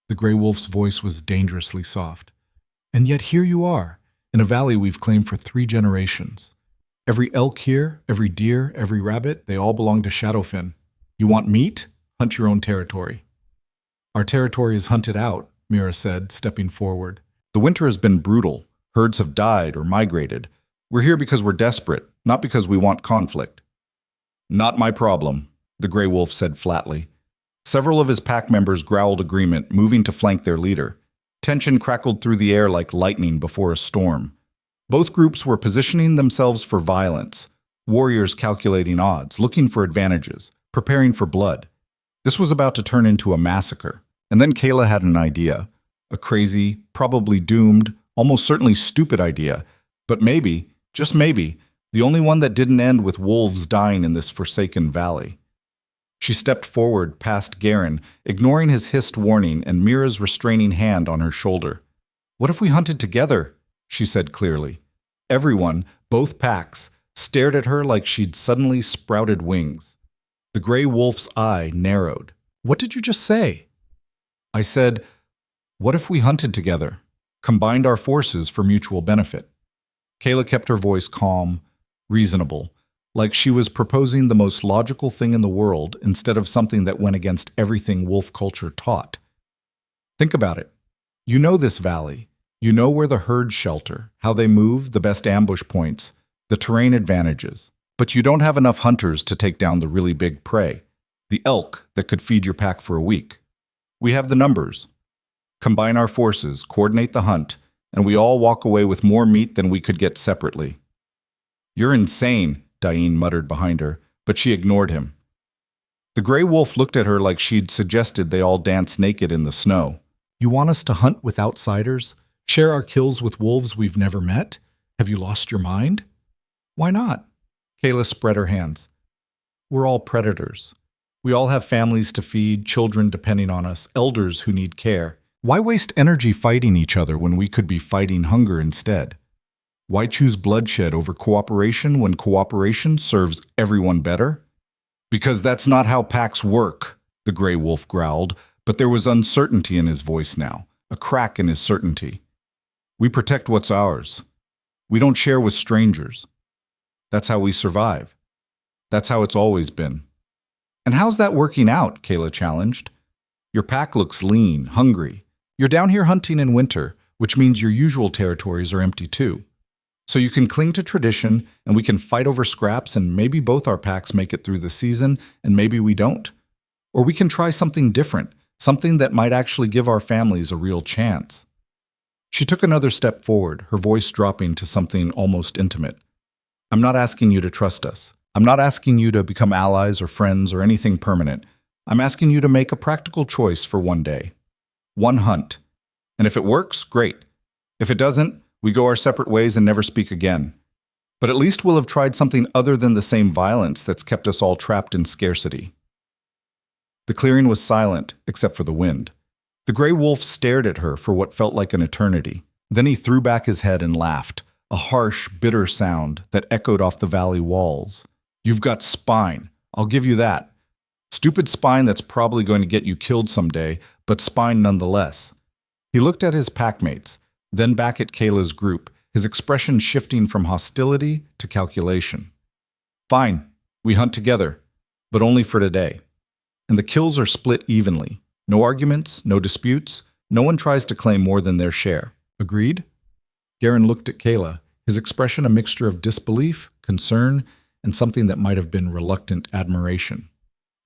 The gray wolf's voice was dangerously soft. "And yet here you are, in a valley we've claimed for 3 generations. Every elk here, every deer, every rabbit, they all belong to Shadowfen. You want meat? Hunt your own territory." "Our territory is hunted out," Mira said, stepping forward. "The winter has been brutal. Herds have died or migrated. We're here because we're desperate, not because we want conflict." "Not my problem," the gray wolf said flatly. Several of his pack members growled agreement, moving to flank their leader. Tension crackled through the air like lightning before a storm. Both groups were positioning themselves for violence, warriors calculating odds, looking for advantages, preparing for blood. This was about to turn into a massacre. And then Kayla had an idea. A crazy, probably doomed, almost certainly stupid idea. But maybe, just maybe, the only one that didn't end with wolves dying in this forsaken valley. She stepped forward past Garen, ignoring his hissed warning and Mira's restraining hand on her shoulder. "What if we hunted together?" she said clearly. Everyone, both packs, stared at her like she'd suddenly sprouted wings. The gray wolf's eye narrowed. "What did you just say?" "I said, what if we hunted together? Combined our forces for mutual benefit." Kayla kept her voice calm, reasonable, like she was proposing the most logical thing in the world instead of something that went against everything wolf culture taught. "Think about it. You know this valley. You know where the herds shelter, how they move, the best ambush points, the terrain advantages. But you don't have enough hunters to take down the really big prey, the elk that could feed your pack for a week. We have the numbers. Combine our forces, coordinate the hunt, and we all walk away with more meat than we could get separately." "You're insane," Diane muttered behind her, but she ignored him. The gray wolf looked at her like she'd suggested they all dance naked in the snow. "You want us to hunt with outsiders? Share our kills with wolves we've never met? Have you lost your mind?" "Why not?" Kayla spread her hands. "We're all predators. We all have families to feed, children depending on us, elders who need care. Why waste energy fighting each other when we could be fighting hunger instead? Why choose bloodshed over cooperation when cooperation serves everyone better?" "Because that's not how packs work," the gray wolf growled, but there was uncertainty in his voice now, a crack in his certainty. "We protect what's ours. We don't share with strangers. That's how we survive. That's how it's always been." "And how's that working out?" Kayla challenged. "Your pack looks lean, hungry. You're down here hunting in winter, which means your usual territories are empty too. So you can cling to tradition, and we can fight over scraps, and maybe both our packs make it through the season, and maybe we don't. Or we can try something different, something that might actually give our families a real chance." She took another step forward, her voice dropping to something almost intimate. "I'm not asking you to trust us. I'm not asking you to become allies or friends or anything permanent. I'm asking you to make a practical choice for one day. One hunt. And if it works, great. If it doesn't, we go our separate ways and never speak again. But at least we'll have tried something other than the same violence that's kept us all trapped in scarcity." The clearing was silent, except for the wind. The gray wolf stared at her for what felt like an eternity. Then he threw back his head and laughed, a harsh, bitter sound that echoed off the valley walls. "You've got spine. I'll give you that. Stupid spine that's probably going to get you killed someday, but spine nonetheless." He looked at his packmates, then back at Kayla's group, his expression shifting from hostility to calculation. "Fine, we hunt together, but only for today. And the kills are split evenly. No arguments, no disputes, no one tries to claim more than their share. Agreed?" Garen looked at Kayla, his expression a mixture of disbelief, concern, and something that might have been reluctant admiration.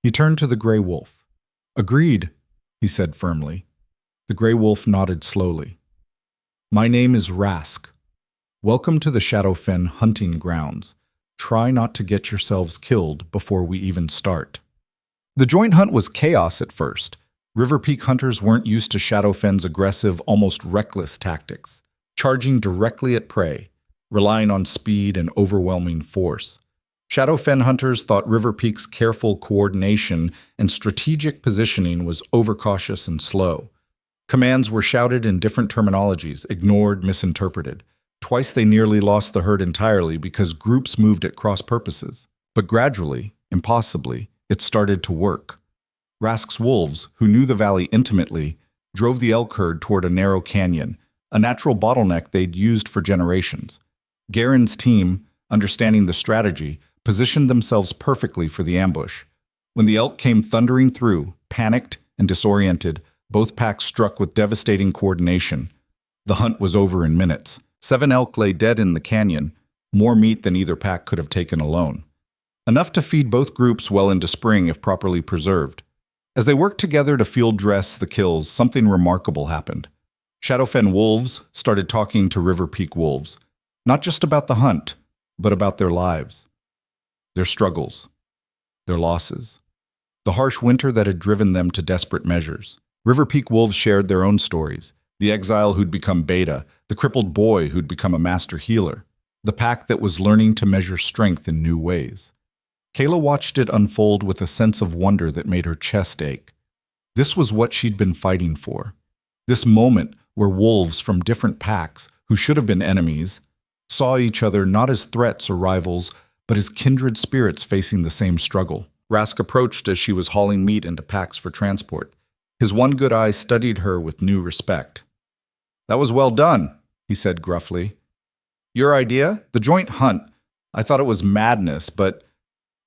He turned to the gray wolf. "Agreed," he said firmly. The gray wolf nodded slowly. "My name is Rask. Welcome to the Shadowfen hunting grounds. Try not to get yourselves killed before we even start." The joint hunt was chaos at first. River Peak hunters weren't used to Shadowfen's aggressive, almost reckless tactics, charging directly at prey, relying on speed and overwhelming force. Shadowfen hunters thought River Peak's careful coordination and strategic positioning was overcautious and slow. Commands were shouted in different terminologies, ignored, misinterpreted. Twice they nearly lost the herd entirely because groups moved at cross purposes. But gradually, impossibly, it started to work. Rask's wolves, who knew the valley intimately, drove the elk herd toward a narrow canyon, a natural bottleneck they'd used for generations. Garen's team, understanding the strategy, positioned themselves perfectly for the ambush. When the elk came thundering through, panicked and disoriented, both packs struck with devastating coordination. The hunt was over in minutes. 7 elk lay dead in the canyon, more meat than either pack could have taken alone. Enough to feed both groups well into spring if properly preserved. As they worked together to field dress the kills, something remarkable happened. Shadowfen wolves started talking to River Peak wolves, not just about the hunt, but about their lives. Their struggles, their losses, the harsh winter that had driven them to desperate measures. River Peak wolves shared their own stories, the exile who'd become Beta, the crippled boy who'd become a master healer, the pack that was learning to measure strength in new ways. Kayla watched it unfold with a sense of wonder that made her chest ache. This was what she'd been fighting for. This moment where wolves from different packs, who should have been enemies, saw each other not as threats or rivals, but as kindred spirits facing the same struggle. Rask approached as she was hauling meat into packs for transport. His one good eye studied her with new respect. "That was well done," he said gruffly. "Your idea? The joint hunt. I thought it was madness, but—"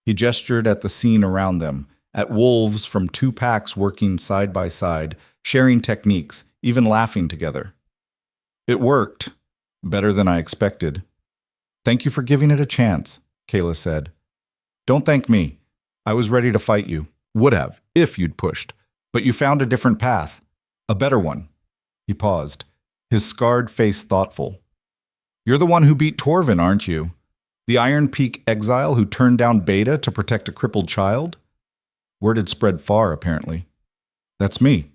He gestured at the scene around them, at wolves from two packs working side by side, sharing techniques, even laughing together. "It worked. Better than I expected." "Thank you for giving it a chance," Kayla said. "Don't thank me. I was ready to fight you. Would have, if you'd pushed. But you found a different path. A better one." He paused, his scarred face thoughtful. "You're the one who beat Torvin, aren't you? The Iron Peak exile who turned down Beta to protect a crippled child?" Word had spread far, apparently. "That's me.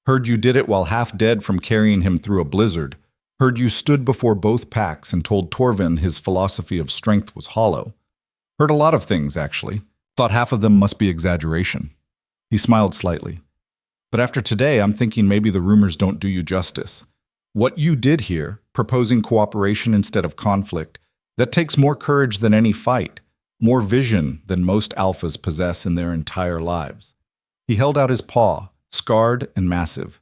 Heard you did it while half dead from carrying him through a blizzard. Heard you stood before both packs and told Torvin his philosophy of strength was hollow. Heard a lot of things, actually. Thought half of them must be exaggeration." He smiled slightly. "But after today, I'm thinking maybe the rumors don't do you justice. What you did here, proposing cooperation instead of conflict, that takes more courage than any fight, more vision than most alphas possess in their entire lives." He held out his paw, scarred and massive.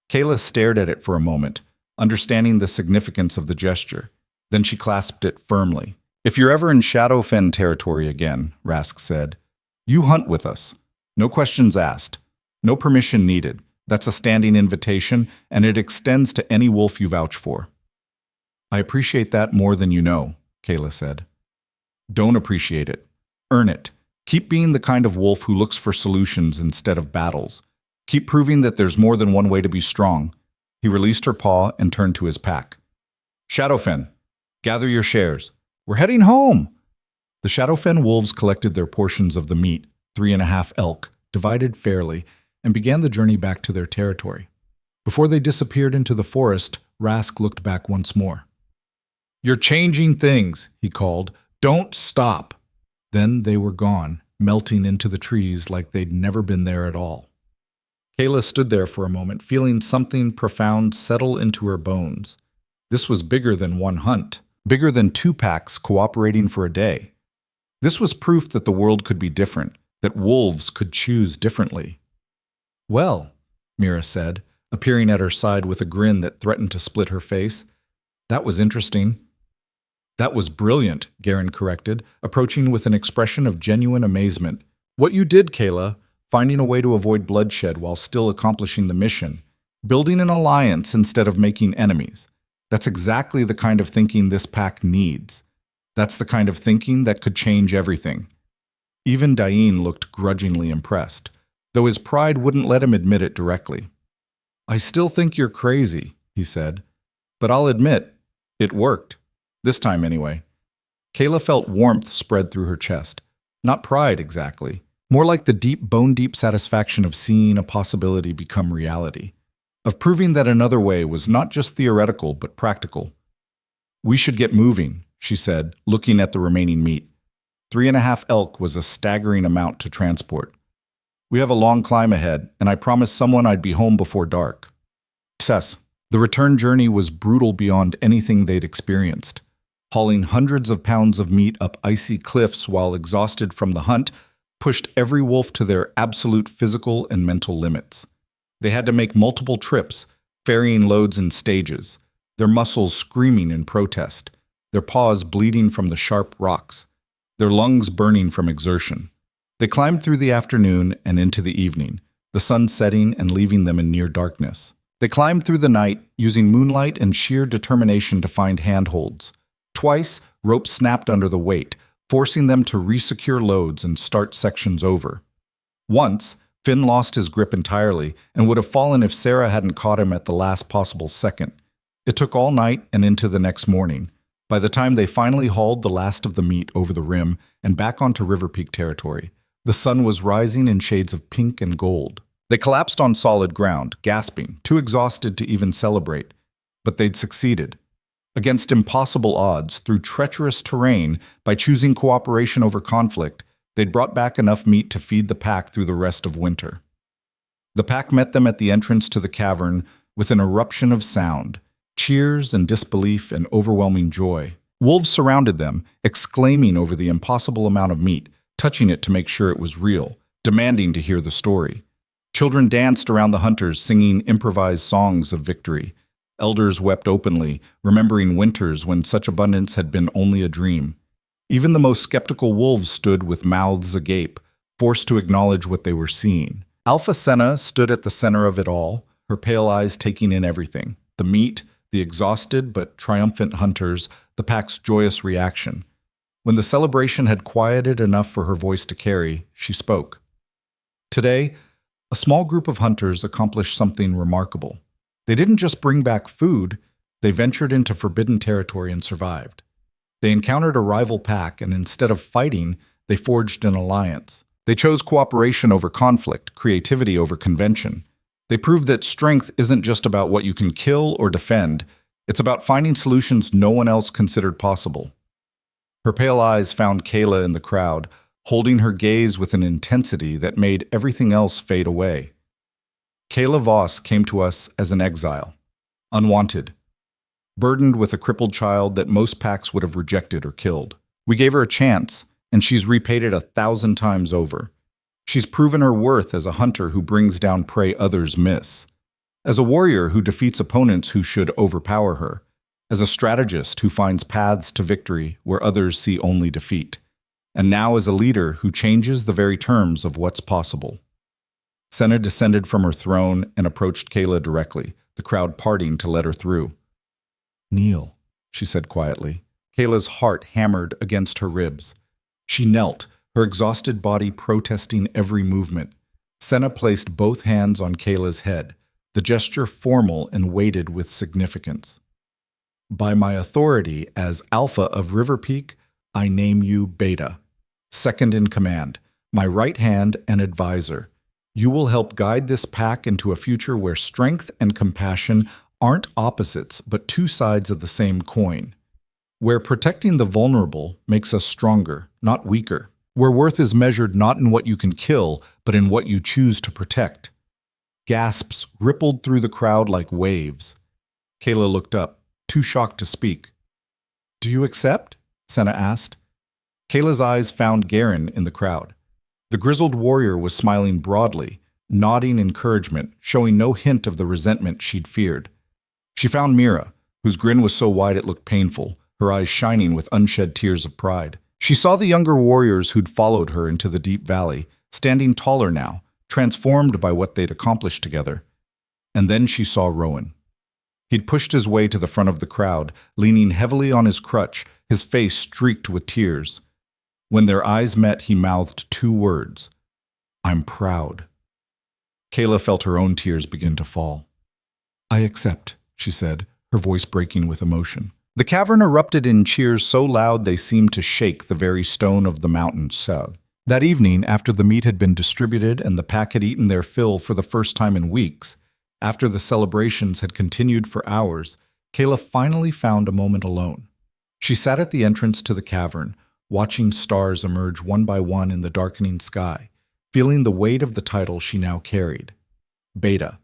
Kayla stared at it for a moment, understanding the significance of the gesture. Then she clasped it firmly. "If you're ever in Shadowfen territory again," Rask said, "you hunt with us. No questions asked. No permission needed. That's a standing invitation, and it extends to any wolf you vouch for." "I appreciate that more than you know," Kayla said. "Don't appreciate it. Earn it. Keep being the kind of wolf who looks for solutions instead of battles. Keep proving that there's more than one way to be strong." He released her paw and turned to his pack. "Shadowfen, gather your shares. We're heading home." The Shadowfen wolves collected their portions of the meat, 3.5 elk, divided fairly, and began the journey back to their territory. Before they disappeared into the forest, Rask looked back once more. "You're changing things," he called. "Don't stop." Then they were gone, melting into the trees like they'd never been there at all. Kayla stood there for a moment, feeling something profound settle into her bones. This was bigger than one hunt, bigger than two packs cooperating for a day. This was proof that the world could be different, that wolves could choose differently. "Well," Mira said, appearing at her side with a grin that threatened to split her face, "that was interesting." "That was brilliant," Garen corrected, approaching with an expression of genuine amazement. "What you did, Kayla, finding a way to avoid bloodshed while still accomplishing the mission, building an alliance instead of making enemies. That's exactly the kind of thinking this pack needs. That's the kind of thinking that could change everything." Even Dain looked grudgingly impressed, though his pride wouldn't let him admit it directly. "I still think you're crazy," he said, "but I'll admit, it worked. This time anyway." Kayla felt warmth spread through her chest. Not pride exactly, more like the deep, bone-deep satisfaction of seeing a possibility become reality, of proving that another way was not just theoretical but practical. "We should get moving," she said, looking at the remaining meat. 3.5 elk was a staggering amount to transport. "We have a long climb ahead, and I promised someone I'd be home before dark." Success. The return journey was brutal beyond anything they'd experienced. Hauling hundreds of pounds of meat up icy cliffs while exhausted from the hunt pushed every wolf to their absolute physical and mental limits. They had to make multiple trips, ferrying loads in stages, their muscles screaming in protest, their paws bleeding from the sharp rocks, their lungs burning from exertion. They climbed through the afternoon and into the evening, the sun setting and leaving them in near darkness. They climbed through the night, using moonlight and sheer determination to find handholds. Twice, ropes snapped under the weight, forcing them to resecure loads and start sections over. Once, Finn lost his grip entirely and would have fallen if Sarah hadn't caught him at the last possible second. It took all night and into the next morning. By the time they finally hauled the last of the meat over the rim and back onto River Peak territory, the sun was rising in shades of pink and gold. They collapsed on solid ground, gasping, too exhausted to even celebrate. But they'd succeeded. Against impossible odds, through treacherous terrain, by choosing cooperation over conflict, They'd brought back enough meat to feed the pack through the rest of winter. The pack met them at the entrance to the cavern with an eruption of sound, cheers and disbelief and overwhelming joy. Wolves surrounded them, exclaiming over the impossible amount of meat, touching it to make sure it was real, demanding to hear the story. Children danced around the hunters, singing improvised songs of victory. Elders wept openly, remembering winters when such abundance had been only a dream. Even the most skeptical wolves stood with mouths agape, forced to acknowledge what they were seeing. Alpha Senna stood at the center of it all, her pale eyes taking in everything: the meat, the exhausted but triumphant hunters, the pack's joyous reaction. When the celebration had quieted enough for her voice to carry, she spoke. Today, a small group of hunters accomplished something remarkable. They didn't just bring back food, they ventured into forbidden territory and survived. They encountered a rival pack, and instead of fighting, they forged an alliance. They chose cooperation over conflict, creativity over convention. They proved that strength isn't just about what you can kill or defend, it's about finding solutions no one else considered possible. Her pale eyes found Kayla in the crowd, holding her gaze with an intensity that made everything else fade away. Kayla Voss came to us as an exile, unwanted, burdened with a crippled child that most packs would have rejected or killed. We gave her a chance, and she's repaid it 1,000 times over. She's proven her worth as a hunter who brings down prey others miss, as a warrior who defeats opponents who should overpower her, as a strategist who finds paths to victory where others see only defeat, and now as a leader who changes the very terms of what's possible. Senna descended from her throne and approached Kayla directly, the crowd parting to let her through. "Kneel," she said quietly. Kayla's heart hammered against her ribs. She knelt, her exhausted body protesting every movement. Senna placed both hands on Kayla's head, the gesture formal and weighted with significance. "By my authority as Alpha of River Peak, I name you Beta, second in command, my right hand and advisor. You will help guide this pack into a future where strength and compassion aren't opposites, but two sides of the same coin. Where protecting the vulnerable makes us stronger, not weaker. Where worth is measured not in what you can kill, but in what you choose to protect." Gasps rippled through the crowd like waves. Kayla looked up, too shocked to speak. "Do you accept?" Senna asked. Kayla's eyes found Garen in the crowd. The grizzled warrior was smiling broadly, nodding encouragement, showing no hint of the resentment she'd feared. She found Mira, whose grin was so wide it looked painful, her eyes shining with unshed tears of pride. She saw the younger warriors who'd followed her into the deep valley, standing taller now, transformed by what they'd accomplished together. And then she saw Rowan. He'd pushed his way to the front of the crowd, leaning heavily on his crutch, his face streaked with tears. When their eyes met, he mouthed two words: "I'm proud." Kayla felt her own tears begin to fall. "I accept," she said, her voice breaking with emotion. The cavern erupted in cheers so loud they seemed to shake the very stone of the mountain sod. That evening, after the meat had been distributed and the pack had eaten their fill for the first time in weeks, after the celebrations had continued for hours, Kayla finally found a moment alone. She sat at the entrance to the cavern, watching stars emerge one by one in the darkening sky, feeling the weight of the title she now carried. Beta,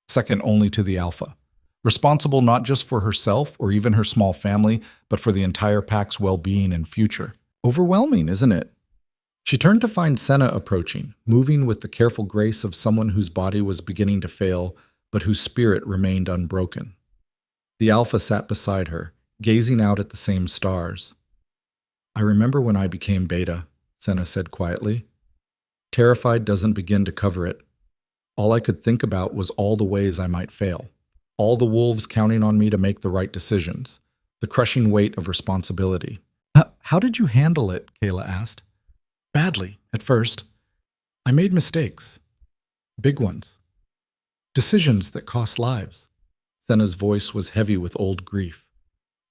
second only to the Alpha. Responsible not just for herself or even her small family, but for the entire pack's well-being and future. Overwhelming, isn't it? She turned to find Senna approaching, moving with the careful grace of someone whose body was beginning to fail, but whose spirit remained unbroken. The Alpha sat beside her, gazing out at the same stars. "I remember when I became Beta," Senna said quietly. "Terrified doesn't begin to cover it. All I could think about was all the ways I might fail. All the wolves counting on me to make the right decisions. The crushing weight of responsibility." How did you handle it?" Kayla asked. "Badly, at first. I made mistakes. Big ones. Decisions that cost lives." Senna's voice was heavy with old grief.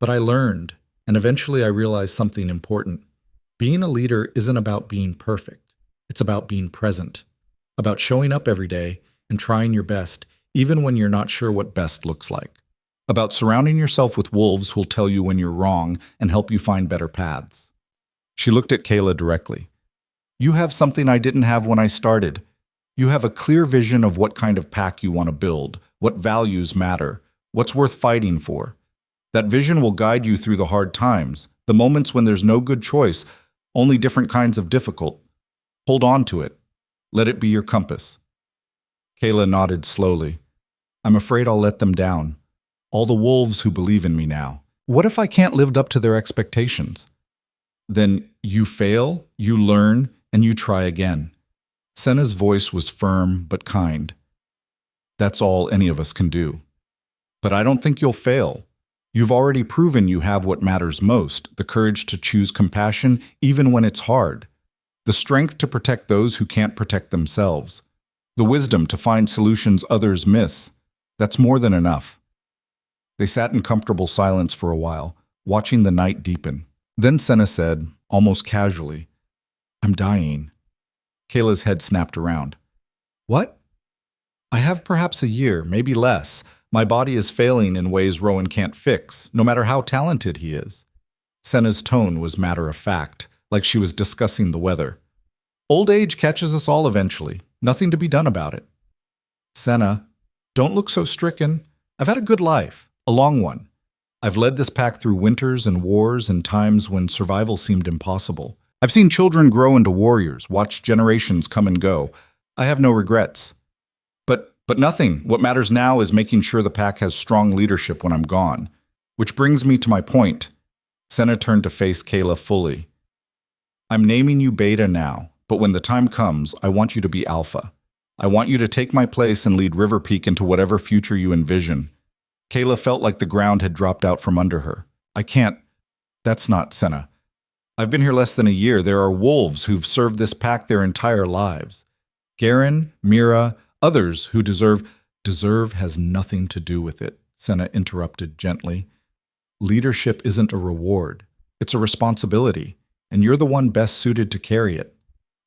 "But I learned, and eventually I realized something important. Being a leader isn't about being perfect. It's about being present. About showing up every day and trying your best, even when you're not sure what best looks like. About surrounding yourself with wolves who'll tell you when you're wrong and help you find better paths." She looked at Kayla directly. You have something I didn't have when I started. You have a clear vision of what kind of pack you want to build, what values matter, what's worth fighting for. That vision will guide you through the hard times, the moments when there's no good choice, only different kinds of difficult. Hold on to it. Let it be your compass. Kayla nodded slowly. I'm afraid I'll let them down. All the wolves who believe in me now. What if I can't live up to their expectations? Then you fail, you learn, and you try again. Senna's voice was firm but kind. That's all any of us can do. But I don't think you'll fail. You've already proven you have what matters most, the courage to choose compassion even when it's hard, the strength to protect those who can't protect themselves, the wisdom to find solutions others miss. That's more than enough. They sat in comfortable silence for a while, watching the night deepen. Then Senna said, almost casually, I'm dying. Kayla's head snapped around. What? I have perhaps a year, maybe less. My body is failing in ways Rowan can't fix, no matter how talented he is. Senna's tone was matter of fact, like she was discussing the weather. Old age catches us all eventually. Nothing to be done about it. Senna, don't look so stricken. I've had a good life, a long one. I've led this pack through winters and wars and times when survival seemed impossible. I've seen children grow into warriors, watched generations come and go. I have no regrets. But nothing. What matters now is making sure the pack has strong leadership when I'm gone. Which brings me to my point. Senna turned to face Kayla fully. I'm naming you Beta now, but when the time comes, I want you to be Alpha. I want you to take my place and lead River Peak into whatever future you envision. Kayla felt like the ground had dropped out from under her. I can't. That's not Senna. I've been here less than a year. There are wolves who've served this pack their entire lives. Garen, Mira, others who deserve has nothing to do with it, Senna interrupted gently. Leadership isn't a reward. It's a responsibility, and you're the one best suited to carry it.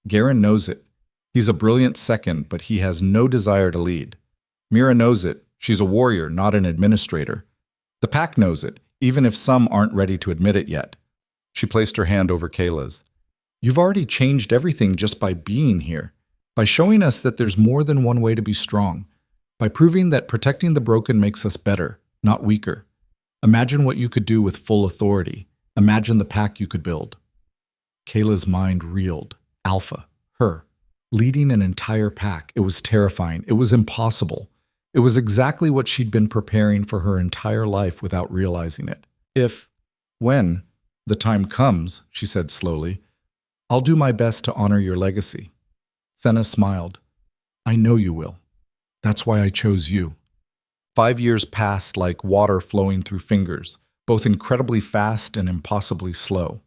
Garen knows it. He's a brilliant second, but he has no desire to lead. Mira knows it. She's a warrior, not an administrator. The pack knows it, even if some aren't ready to admit it yet. She placed her hand over Kayla's. You've already changed everything just by being here. By showing us that there's more than one way to be strong, by proving that protecting the broken makes us better, not weaker. Imagine what you could do with full authority. Imagine the pack you could build. Kayla's mind reeled. Alpha, her, leading an entire pack. It was terrifying. It was impossible. It was exactly what she'd been preparing for her entire life without realizing it. When the time comes, she said slowly, I'll do my best to honor your legacy. Senna smiled. I know you will. That's why I chose you. 5 years passed like water flowing through fingers, both incredibly fast and impossibly slow.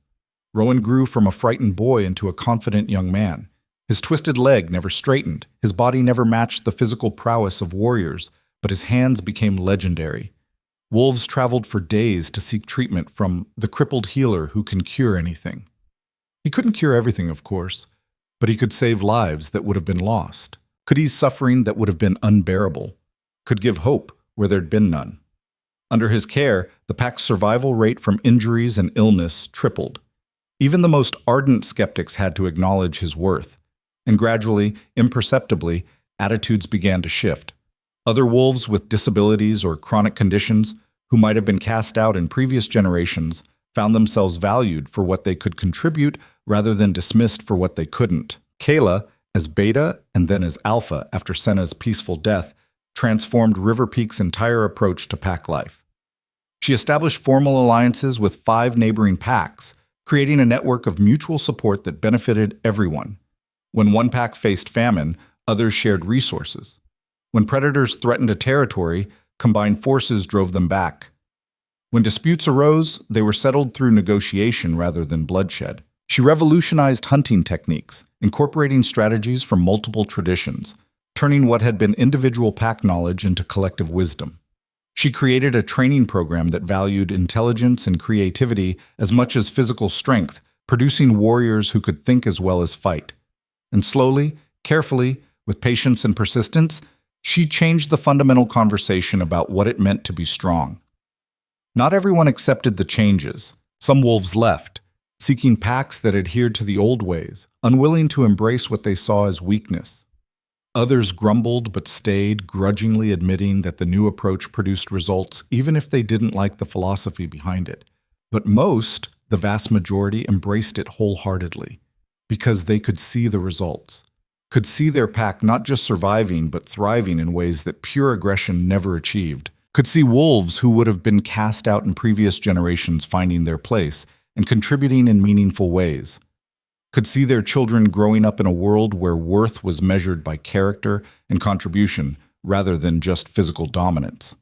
Rowan grew from a frightened boy into a confident young man. His twisted leg never straightened, his body never matched the physical prowess of warriors, but his hands became legendary. Wolves traveled for days to seek treatment from the crippled healer who can cure anything. He couldn't cure everything, of course, but he could save lives that would have been lost, could ease suffering that would have been unbearable, could give hope where there'd been none. Under his care, the pack's survival rate from injuries and illness tripled. Even the most ardent skeptics had to acknowledge his worth, and gradually, imperceptibly, attitudes began to shift. Other wolves with disabilities or chronic conditions, who might have been cast out in previous generations, found themselves valued for what they could contribute rather than dismissed for what they couldn't. Kayla, as Beta and then as Alpha after Senna's peaceful death, transformed River Peak's entire approach to pack life. She established formal alliances with 5 neighboring packs, creating a network of mutual support that benefited everyone. When one pack faced famine, others shared resources. When predators threatened a territory, combined forces drove them back. When disputes arose, they were settled through negotiation rather than bloodshed. She revolutionized hunting techniques, incorporating strategies from multiple traditions, turning what had been individual pack knowledge into collective wisdom. She created a training program that valued intelligence and creativity as much as physical strength, producing warriors who could think as well as fight. And slowly, carefully, with patience and persistence, she changed the fundamental conversation about what it meant to be strong. Not everyone accepted the changes. Some wolves left. seeking packs that adhered to the old ways, unwilling to embrace what they saw as weakness. Others grumbled but stayed, grudgingly admitting that the new approach produced results even if they didn't like the philosophy behind it. But most, the vast majority, embraced it wholeheartedly because they could see the results, could see their pack not just surviving but thriving in ways that pure aggression never achieved, could see wolves who would have been cast out in previous generations finding their place and contributing in meaningful ways, could see their children growing up in a world where worth was measured by character and contribution rather than just physical dominance.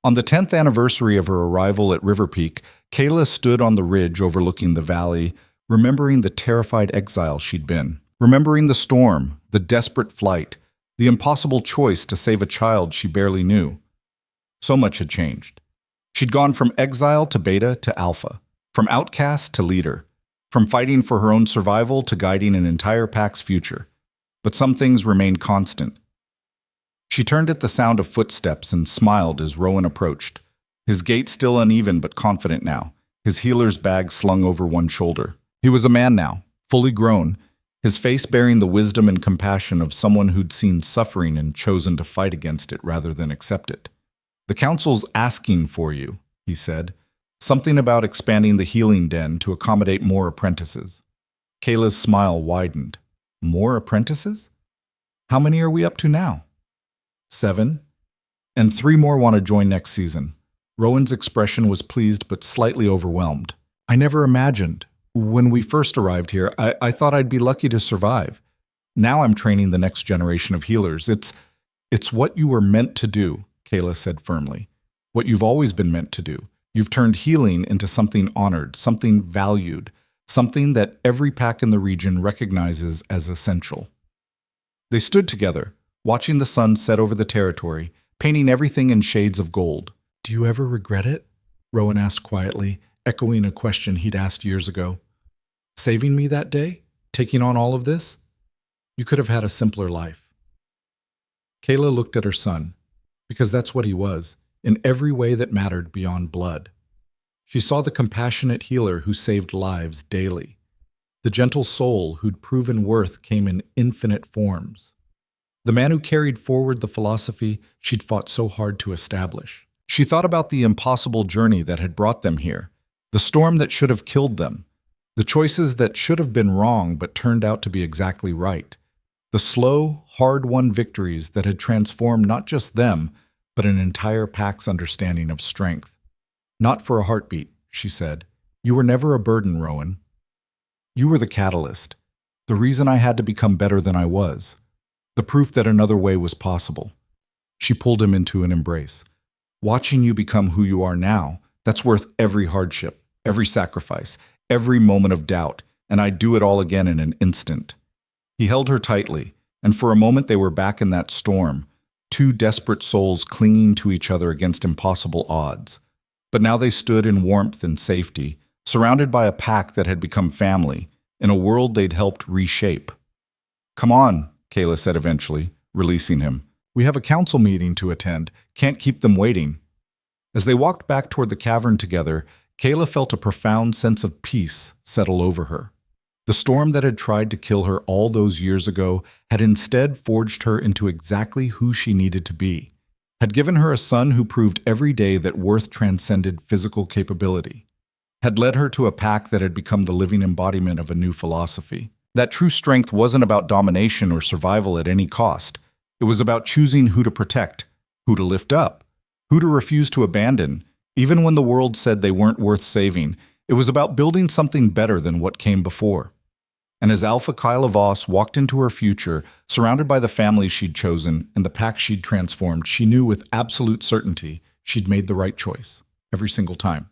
On the 10th anniversary of her arrival at River Peak, Kayla stood on the ridge overlooking the valley, remembering the terrified exile she'd been, remembering the storm, the desperate flight, the impossible choice to save a child she barely knew. So much had changed. She'd gone from exile to beta to alpha, from outcast to leader, from fighting for her own survival to guiding an entire pack's future. But some things remained constant. She turned at the sound of footsteps and smiled as Rowan approached, his gait still uneven but confident now, his healer's bag slung over one shoulder. He was a man now, fully grown, his face bearing the wisdom and compassion of someone who'd seen suffering and chosen to fight against it rather than accept it. "The council's asking for you," he said, something about expanding the healing den to accommodate more apprentices. Kayla's smile widened. More apprentices? How many are we up to now? 7. And 3 more want to join next season. Rowan's expression was pleased but slightly overwhelmed. "I never imagined. When we first arrived here, I thought I'd be lucky to survive. Now I'm training the next generation of healers. It's what you were meant to do," Kayla said firmly. "What you've always been meant to do. You've turned healing into something honored, something valued, something that every pack in the region recognizes as essential." They stood together, watching the sun set over the territory, painting everything in shades of gold. "Do you ever regret it?" Rowan asked quietly, echoing a question he'd asked years ago. "Saving me that day? Taking on all of this? You could have had a simpler life." Kayla looked at her son, because that's what he was, in every way that mattered beyond blood. She saw the compassionate healer who saved lives daily. The gentle soul who'd proven worth came in infinite forms. The man who carried forward the philosophy she'd fought so hard to establish. She thought about the impossible journey that had brought them here, the storm that should have killed them, the choices that should have been wrong but turned out to be exactly right, the slow, hard-won victories that had transformed not just them, but an entire pack's understanding of strength. "Not for a heartbeat," she said. "You were never a burden, Rowan. You were the catalyst, the reason I had to become better than I was, the proof that another way was possible." She pulled him into an embrace. "Watching you become who you are now, that's worth every hardship, every sacrifice, every moment of doubt, and I'd do it all again in an instant." He held her tightly, and for a moment they were back in that storm, 2 desperate souls clinging to each other against impossible odds. But now they stood in warmth and safety, surrounded by a pack that had become family, in a world they'd helped reshape. "Come on," Kayla said eventually, releasing him. "We have a council meeting to attend. Can't keep them waiting." As they walked back toward the cavern together, Kayla felt a profound sense of peace settle over her. The storm that had tried to kill her all those years ago had instead forged her into exactly who she needed to be, had given her a son who proved every day that worth transcended physical capability, had led her to a pack that had become the living embodiment of a new philosophy. That true strength wasn't about domination or survival at any cost. It was about choosing who to protect, who to lift up, who to refuse to abandon, even when the world said they weren't worth saving. It was about building something better than what came before. And as Alpha Kyla Voss walked into her future, surrounded by the family she'd chosen and the pack she'd transformed, she knew with absolute certainty she'd made the right choice every single time.